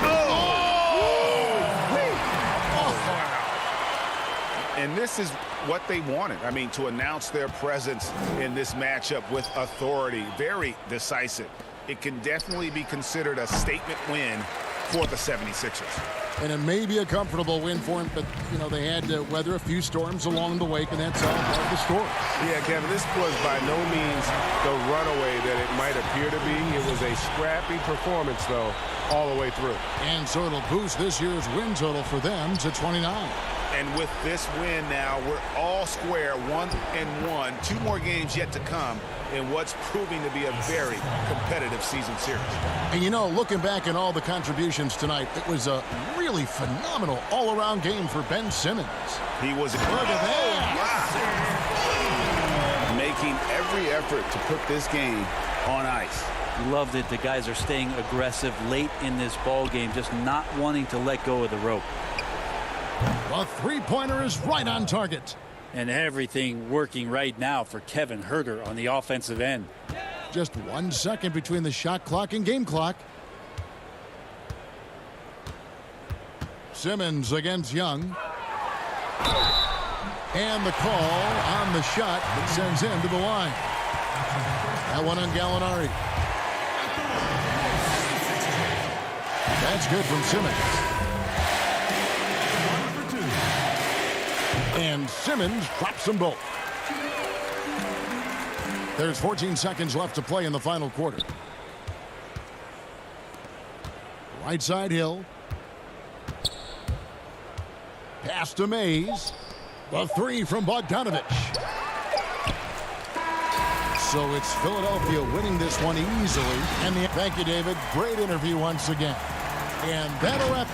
And this is what they wanted. I mean, to announce their presence in this matchup with authority. Very decisive. It can definitely be considered a statement win for the 76ers. And it may be a comfortable win for him, but, you know, they had to weather a few storms along the way, and that's all part of the story. Yeah, Kevin, this was by no means the runaway that it might appear to be. It was a scrappy performance, though, all the way through. And so it'll boost this year's win total for them to 29. And with this win now, we're all square, 1-1. 2 more games yet to come in what's proving to be a very competitive season series. And, you know, looking back at all the contributions tonight, it was a really phenomenal all-around game for Ben Simmons. He was Look at that. Making every effort to put this game on ice. Love that the guys are staying aggressive late in this ball game, just not wanting to let go of the rope. The three-pointer is right on target. And everything working right now for Kevin Herter on the offensive end. Just 1 second between the shot clock and game clock. Simmons against Young. And the call on the shot that sends him to the line. That one on Gallinari. That's good from Simmons. And Simmons drops them both. There's 14 seconds left to play in the final quarter. Right side Hill. Pass to Mays. The three from Bogdanovich. So it's Philadelphia winning this one easily. And thank you, David. Great interview once again. And that'll wrap.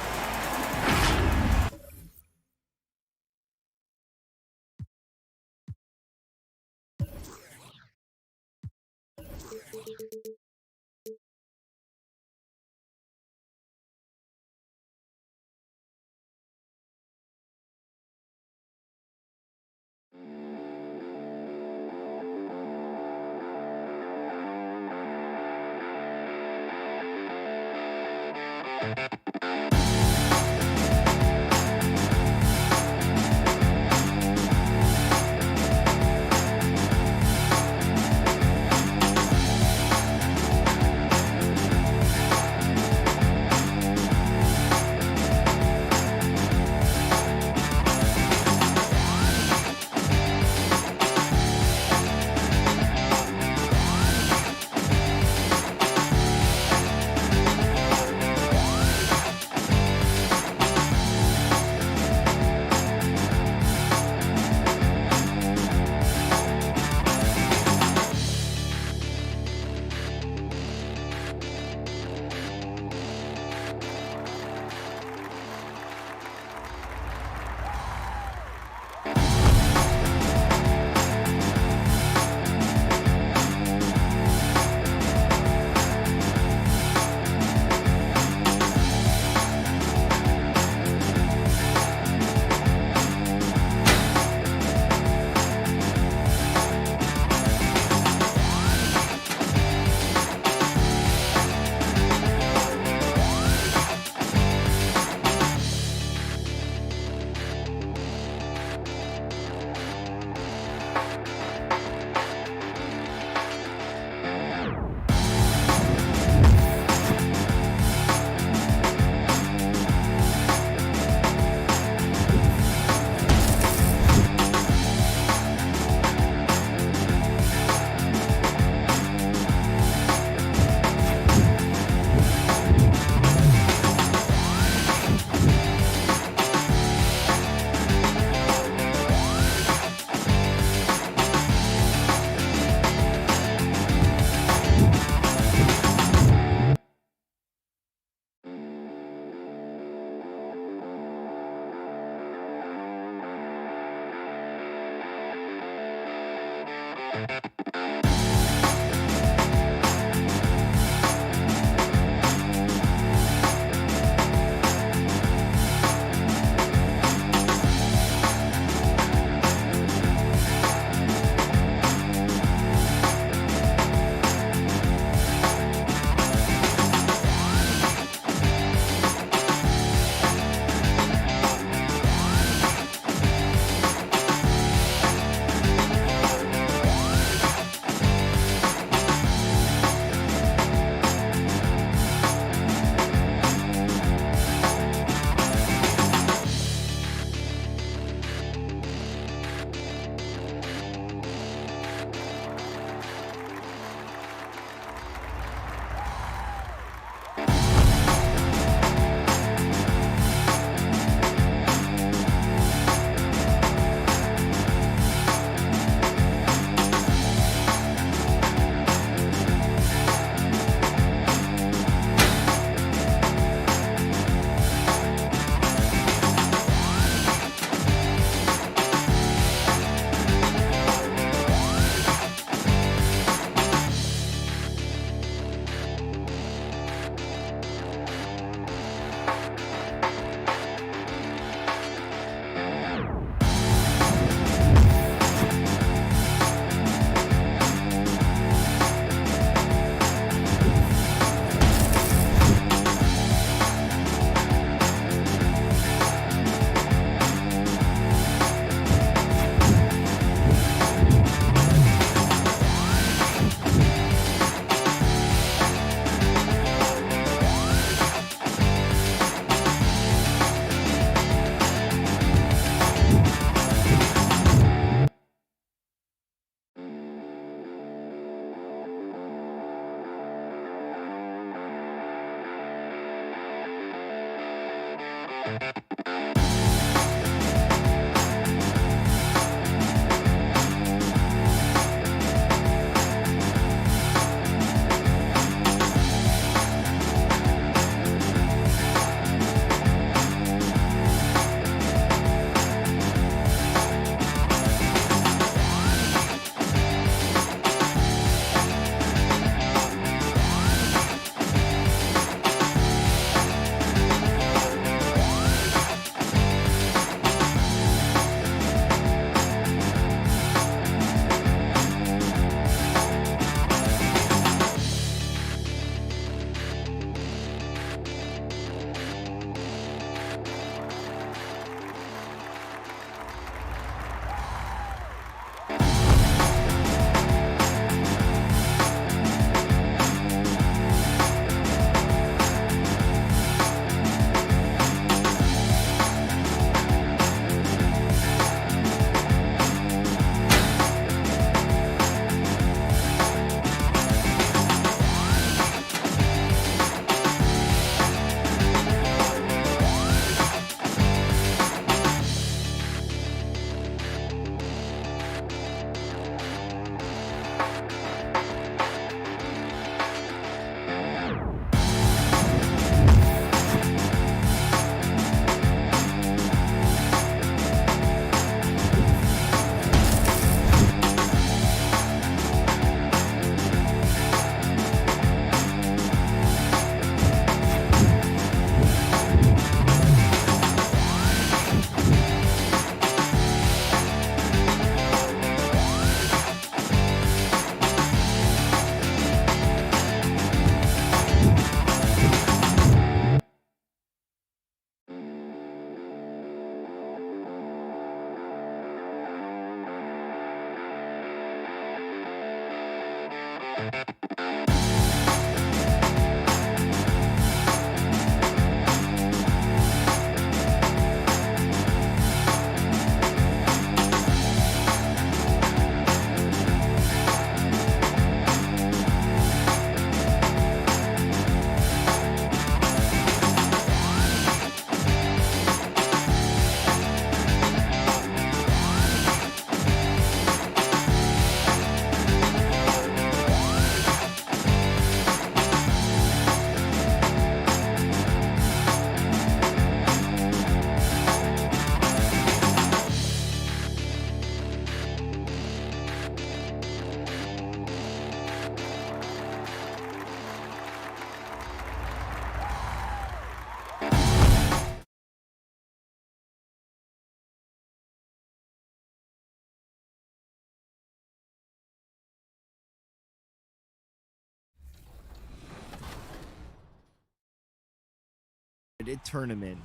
tournament.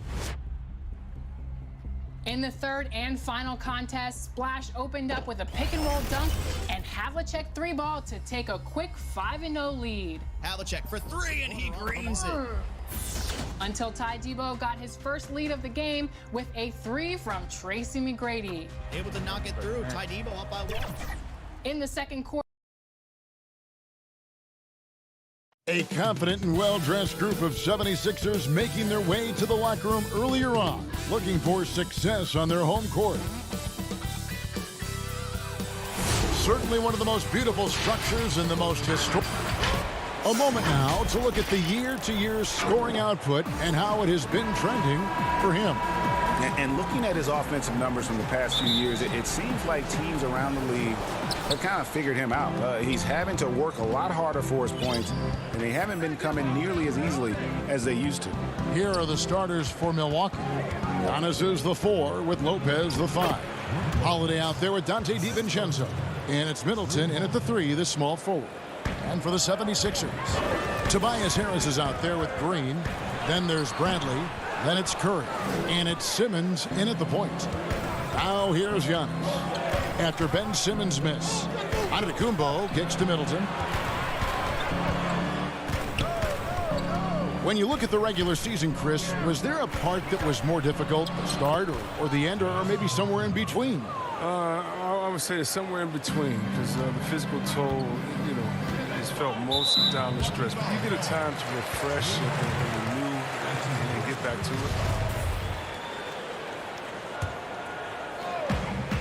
In the third and final contest, Splash opened up with a pick-and-roll dunk and Havlicek 3-ball to take a quick 5-0 lead. Havlicek for 3, and he greens it. Until Ty Debo got his first lead of the game with a 3 from Tracy McGrady. Able to knock it through. Ty Debo up by 1. In the second quarter, A confident and well-dressed group of 76ers making their way to the locker room earlier on, looking for success on their home court. Certainly one of the most beautiful structures and the most historic. A moment now to look at the year-to-year scoring output and how it has been trending for him. And looking at his offensive numbers from the past few years, it seems like teams around the league have kind of figured him out. He's having to work a lot harder for his points, and they haven't been coming nearly as easily as they used to. Here are the starters for Milwaukee. Giannis is the 4 with Lopez the 5. Holiday out there with Dante DiVincenzo. And it's Middleton in at the 3, the small forward. And for the 76ers, Tobias Harris is out there with Green. Then there's Bradley. Then it's Curry. And it's Simmons in at the point. Now here's Giannis. After Ben Simmons' miss, Antetokounmpo kicks to Middleton. When you look at the regular season, Chris, was there a part that was more difficult, the start or the end, or maybe somewhere in between? I would say it's somewhere in between, because the physical toll, is felt most down the stretch. But you get a time to refresh and renew and get back to it.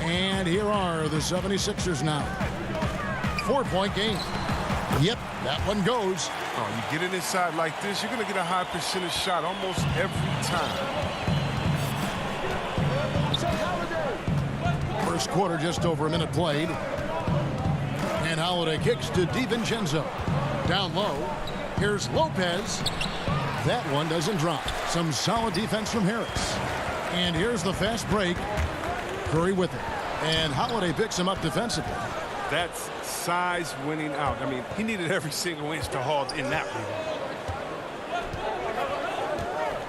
And here are the 76ers now. 4-point game. Yep, that one goes. Oh, you get it inside like this, you're going to get a high percentage shot almost every time. First quarter, just over a minute played. And Holiday kicks to DiVincenzo. Down low. Here's Lopez. That one doesn't drop. Some solid defense from Harris. And here's the fast break. Curry with it. And Holiday picks him up defensively. That's size winning out. I mean, he needed every single inch to haul in that rebound.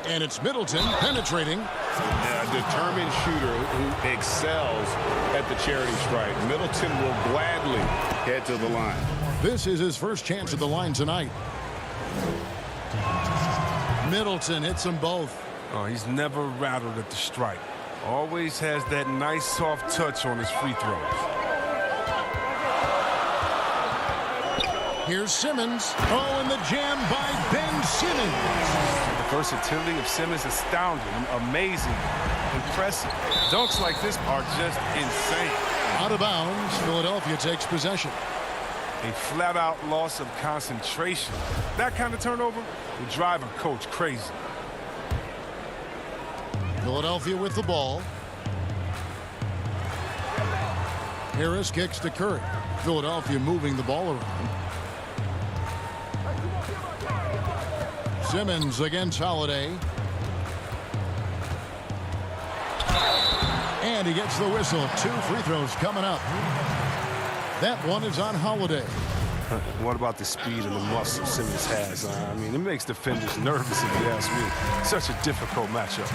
And it's Middleton penetrating. A determined shooter who excels at the charity stripe. Middleton will gladly head to the line. This is his first chance at the line tonight. Middleton hits them both. Oh, he's never rattled at the stripe. Always has that nice soft touch on his free throws. Here's Simmons. Oh, and the jam by Ben Simmons. The versatility of Simmons is astounding, amazing, impressive. Dunks like this are just insane. Out of bounds, Philadelphia takes possession. A flat-out loss of concentration. That kind of turnover will drive a coach crazy. Philadelphia with the ball. Harris kicks to Curry. Philadelphia moving the ball around. Simmons against Holiday. And he gets the whistle. 2 free throws coming up. That one is on Holiday. What about the speed and the muscle Simmons has? I mean, it makes defenders nervous, if you ask me. Such a difficult matchup.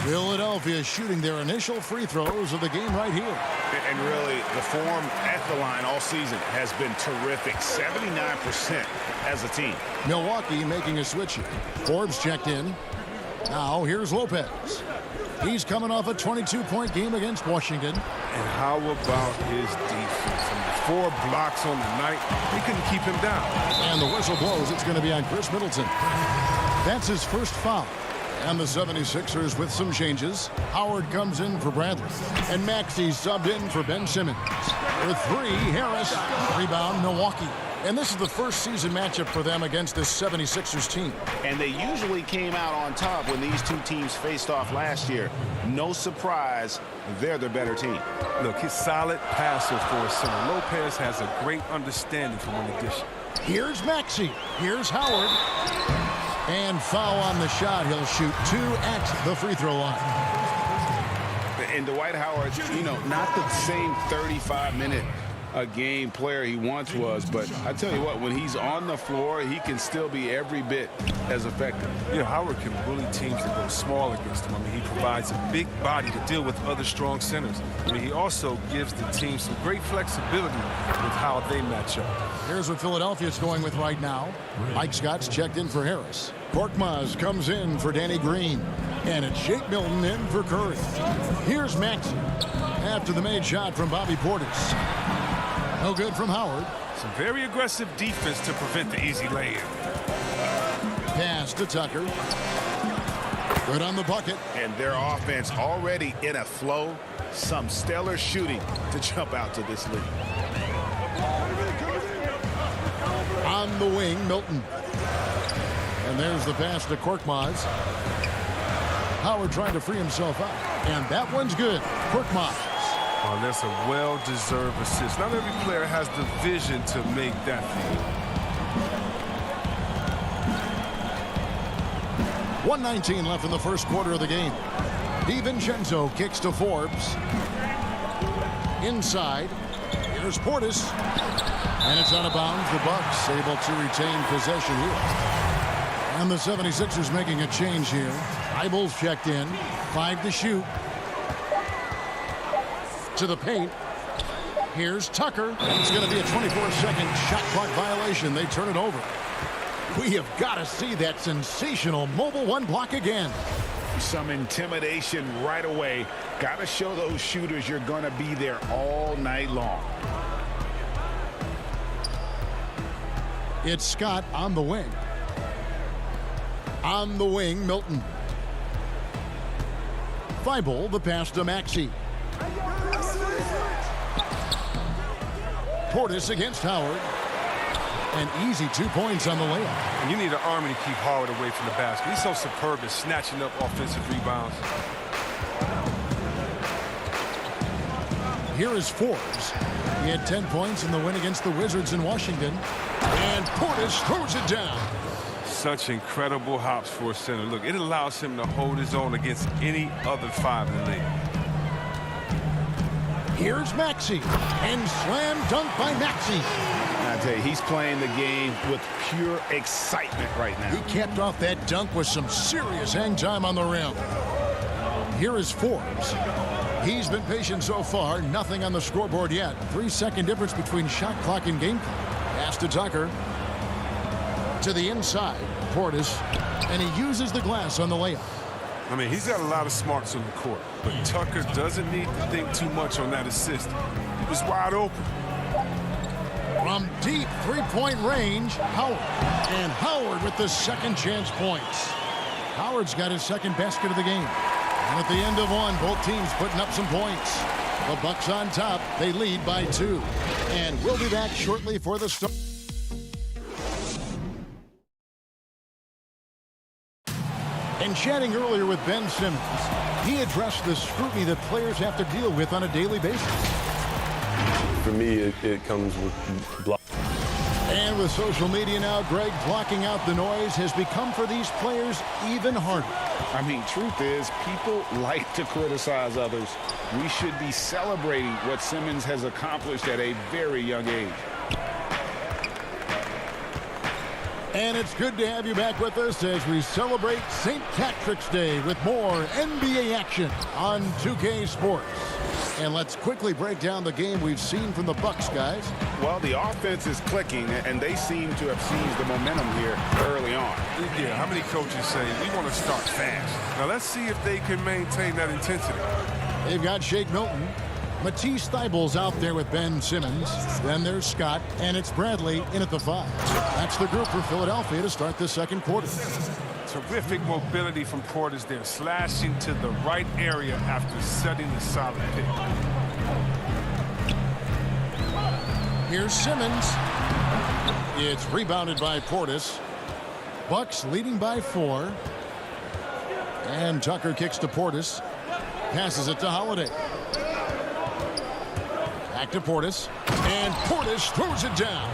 Philadelphia shooting their initial free throws of the game right here. And really, the form at the line all season has been terrific. 79% as a team. Milwaukee making a switch here. Forbes checked in. Now here's Lopez. He's coming off a 22-point game against Washington. And how about his defense? I mean, 4 blocks on the night. He couldn't keep him down. And the whistle blows. It's going to be on Chris Middleton. That's his first foul. And the 76ers with some changes. Howard comes in for Bradley. And Maxey subbed in for Ben Simmons. For 3, Harris. Rebound, Milwaukee. And this is the first season matchup for them against this 76ers team. And they usually came out on top when these two teams faced off last year. No surprise, they're the better team. Look, he's solid passer for a center. Lopez has a great understanding for one addition. Here's Maxey. Here's Howard. And foul on the shot. He'll shoot 2 at the free throw line. And Dwight Howard, not the same 35-minute a game player he once was, but I tell you what, when he's on the floor, he can still be every bit as effective. Yeah, Howard can bully teams that go small against him. I mean, he provides a big body to deal with other strong centers. I mean, he also gives the team some great flexibility with how they match up. Here's what Philadelphia's going with right now. Mike Scott's checked in for Harris. Korkmaz comes in for Danny Green. And it's Shake Milton in for Curry. Here's Maxey after the made shot from Bobby Portis. No good from Howard. Some very aggressive defense to prevent the easy lay-in. Pass to Tucker. Good on the bucket. And their offense already in a flow. Some stellar shooting to jump out to this lead. On the wing, Milton. And there's the pass to Korkmaz. Howard trying to free himself up. And that one's good. Korkmaz. Oh, that's a well-deserved assist. Not every player has the vision to make that feed. 1:19 left in the first quarter of the game. DiVincenzo kicks to Forbes. Inside. Here's Portis. And it's out of bounds. The Bucks able to retain possession here. And the 76ers making a change here. Eibel's checked in. 5 to shoot. To the paint. Here's Tucker. It's going to be a 24-second shot clock violation. They turn it over. We have got to see that sensational mobile one block again. Some intimidation right away. Got to show those shooters you're going to be there all night long. It's Scott on the wing. On the wing, Milton. Eibel, the pass to Maxey. Portis against Howard. An easy 2 points on the layup. And you need an army to keep Howard away from the basket. He's so superb at snatching up offensive rebounds. Here is Forbes. He had 10 points in the win against the Wizards in Washington. And Portis throws it down. Such incredible hops for a center. Look, it allows him to hold his own against any other 5 in the league. Here's Maxey. And slam dunk by Maxey. I tell you, he's playing the game with pure excitement right now. He capped off that dunk with some serious hang time on the rim. Here is Forbes. He's been patient so far. Nothing on the scoreboard yet. 3-second difference between shot clock and game clock. Pass to Tucker. To the inside. Portis. And he uses the glass on the layup. I mean, he's got a lot of smarts on the court. But Tucker doesn't need to think too much on that assist. He was wide open. From deep three-point range, Howard. And Howard with the second chance points. Howard's got his second basket of the game. And at the end of one, both teams putting up some points. The Bucks on top. They lead by 2. And we'll be back shortly for the start. And chatting earlier with Ben Simmons, he addressed the scrutiny that players have to deal with on a daily basis. For me, it comes with block. And with social media now, Greg, blocking out the noise has become for these players even harder. I mean, truth is, people like to criticize others. We should be celebrating what Simmons has accomplished at a very young age. And it's good to have you back with us as we celebrate St. Patrick's Day with more NBA action on 2K Sports. And let's quickly break down the game we've seen from the Bucks, guys. Well, the offense is clicking, and they seem to have seized the momentum here early on. Yeah, how many coaches say, we want to start fast? Now, let's see if they can maintain that intensity. They've got Shake Milton. Matisse Thybulle's out there with Ben Simmons. Then there's Scott, and it's Bradley in at the 5. That's the group for Philadelphia to start the second quarter. Terrific mobility from Portis there, slashing to the right area after setting a solid pick. Here's Simmons. It's rebounded by Portis. Bucks leading by 4. And Tucker kicks to Portis. Passes it to Holiday. Back to Portis. And Portis throws it down.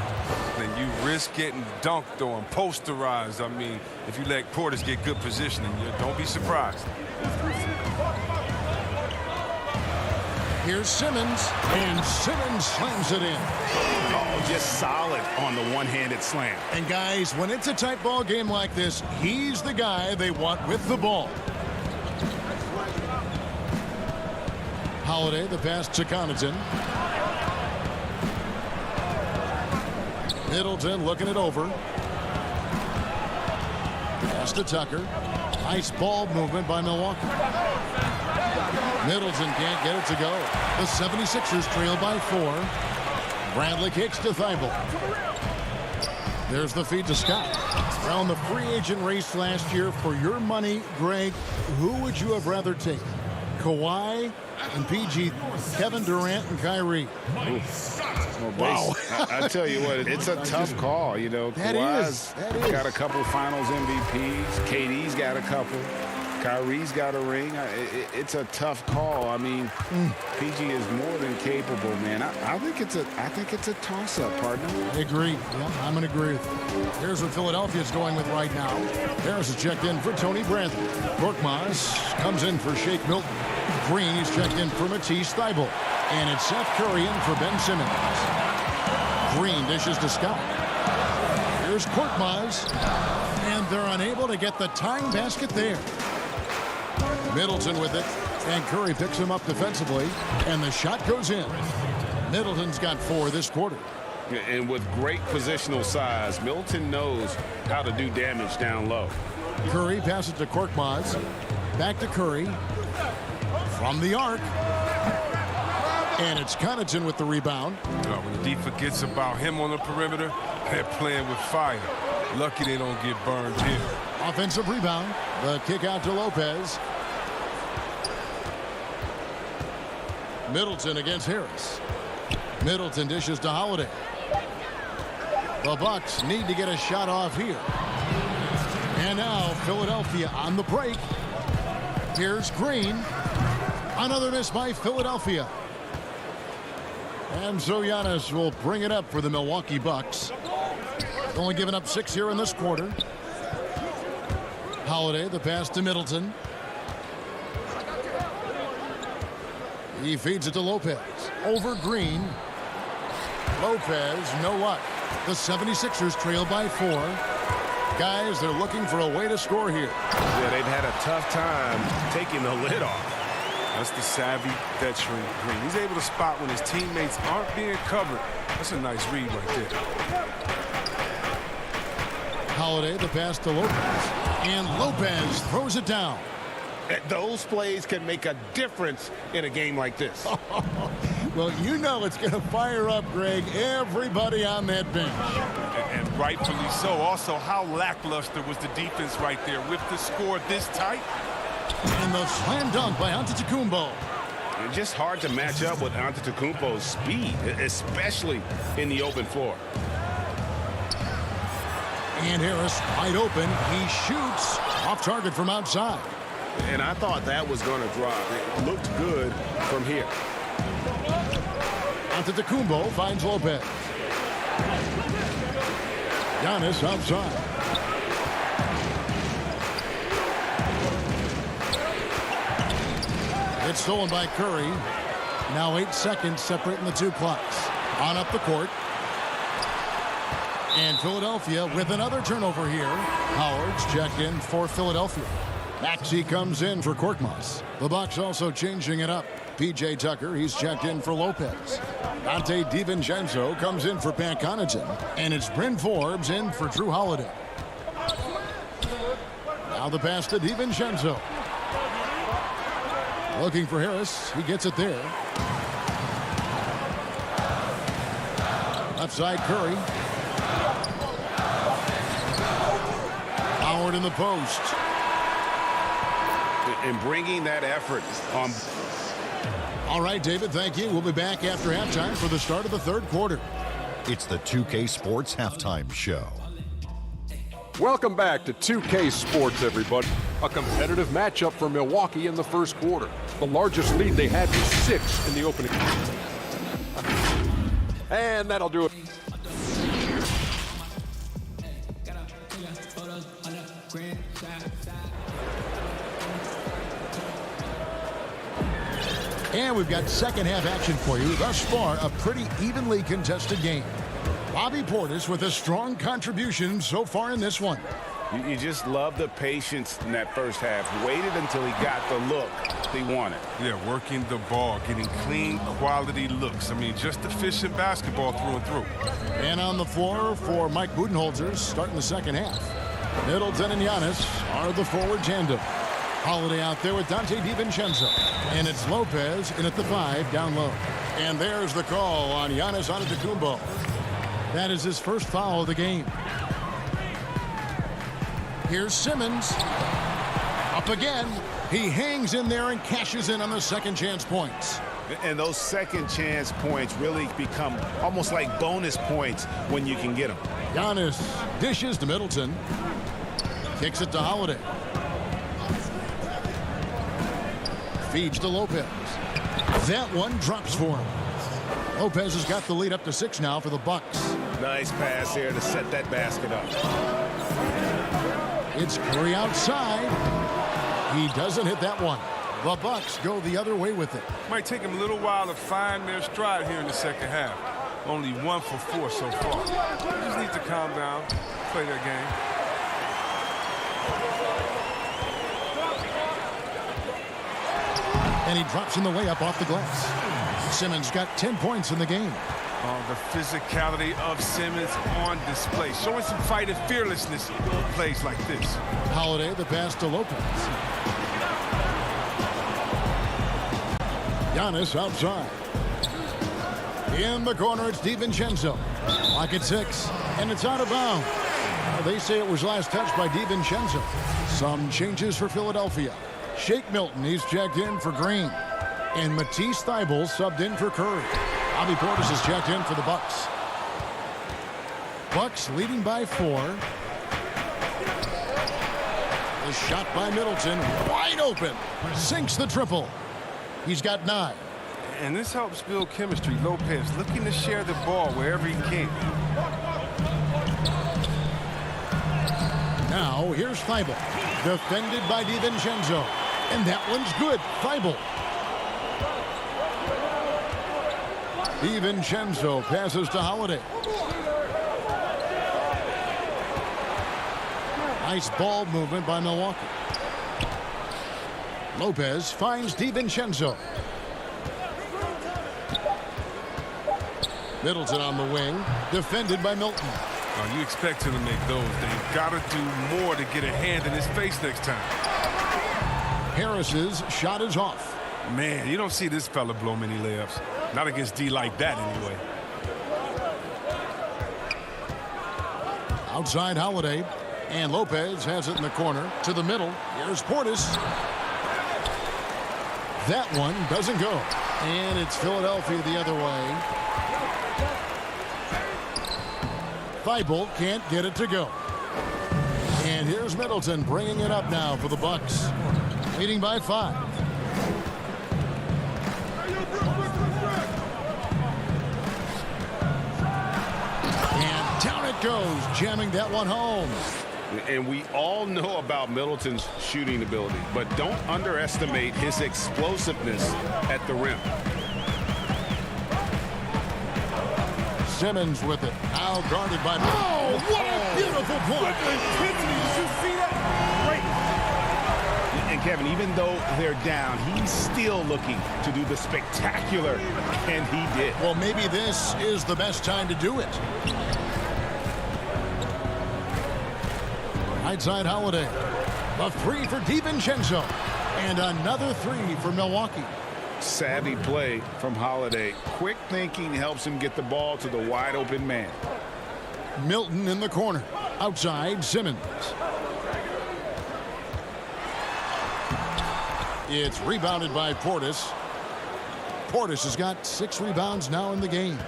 Then you risk getting dunked on, posterized. I mean, if you let Portis get good positioning, don't be surprised. Here's Simmons, and Simmons slams it in. Oh, just solid on the one-handed slam. And guys, when it's a tight ball game like this, he's the guy they want with the ball. Holiday, the pass to Connaughton. Middleton looking it over. Pass to Tucker. Nice ball movement by Milwaukee. Middleton can't get it to go. The 76ers trail by 4. Bradley kicks to Thibault. There's the feed to Scott. Around the free agent race last year, for your money, Greg, who would you have rather taken? Kawhi and PG, Kevin Durant and Kyrie. Wow. I tell you what, it's a tough call. You know, Kawhi's got a couple finals MVPs. KD's got a couple. Kyrie's got a ring. It's a tough call. I mean, PG is more than capable, man. I think it's a toss-up, partner. I agree. Yeah, I'm going to agree with you. Here's what Philadelphia's going with right now. Harris is checked in for Tony Bradley. Korkmaz comes in for Shake Milton. Green is checked in for Matisse Thybulle. And it's Seth Curry in for Ben Simmons. Green dishes to Scott. Here's Korkmaz. And they're unable to get the tying basket there. Middleton with it. And Curry picks him up defensively. And the shot goes in. Middleton's got 4 this quarter. And with great positional size, Middleton knows how to do damage down low. Curry passes to Korkmaz. Back to Curry. From the arc. And it's Connaughton with the rebound. When the D forgets about him on the perimeter, they're playing with fire. Lucky they don't get burned here. Offensive rebound. The kick out to Lopez. Middleton against Harris. Middleton dishes to Holiday. The Bucks need to get a shot off here. And now Philadelphia on the break. Here's Green. Another miss by Philadelphia. And so Giannis will bring it up for the Milwaukee Bucks. Only giving up 6 here in this quarter. Holiday, the pass to Middleton. He feeds it to Lopez. Over Green. Lopez, no luck. The 76ers trail by 4. Guys, they're looking for a way to score here. Yeah, they've had a tough time taking the lid off. That's the savvy veteran Green. He's able to spot when his teammates aren't being covered. That's a nice read right there. Holiday, the pass to Lopez. And Lopez throws it down. Those plays can make a difference in a game like this. Well, you know it's going to fire up, Greg, everybody on that bench. And rightfully so. Also, how lackluster was the defense right there with the score this tight? And the slam dunk by Antetokounmpo. It's just hard to match up with Antetokounmpo's speed, especially in the open floor. And Harris wide open. He shoots off target from outside. And I thought that was going to drop. It looked good from here. Antetokounmpo finds Lopez. Giannis outside. It's stolen by Curry. Now 8 seconds separating the two clocks. On up the court. And Philadelphia with another turnover here. Howard's checked in for Philadelphia. Maxey comes in for Korkmaz. The Bucks also changing it up. P.J. Tucker, he's checked in for Lopez. Dante DiVincenzo comes in for Pat Connaughton. And it's Bryn Forbes in for Drew Holiday. Now the pass to DiVincenzo. Looking for Harris. He gets it there. Left side Curry. Howard in the post. And bringing that effort on. All right, David, thank you. We'll be back after halftime for the start of the third quarter. It's the 2K Sports Halftime Show. Welcome back to 2K Sports, everybody. A competitive matchup for Milwaukee in the first quarter. The largest lead they had was 6 in the opening. And that'll do it. And we've got second half action for you. Thus far, a pretty evenly contested game. Bobby Portis with a strong contribution so far in this one. You just love the patience in that first half. Waited until he got the look he wanted. Yeah, working the ball, getting clean, quality looks. I mean, just efficient basketball through and through. And on the floor for Mike Budenholzer starting the second half. Middleton and Giannis are the forward tandem. Holiday out there with Dante DiVincenzo. And it's Lopez in at the 5 down low. And there's the call on Giannis Antetokounmpo. That is his first foul of the game. Here's Simmons. Up again. He hangs in there and cashes in on the second chance points. And those second chance points really become almost like bonus points when you can get them. Giannis dishes to Middleton. Kicks it to Holiday. Feeds to Lopez. That one drops for him. Lopez has got the lead up to 6 now for the Bucks. Nice pass here to set that basket up. It's Curry outside. He doesn't hit that one. The Bucks go the other way with it. Might take them a little while to find their stride here in the second half. Only 1 for 4 so far. They just need to calm down, play their game. And he drops in the layup off the glass. Simmons got 10 points in the game. The physicality of Simmons on display, showing some fight and fearlessness in plays like this. Holiday, the pass to Lopez. Giannis outside. In the corner, it's DiVincenzo. Clock at 6, and it's out of bounds. They say it was last touched by DiVincenzo. Some changes for Philadelphia. Shake Milton, he's checked in for Green. And Matisse Thybulle subbed in for Curry. Bobby Portis is checked in for the Bucks. Bucks leading by 4. The shot by Middleton, wide open. Sinks the triple. He's got 9. And this helps build chemistry. Lopez looking to share the ball wherever he can. Now here's Thybulle. Defended by DiVincenzo. And that one's good. Thybulle. DiVincenzo passes to Holiday. Nice ball movement by Milwaukee. Lopez finds DiVincenzo. Middleton on the wing, defended by Milton. You expect him to make those. They've got to do more to get a hand in his face next time. Harris's shot is off. Man, you don't see this fella blow many layups. Not against D like that, anyway. Outside Holiday, and Lopez has it in the corner to the middle. Here's Portis. That one doesn't go. And it's Philadelphia the other way. Thybulle can't get it to go. And here's Middleton bringing it up now for the Bucks. Leading by 5. And down it goes, jamming that one home. And we all know about Middleton's shooting ability, but don't underestimate his explosiveness at the rim. Simmons with it. Now guarded by... Oh, what a beautiful point. Did you see that? Great. And Kevin, even though they're down, he's still looking to do the spectacular, and he did. Well, maybe this is the best time to do it. Right side Holiday. A 3 for DiVincenzo. And another 3 for Milwaukee. Savvy play from Holiday. Quick thinking helps him get the ball to the wide open man. Milton in the corner. Outside Simmons. It's rebounded by Portis. Portis has got 6 rebounds now in the game.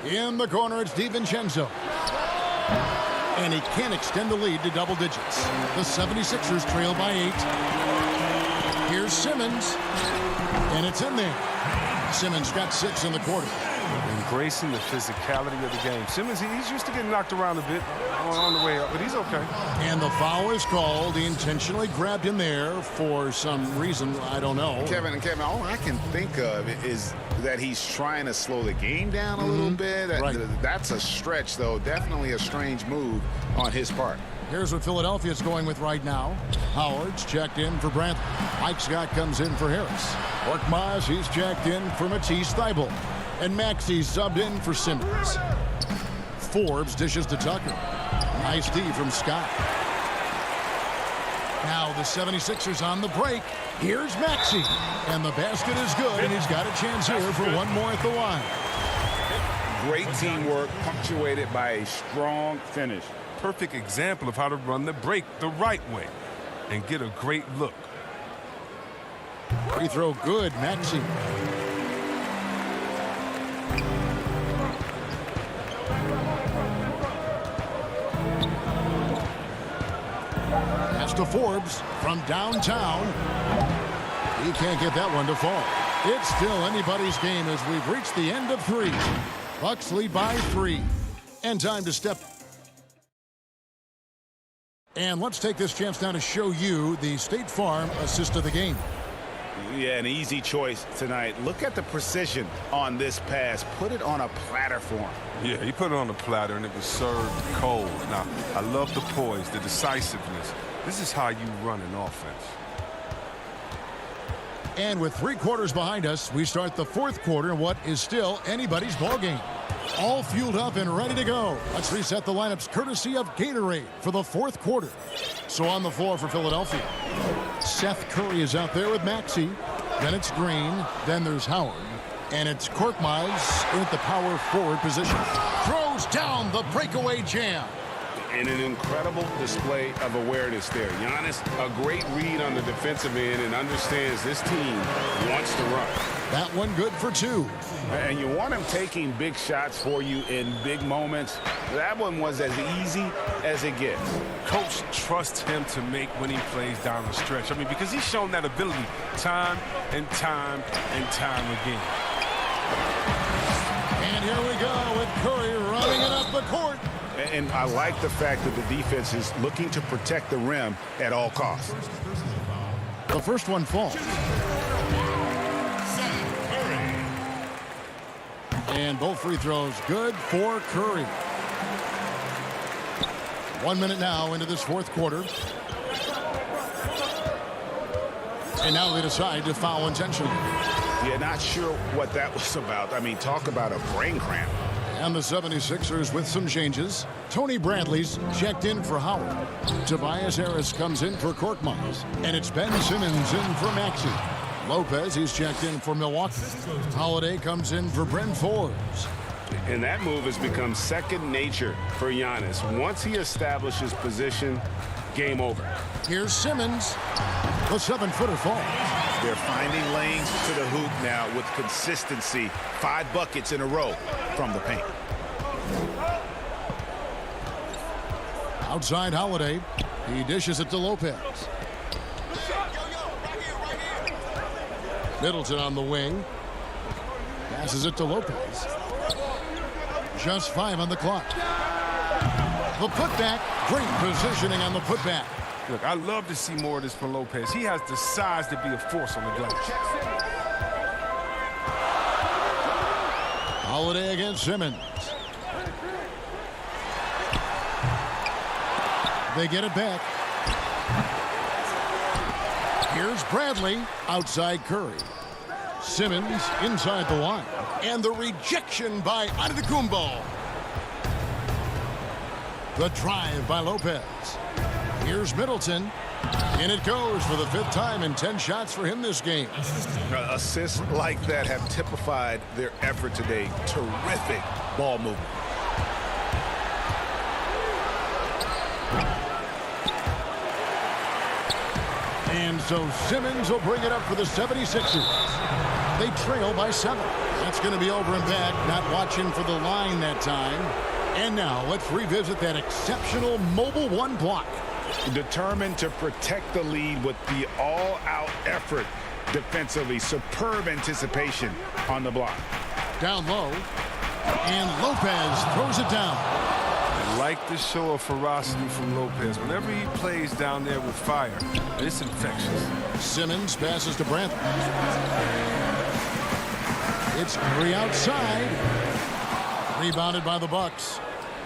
In the corner, it's DiVincenzo. And he can't extend the lead to double digits. The 76ers trail by 8. Here's Simmons. And it's in there. Simmons got 6 in the quarter. Embracing the physicality of the game. Simmons, he's used to getting knocked around a bit on the way up, but he's okay. And the foul is called. He intentionally grabbed him there for some reason, I don't know. Kevin, all I can think of is that he's trying to slow the game down a little bit. Right. That's a stretch, though. Definitely a strange move on his part. Here's what Philadelphia's going with right now. Howard's checked in for Brantley. Mike Scott comes in for Harris. Korkmaz, he's checked in for Matisse Thybulle. And Maxey's subbed in for Simmons. Forbes dishes to Tucker. Nice D from Scott. Now the 76ers on the break. Here's Maxey. And the basket is good, and he's got a chance here for one more at the line. Great teamwork, punctuated by a strong finish. Perfect example of how to run the break the right way and get a great look. Free throw good, Maxey. Pass to Forbes from downtown. He can't get that one to fall. It's still anybody's game as we've reached the end of three. Bucks lead by 3. And time to step. And let's take this chance now to show you the State Farm assist of the game. Yeah, an easy choice tonight. Look at the precision on this pass. Put it on a platter for him. Yeah, he put it on the platter, and it was served cold. Now, I love the poise, the decisiveness. This is how you run an offense. And with 3 quarters behind us, we start the 4th quarter in what is still anybody's ball game. All fueled up and ready to go. Let's reset the lineups courtesy of Gatorade for the 4th quarter. So on the floor for Philadelphia, Seth Curry is out there with Maxey. Then it's Green. Then there's Howard. And it's Korkmaz in the power forward position. Throws down the breakaway jam. And an incredible display of awareness there. Giannis, a great read on the defensive end and understands this team wants to run. That one good for 2. And you want him taking big shots for you in big moments. That one was as easy as it gets. Coach trusts him to make winning plays down the stretch. I mean, because he's shown that ability time and time and time again. And here we go with Curry running it up the court. And I like the fact that the defense is looking to protect the rim at all costs. The first one falls. And both free throws good for Curry. 1 minute now into this 4th quarter. And now they decide to foul intentionally. Yeah, not sure what that was about. I mean, talk about a brain cramp. And the 76ers with some changes. Tony Bradley's checked in for Howard. Tobias Harris comes in for Korkmaz. And it's Ben Simmons in for Maxey. Lopez, he's checked in for Milwaukee. Holiday comes in for Bryn Forbes. And that move has become second nature for Giannis. Once he establishes position, game over. Here's Simmons. The 7-footer falls. They're finding lanes to the hoop now with consistency. 5 buckets in a row from the paint. Outside Holiday. He dishes it to Lopez. Middleton on the wing. Passes it to Lopez. Just 5 on the clock. The putback. Great positioning on the putback. Look, I love to see more of this from Lopez. He has the size to be a force on the glass. Holiday against Simmons. They get it back. Here's Bradley outside Curry. Simmons inside the line. And the rejection by Antetokounmpo. The drive by Lopez. Here's Middleton. And it goes for the 5th time and 10 shots for him this game. Assists like that have typified their effort today. Terrific ball movement. And so Simmons will bring it up for the 76ers. They trail by 7. That's going to be over and back. Not watching for the line that time. And now let's revisit that exceptional mobile 1 block. Determined to protect the lead with the all-out effort defensively. Superb anticipation on the block. Down low. And Lopez throws it down. I like the show of ferocity from Lopez. Whenever he plays down there with fire, it's infectious. Simmons passes to Brantley. It's Curry outside. Rebounded by the Bucks.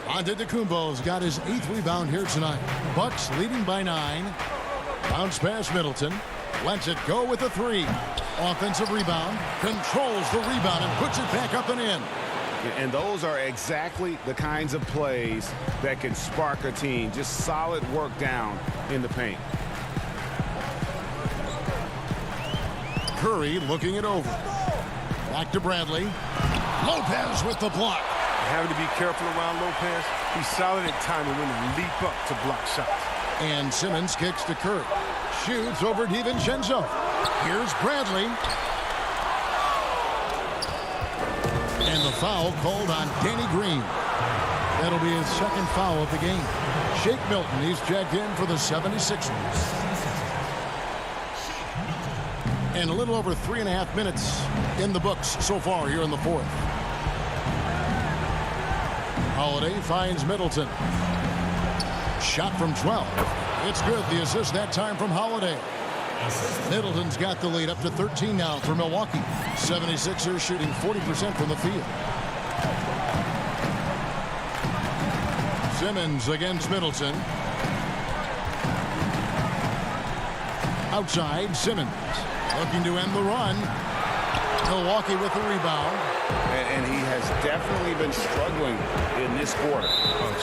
Antetokounmpo's got his 8th rebound here tonight. Bucks leading by 9. Bounce pass Middleton. Lets it go with a 3. Offensive rebound. Controls the rebound and puts it back up and in. And those are exactly the kinds of plays that can spark a team. Just solid work down in the paint. Curry looking it over. Back to Bradley. Lopez with the block. Having to be careful around Lopez. He's solid at timing when to leap up to block shots. And Simmons kicks to Curry. Shoots over DiVincenzo. Here's Bradley. And the foul called on Danny Green. That'll be his 2nd foul of the game. Shake Milton, he's checked in for the 76ers. And a little over 3.5 minutes in the books so far here in the 4th. Holiday finds Middleton. Shot from 12. It's good. The assist that time from Holiday. Middleton's got the lead up to 13 now for Milwaukee. 76ers shooting 40% from the field. Simmons against Middleton. Outside, Simmons looking to end the run. Milwaukee with the rebound. And he has definitely been struggling in this quarter.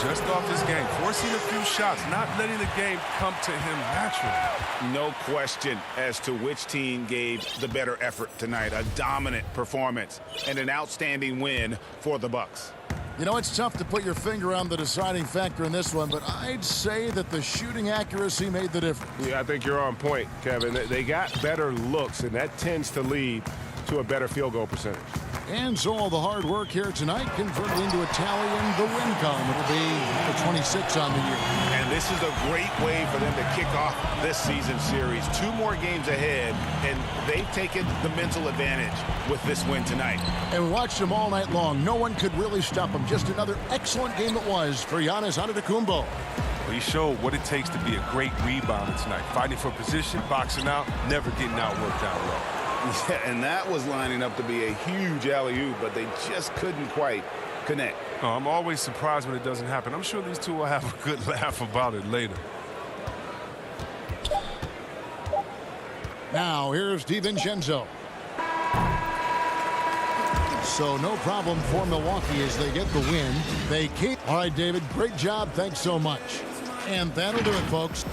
Just off his game, forcing a few shots, not letting the game come to him naturally. No question as to which team gave the better effort tonight. A dominant performance and an outstanding win for the Bucks. You know, it's tough to put your finger on the deciding factor in this one, but I'd say that the shooting accuracy made the difference. Yeah, I think you're on point, Kevin. They got better looks, and that tends to lead to a better field goal percentage. And so all the hard work here tonight converted into a tally in the win column. It'll be number 26 on the year. And this is a great way for them to kick off this season series. 2 more games ahead, and they've taken the mental advantage with this win tonight. And we watched them all night long. No one could really stop them. Just another excellent game it was for Giannis Antetokounmpo. Well, he showed what it takes to be a great rebounder tonight. Fighting for position, boxing out, never getting outworked down low. Yeah, and that was lining up to be a huge alley-oop, but they just couldn't quite connect. Oh, I'm always surprised when it doesn't happen. I'm sure these two will have a good laugh about it later. Now, here's DiVincenzo. So no problem for Milwaukee as they get the win. They keep. All right, David, great job. Thanks so much. And that'll do it, folks.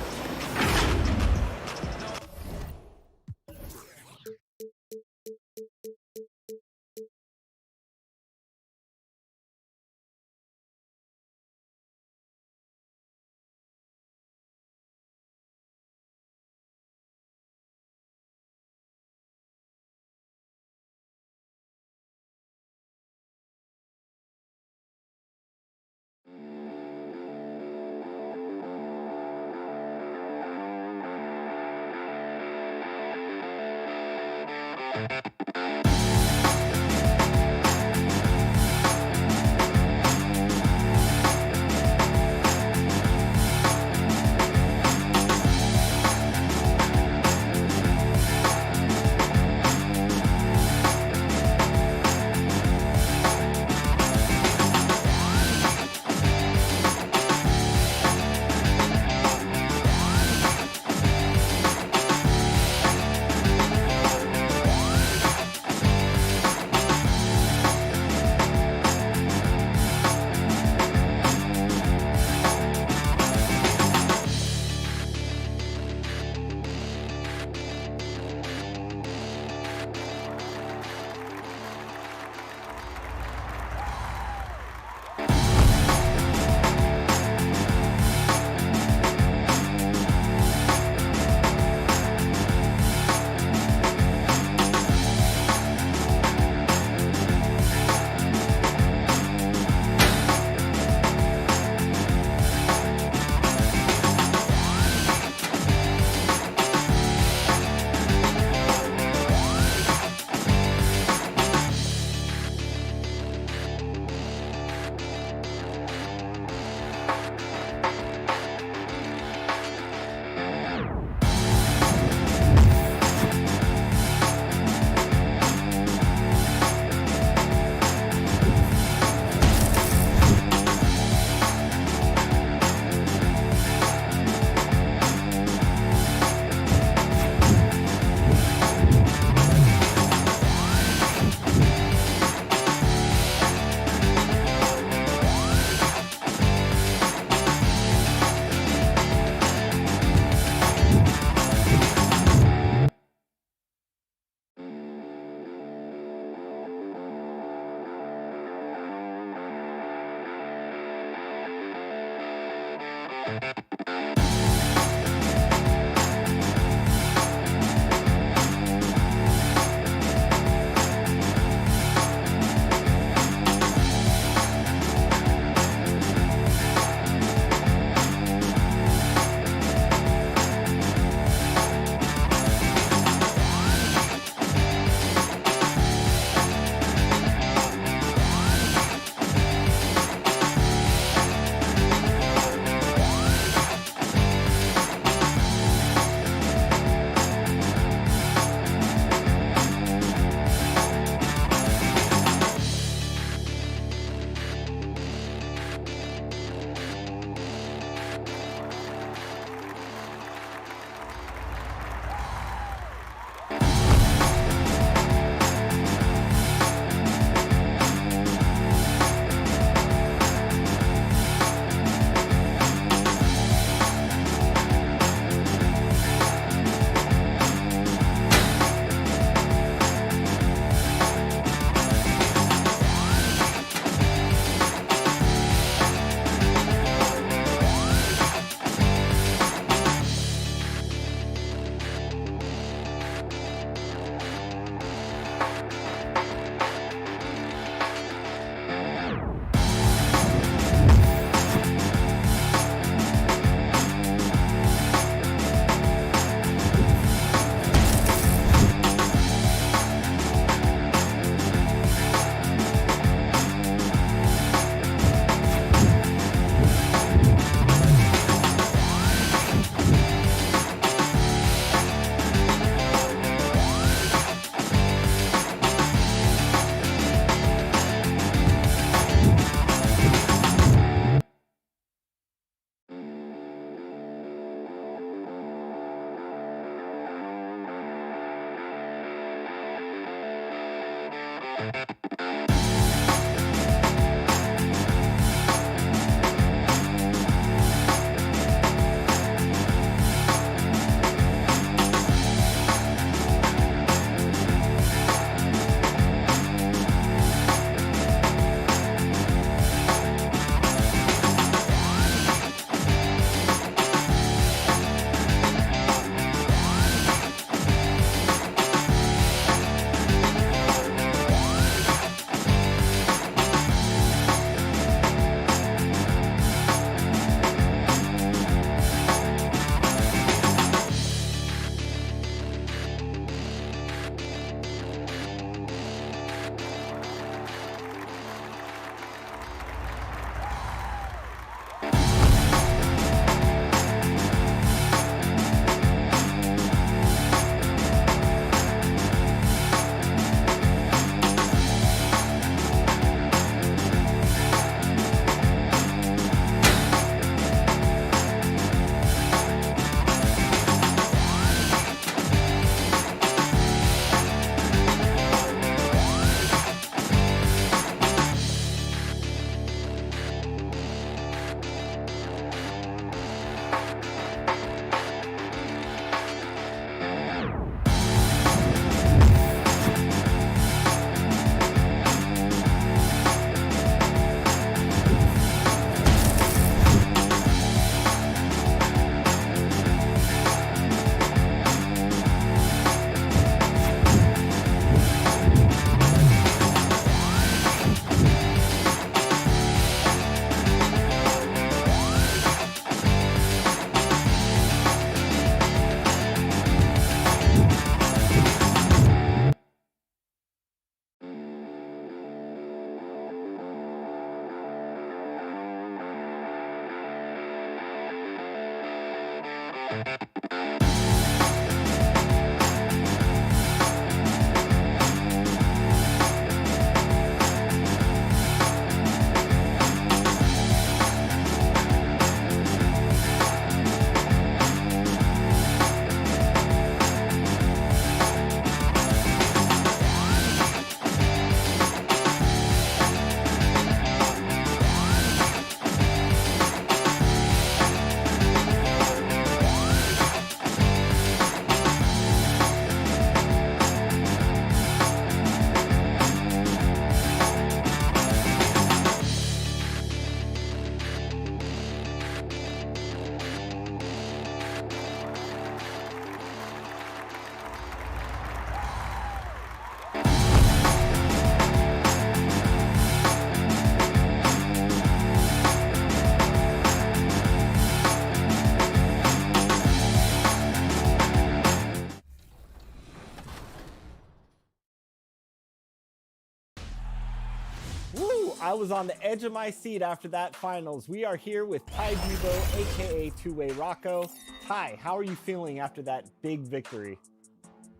I was on the edge of my seat after that finals. We are here with Ty Debo, aka Two-Way Rocco. Ty, how are you feeling after that big victory?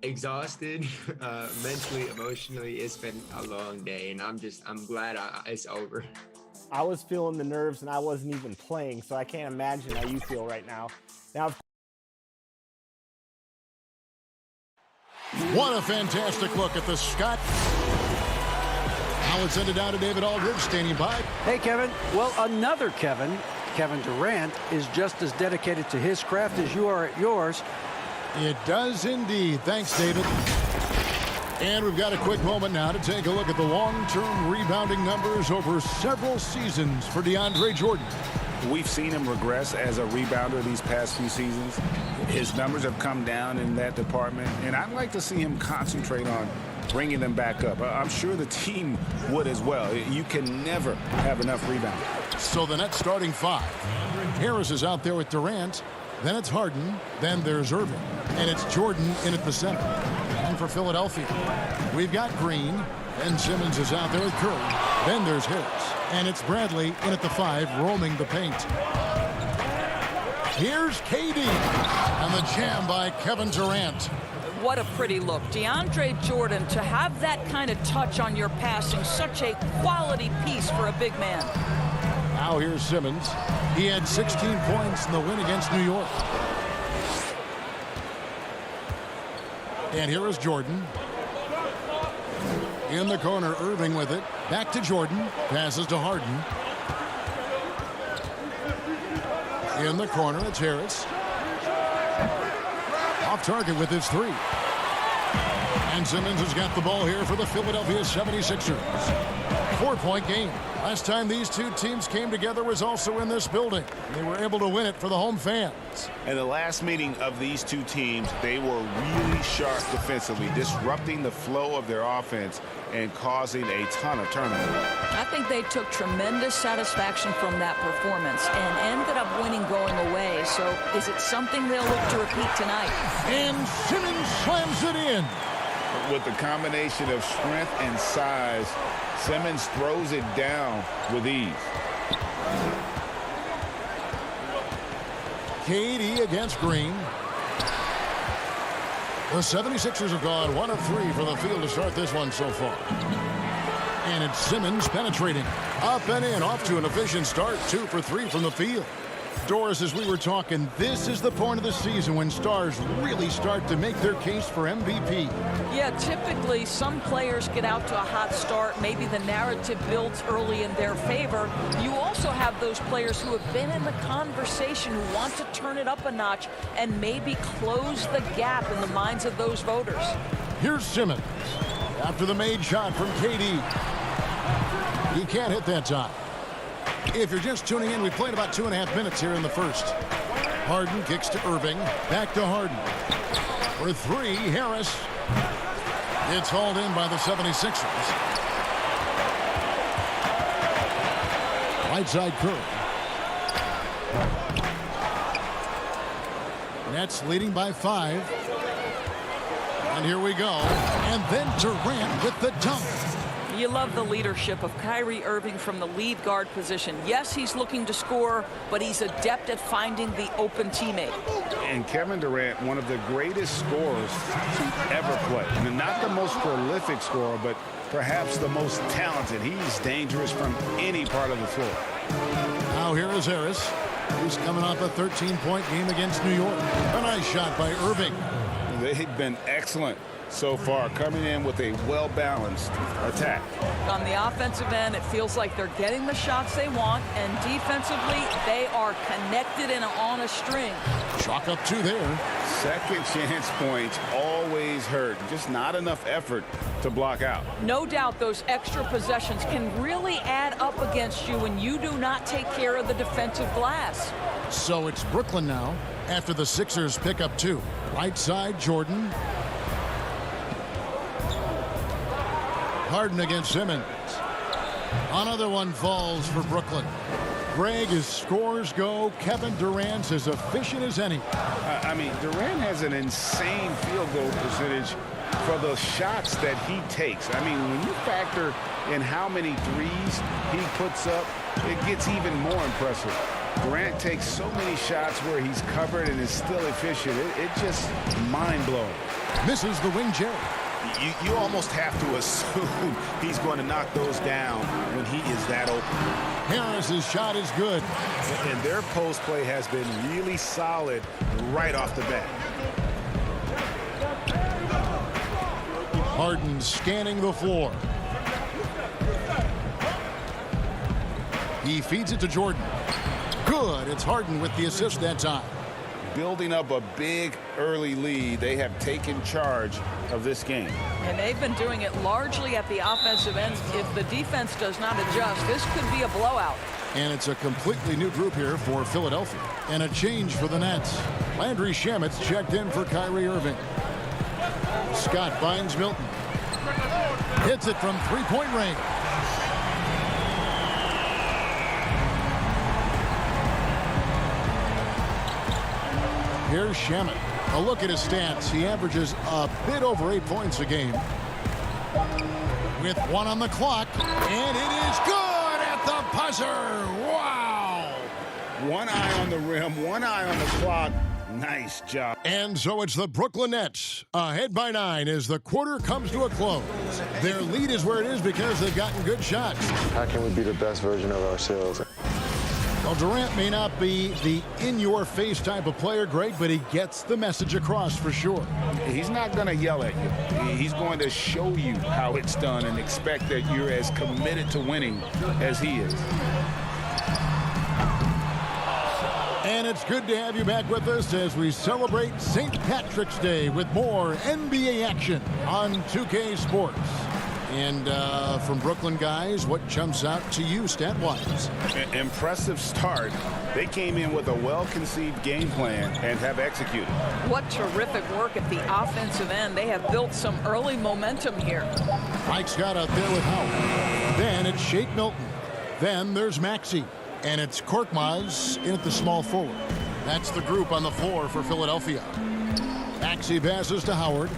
Exhausted, mentally, emotionally. It's been a long day, and I'm glad it's over. I was feeling the nerves, and I wasn't even playing, so I can't imagine how you feel right now. Now, what a fantastic look at the Scott. Now it's ended down to David Aldridge standing by. Hey, Kevin. Well, another Kevin Durant, is just as dedicated to his craft as you are at yours. It does indeed. Thanks, David. And we've got a quick moment now to take a look at the long-term rebounding numbers over several seasons for DeAndre Jordan. We've seen him regress as a rebounder these past few seasons. His numbers have come down in that department, and I'd like to see him concentrate on bringing them back up. I'm sure the team would as well. You can never have enough rebounding. So the Nets starting five. Harris is out there with Durant. Then it's Harden. Then there's Irving. And it's Jordan in at the center. And for Philadelphia, we've got Green. Ben Simmons is out there with Curry. Then there's Harris. And it's Bradley in at the five, roaming the paint. Here's KD. And the jam by Kevin Durant. What a pretty look. DeAndre Jordan, to have that kind of touch on your passing, such a quality piece for a big man. Now here's Simmons. He had 16 points in the win against New York. And here is Jordan. In the corner, Irving with it. Back to Jordan. Passes to Harden. In the corner, it's Harris. Off target with his three. And Simmons has got the ball here for the Philadelphia 76ers. 4-point game. Last time these two teams came together was also in this building. They were able to win it for the home fans. In the last meeting of these two teams, they were really sharp defensively, disrupting the flow of their offense and causing a ton of turnovers. I think they took tremendous satisfaction from that performance and ended up winning going away. So is it something they'll look to repeat tonight? And Simmons slams it in. With the combination of strength and size, Simmons throws it down with ease. KD against Green. The 76ers have gone 1 of 3 from the field to start this one so far. And it's Simmons penetrating. Up and in, off to an efficient start. 2 for 3 from the field. Doris, as we were talking, this is the point of the season when stars really start to make their case for MVP. Yeah, typically some players get out to a hot start. Maybe the narrative builds early in their favor. You also have those players who have been in the conversation who want to turn it up a notch and maybe close the gap in the minds of those voters. Here's Simmons after the made shot from KD. He can't hit that time. If you're just tuning in, we played about 2.5 minutes here in the first. Harden kicks to Irving. Back to Harden. For 3, Harris. It's hauled in by the 76ers. Right side Curry. Nets leading by 5. And here we go. And then Durant with the dunk. You love the leadership of Kyrie Irving from the lead guard position. Yes, he's looking to score, but he's adept at finding the open teammate. And Kevin Durant, one of the greatest scorers to ever play. And not the most prolific scorer, but perhaps the most talented. He's dangerous from any part of the floor. Now here is Harris. He's coming off a 13-point game against New York. A nice shot by Irving. They've been excellent so far, coming in with a well-balanced attack. On the offensive end, it feels like they're getting the shots they want, and defensively, they are connected and on a string. Chalk up 2 there. Second chance points always hurt. Just not enough effort to block out. No doubt those extra possessions can really add up against you when you do not take care of the defensive glass. So it's Brooklyn now after the Sixers pick up 2. Right side, Jordan. Harden against Simmons. Another one falls for Brooklyn. Greg, as scores go, Kevin Durant's as efficient as any. I mean, Durant has an insane field goal percentage for the shots that he takes. I mean, when you factor in how many threes he puts up, it gets even more impressive. Durant takes so many shots where he's covered and is still efficient. It's just mind-blowing. Misses the wing Jerry. You almost have to assume he's going to knock those down when he is that open. Harris's shot is good. And their post play has been really solid right off the bat. Harden scanning the floor. He feeds it to Jordan. Good. It's Harden with the assist that time. Building up a big early lead, they have taken charge of this game. And they've been doing it largely at the offensive end. If the defense does not adjust, this could be a blowout. And it's a completely new group here for Philadelphia. And a change for the Nets. Landry Shamet's checked in for Kyrie Irving. Scott finds Milton. Hits it from 3-point range. Here's Shamet. A look at his stats. He averages a bit over 8 points a game. With 1 on the clock. And it is good at the buzzer. Wow. 1 eye on the rim, 1 eye on the clock. Nice job. And so it's the Brooklyn Nets ahead by 9 as the quarter comes to a close. Their lead is where it is because they've gotten good shots. How can we be the best version of ourselves? Well, Durant may not be the in-your-face type of player, Greg, but he gets the message across for sure. He's not going to yell at you. He's going to show you how it's done and expect that you're as committed to winning as he is. And it's good to have you back with us as we celebrate St. Patrick's Day with more NBA action on 2K Sports. And from Brooklyn, guys, what jumps out to you stat-wise? Impressive start. They came in with a well-conceived game plan and have executed. What terrific work at the offensive end. They have built some early momentum here. Mike Scott out there with Howard. Then it's Shake Milton. Then there's Maxey. And it's Korkmaz in at the small forward. That's the group on the floor for Philadelphia. Maxey passes to Howard.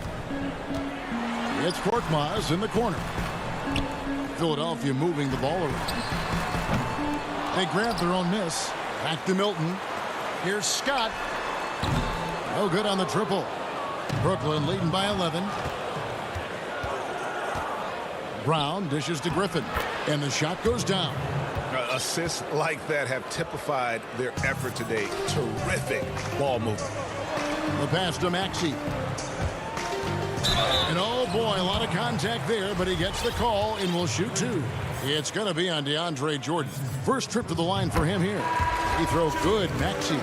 It's Korkmaz in the corner. Philadelphia moving the ball around. They grab their own miss. Back to Milton. Here's Scott. No good on the triple. Brooklyn leading by 11. Brown dishes to Griffin. And the shot goes down. Assists like that have typified their effort today. Terrific ball movement. The pass to Maxey. And oh boy, a lot of contact there, but he gets the call and will shoot two. It's going to be on DeAndre Jordan. First trip to the line for him here. He throws good. Maxey.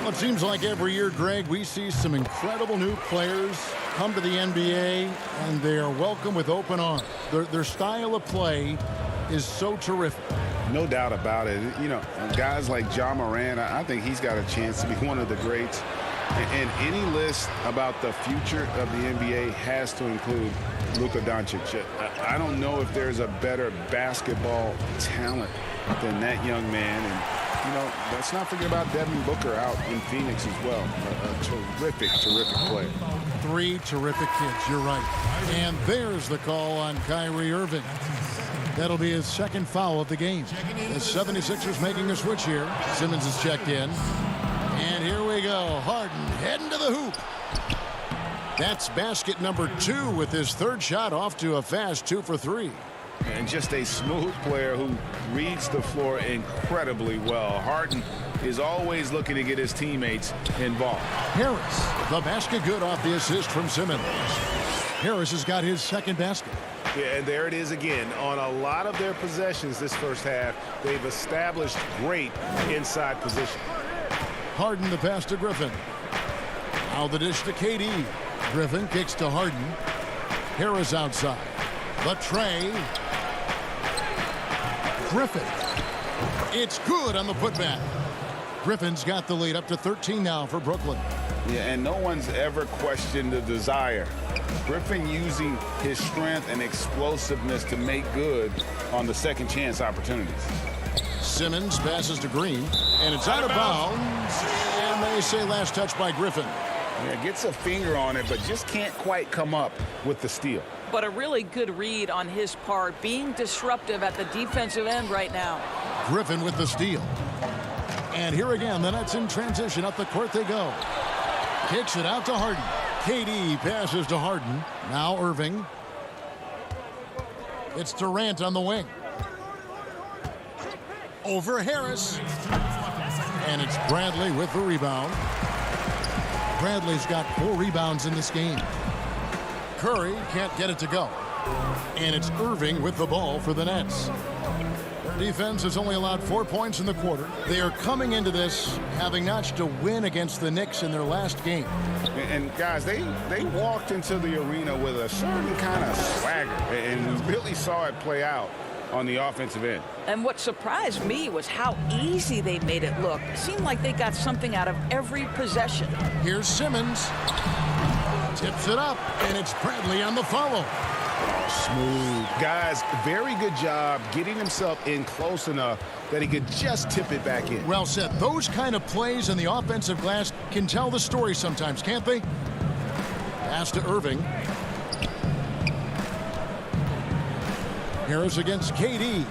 Well, it seems like every year, Greg, we see some incredible new players come to the NBA, and they are welcome with open arms. Their style of play is so terrific. No doubt about it. You know, guys like Ja Morant, I think he's got a chance to be one of the greats. And any list about the future of the NBA has to include Luka Doncic. I don't know if there's a better basketball talent than that young man. And, you know, let's not forget about Devin Booker out in Phoenix as well. A terrific, terrific player. Three terrific kids, you're right. And there's the call on Kyrie Irving. That'll be his second foul of the game. The 76ers making a switch here. Simmons is checked in. And here we go. Harden heading to the hoop. That's basket number 2 with his third shot off to a fast 2 for 3. And just a smooth player who reads the floor incredibly well. Harden is always looking to get his teammates involved. Harris, the basket good off the assist from Simmons. Harris has got his second basket. Yeah, and there it is again. On a lot of their possessions this first half, they've established great inside position. Harden the pass to Griffin. Now the dish to KD. Griffin kicks to Harden. Harris outside. The tray. Griffin. It's good on the putback. Griffin's got the lead up to 13 now for Brooklyn. Yeah, and no one's ever questioned the desire. Griffin using his strength and explosiveness to make good on the second chance opportunities. Simmons passes to Green, and it's out of bounds. And they say last touch by Griffin. Yeah, gets a finger on it, but just can't quite come up with the steal. But a really good read on his part, being disruptive at the defensive end right now. Griffin with the steal. And here again, the Nets in transition. Up the court they go. Kicks it out to Harden. KD passes to Harden. Now Irving. It's Durant on the wing. Over Harris. And it's Bradley with the rebound. Bradley's got 4 rebounds in this game. Curry can't get it to go. And it's Irving with the ball for the Nets. Their defense has only allowed 4 points in the quarter. They are coming into this having notched a win against the Knicks in their last game. And guys, they walked into the arena with a certain kind of swagger, and we really saw it play out on the offensive end. And what surprised me was how easy they made it look. It seemed like they got something out of every possession. Here's Simmons. Tips it up, and it's Bradley on the follow. Smooth. Guys, very good job getting himself in close enough that he could just tip it back in. Well said. Those kind of plays in the offensive glass can tell the story sometimes, can't they? Pass to Irving. Harris against KD.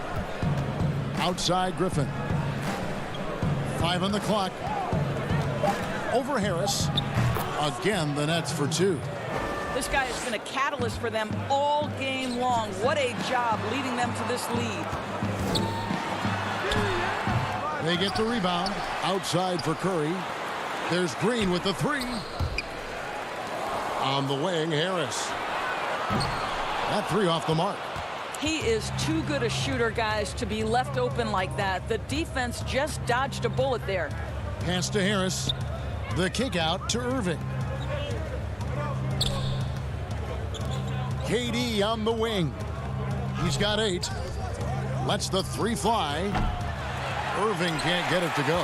Outside Griffin. 5 on the clock. Over Harris. Again, the Nets for 2. This guy has been a catalyst for them all game long. What a job leading them to this lead. They get the rebound. Outside for Curry. There's Green with the three. On the wing, Harris. That three off the mark. He is too good a shooter, guys, to be left open like that. The defense just dodged a bullet there. Pass to Harris. The kick out to Irving. KD on the wing. He's got 8. Lets the three fly. Irving can't get it to go.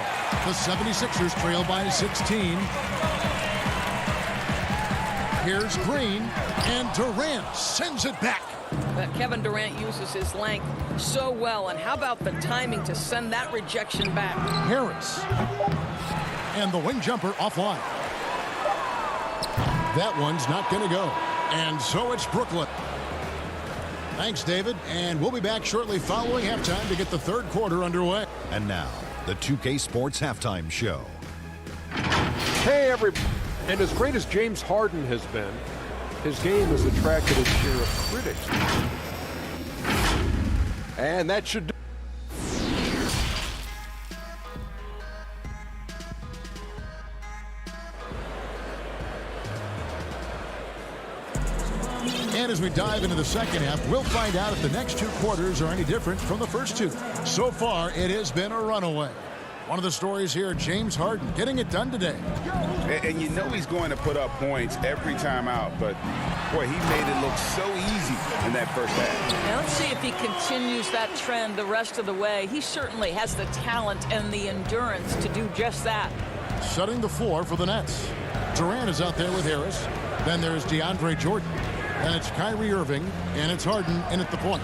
The 76ers trail by 16. Here's Green, and Durant sends it back. But Kevin Durant uses his length so well, and how about the timing to send that rejection back? Harris. And the wing jumper offline. That one's not going to go. And so it's Brooklyn. Thanks, David. And we'll be back shortly following halftime to get the third quarter underway. And now, the 2K Sports Halftime Show. Hey, everybody. And as great as James Harden has been, his game has attracted a share of critics. And that should do. And as we dive into the second half, we'll find out if the next 2 quarters are any different from the first 2. So far, it has been a runaway. One of the stories here, James Harden getting it done today. And you know he's going to put up points every time out, but boy, he made it look so easy in that first half. Now let's see if he continues that trend the rest of the way. He certainly has the talent and the endurance to do just that. Setting the floor for the Nets. Durant is out there with Harris. Then there's DeAndre Jordan. And it's Kyrie Irving, and it's Harden in at the point.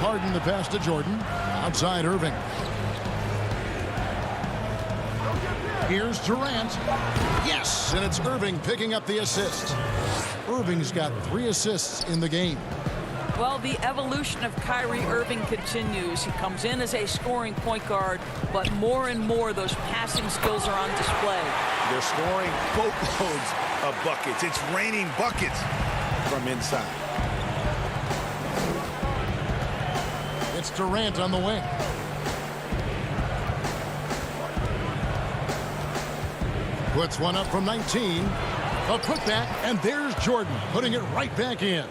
Harden the pass to Jordan. Outside Irving. Here's Durant. Yes, and it's Irving picking up the assist. Irving's got 3 assists in the game. Well, the evolution of Kyrie Irving continues. He comes in as a scoring point guard, but more and more those passing skills are on display. They're scoring boatloads of buckets. It's raining buckets from inside. It's Durant on the wing. Puts one up from 19. A putback, and there's Jordan putting it right back in.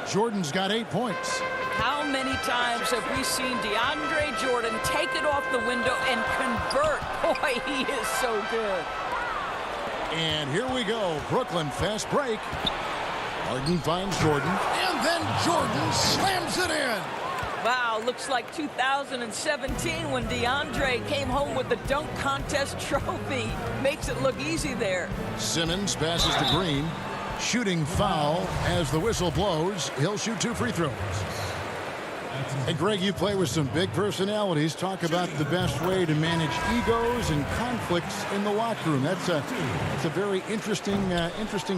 Jordan's got 8 points. How many times have we seen DeAndre Jordan take it off the window and convert? Boy, he is so good. And here we go. Brooklyn fast break. Harden finds Jordan, and then Jordan slams it in. Wow, looks like 2017 when DeAndre came home with the dunk contest trophy. Makes it look easy there. Simmons passes to Green. Shooting foul as the whistle blows. He'll shoot 2 free throws. Hey, Greg, you play with some big personalities. Talk about the best way to manage egos and conflicts in the locker room. That's a very interesting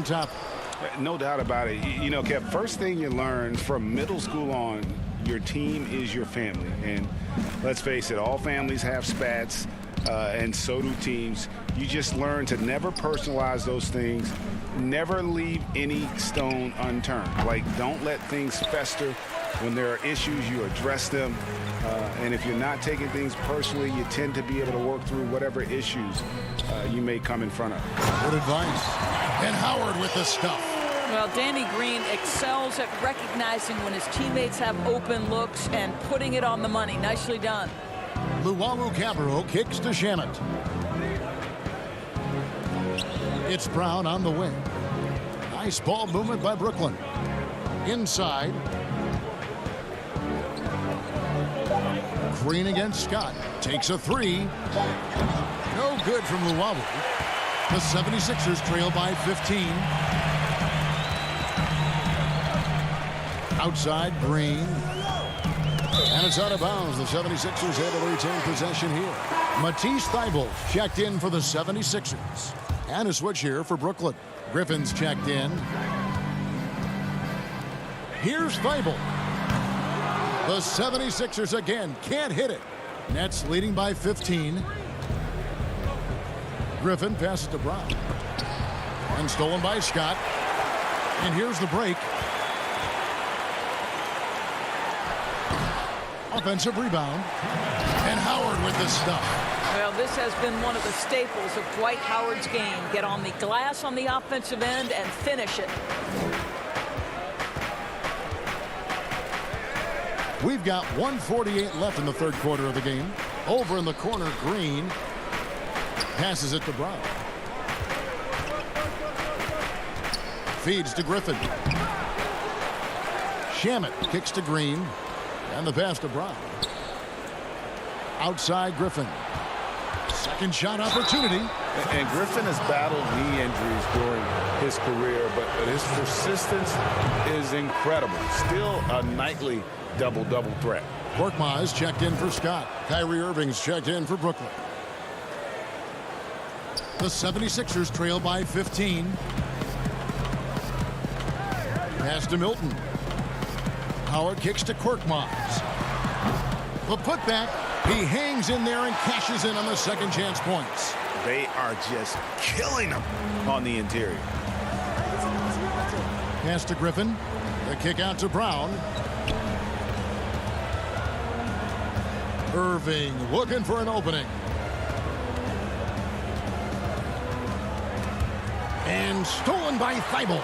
topic. No doubt about it. You know, Kev, first thing you learn from middle school on, your team is your family. And let's face it, all families have spats, and so do teams. You just learn to never personalize those things. Never leave any stone unturned. Like, don't let things fester. When there are issues, you address them. And if you're not taking things personally, you tend to be able to work through whatever issues you may come in front of. Good advice. And Howard with the stuff. Well, Danny Green excels at recognizing when his teammates have open looks and putting it on the money. Nicely done. Luwawu-Cabarrot kicks to Shamet. It's Brown on the wing. Nice ball movement by Brooklyn. Inside. Green against Scott. Takes a 3. No good from Luwawu. The 76ers trail by 15. Outside, Green. And it's out of bounds. The 76ers able to retain possession here. Matisse Thybulle checked in for the 76ers. And a switch here for Brooklyn. Griffin's checked in. Here's Thybulle. The 76ers again can't hit it. Nets leading by 15. Griffin passes to Brown. And stolen by Scott. And here's the break. Offensive rebound. And Howard with the stuff. Well, this has been one of the staples of Dwight Howard's game. Get on the glass on the offensive end and finish it. We've got 1:48 left in the third quarter of the game. Over in the corner, Green passes it to Brown. Feeds to Griffin. Shamet kicks to Green. And the pass to Brown. Outside Griffin. Second shot opportunity. And Griffin has battled knee injuries during his career, but his persistence is incredible. Still a nightly double-double threat. Korkmaz checked in for Scott. Kyrie Irving's checked in for Brooklyn. The 76ers trail by 15. Pass to Milton. Howard kicks to Korkmaz. The putback. He hangs in there and cashes in on the second chance points. They are just killing him on the interior. Pass to Griffin. The kick out to Brown. Irving looking for an opening. And stolen by Thibault.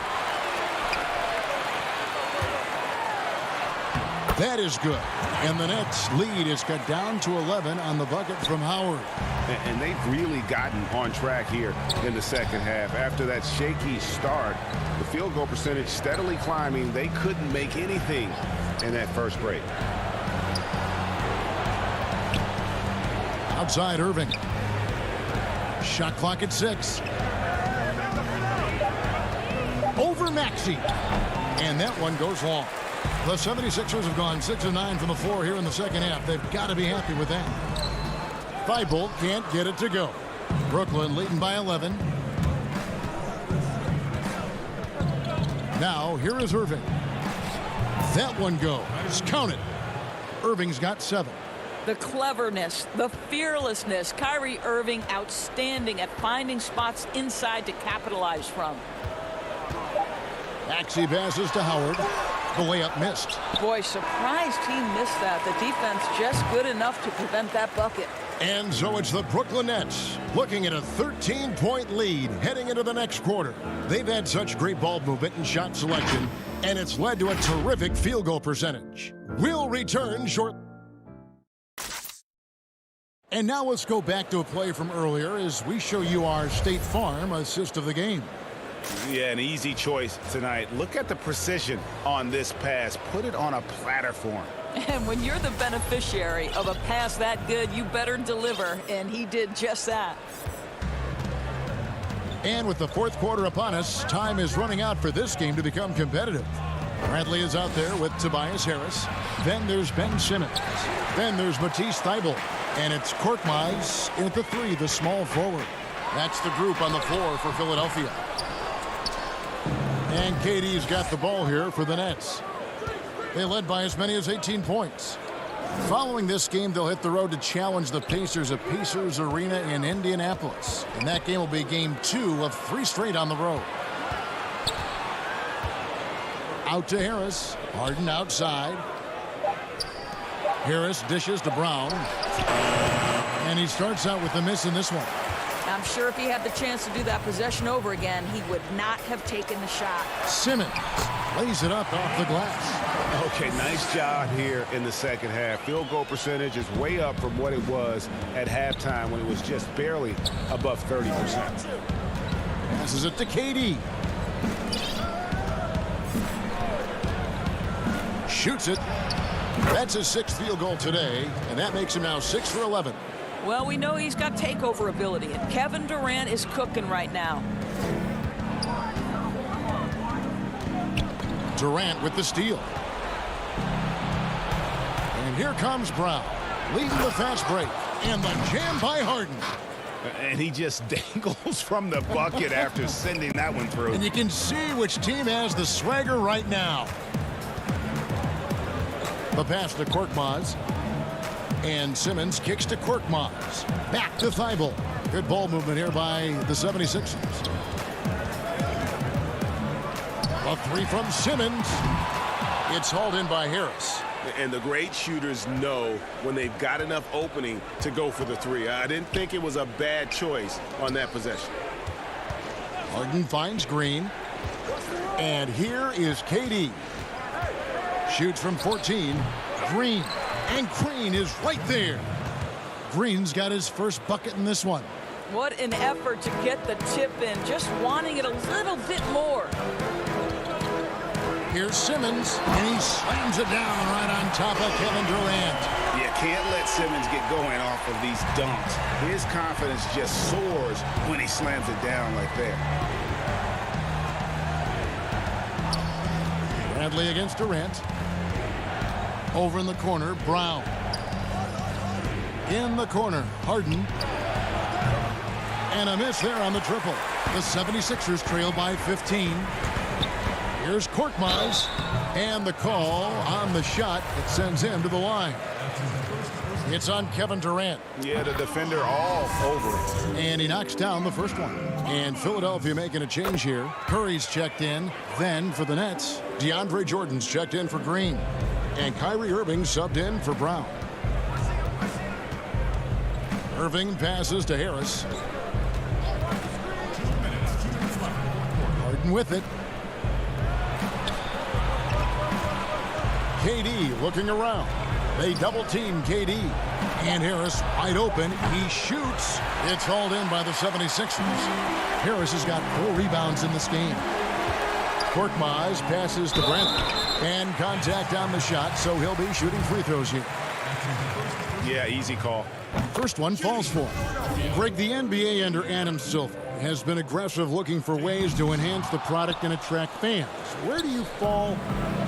That is good. And the Nets lead is cut down to 11 on the bucket from Howard. And they've really gotten on track here in the second half. After that shaky start, the field goal percentage steadily climbing. They couldn't make anything in that first break. Outside Irving. Shot clock at 6. Over Maxey. And that one goes long. The 76ers have gone 6 of 9 from the floor here in the second half. They've got to be happy with that. Thibault can't get it to go. Brooklyn leading by 11. Now here is Irving. That one goes. Count it. Irving's got 7. The cleverness, the fearlessness. Kyrie Irving outstanding at finding spots inside to capitalize from. Maxey passes to Howard. The layup missed. Boy, surprised he missed that. The defense just good enough to prevent that bucket. And so it's the Brooklyn Nets looking at a 13-point lead heading into the next quarter. They've had such great ball movement and shot selection, and it's led to a terrific field goal percentage. We'll return shortly. And now let's go back to a play from earlier as we show you our State Farm assist of the game. Yeah, an easy choice tonight. Look at the precision on this pass. Put it on a platter for him. And when you're the beneficiary of a pass that good, you better deliver, and he did just that. And with the fourth quarter upon us, time is running out for this game to become competitive. Bradley is out there with Tobias Harris. Then there's Ben Simmons. Then there's Matisse Thybulle. And it's Korkmaz in at the 3, the small forward. That's the group on the floor for Philadelphia. And KD's got the ball here for the Nets. They led by as many as 18 points. Following this game, they'll hit the road to challenge the Pacers at Pacers Arena in Indianapolis. And that game will be game 2 of 3 straight on the road. Out to Harris. Harden outside. Harris dishes to Brown. And he starts out with a miss in this one. I'm sure if he had the chance to do that possession over again, he would not have taken the shot. Simmons lays it up off the glass. Okay, nice job here in the second half. Field goal percentage is way up from what it was at halftime when it was just barely above 30%. Passes it to KD. Shoots it. That's his 6th field goal today, and that makes him now 6 for 11. Well, we know he's got takeover ability, and Kevin Durant is cooking right now. Durant with the steal. And here comes Brown, leading the fast break, and the jam by Harden. And he just dangles from the bucket after sending that one through. And you can see which team has the swagger right now. The pass to Korkmaz. And Simmons kicks to Korkmaz. Back to Thybulle. Good ball movement here by the 76ers. A 3 from Simmons. It's hauled in by Harris. And the great shooters know when they've got enough opening to go for the three. I didn't think it was a bad choice on that possession. Harden finds Green. And here is KD. Shoots from 14. Green. And Green is right there. Green's got his first bucket in this one. What an effort to get the tip in, just wanting it a little bit more. Here's Simmons, and he slams it down right on top of Kevin Durant. You can't let Simmons get going off of these dunks. His confidence just soars when he slams it down like that. Bradley against Durant. Over in the corner, Brown. In the corner, Harden. And a miss there on the triple. The 76ers trail by 15. Here's Korkmaz, and the call on the shot that sends him to the line. It's on Kevin Durant. Yeah, the defender all over it. And he knocks down the first one. And Philadelphia making a change here. Curry's checked in. Then for the Nets, DeAndre Jordan's checked in for Green. And Kyrie Irving subbed in for Brown. Irving passes to Harris. Harden with it. KD looking around. They double team KD. And Harris wide open. He shoots. It's hauled in by the 76ers. Harris has got 4 rebounds in this game. Korkmaz passes to Bradley. And contact on the shot, so he'll be shooting free throws here. Yeah, easy call. First one falls for him. Greg, the NBA under Adam Silver has been aggressive, looking for ways to enhance the product and attract fans. Where do you fall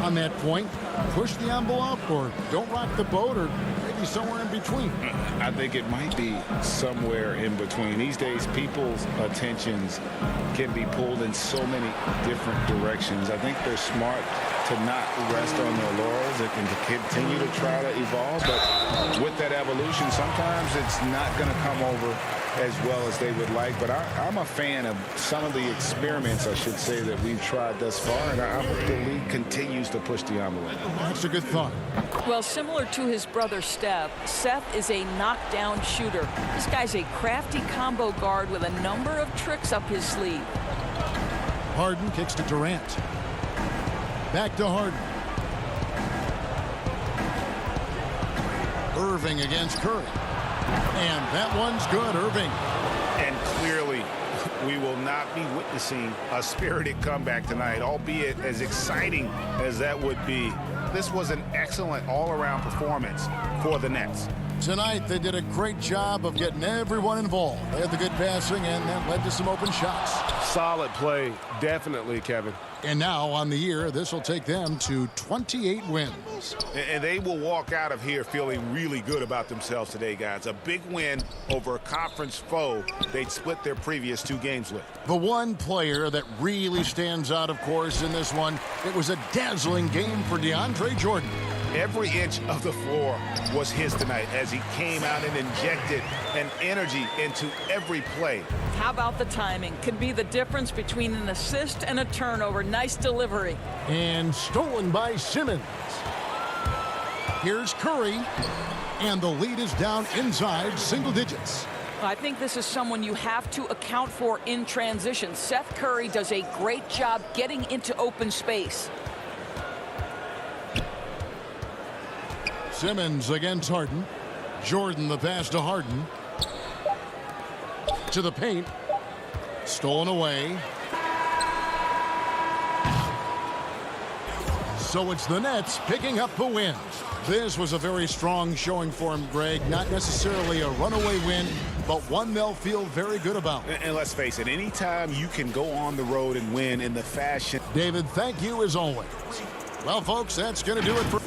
on that point? Push the envelope or don't rock the boat, or maybe somewhere in between? I think it might be somewhere in between. These days, people's attentions can be pulled in so many different directions. I think they're smart to not rest on their laurels and to continue to try to evolve. But with that evolution, sometimes it's not going to come over as well as they would like. But I'm a fan of some of the experiments, I should say, that we've tried thus far. And I hope the league continues to push the envelope. That's a good thought. Well, similar to his brother Steph, Seth is a knockdown shooter. This guy's a crafty combo guard with a number of tricks up his sleeve. Harden kicks to Durant. Back to Harden. Irving against Curry. And that one's good, Irving. And clearly, we will not be witnessing a spirited comeback tonight, albeit as exciting as that would be. This was an excellent all-around performance for the Nets. Tonight, they did a great job of getting everyone involved. They had the good passing, and that led to some open shots. Solid play, definitely, Kevin. And now, on the year, this will take them to 28 wins. And they will walk out of here feeling really good about themselves today, guys. A big win over a conference foe they'd split their previous 2 games with. The one player that really stands out, of course, in this one, it was a dazzling game for DeAndre Jordan. Every inch of the floor was his tonight as he came out and injected an energy into every play. How about the timing? Could be the difference between an assist and a turnover. Nice delivery. And stolen by Simmons. Here's Curry. And the lead is down inside single digits. I think this is someone you have to account for in transition. Seth Curry does a great job getting into open space. Simmons against Harden. Jordan the pass to Harden. To the paint. Stolen away. So it's the Nets picking up the win. This was a very strong showing for him, Greg. Not necessarily a runaway win, but one they'll feel very good about. And let's face it, anytime you can go on the road and win in the fashion. David, thank you as always. Well, folks, that's going to do it for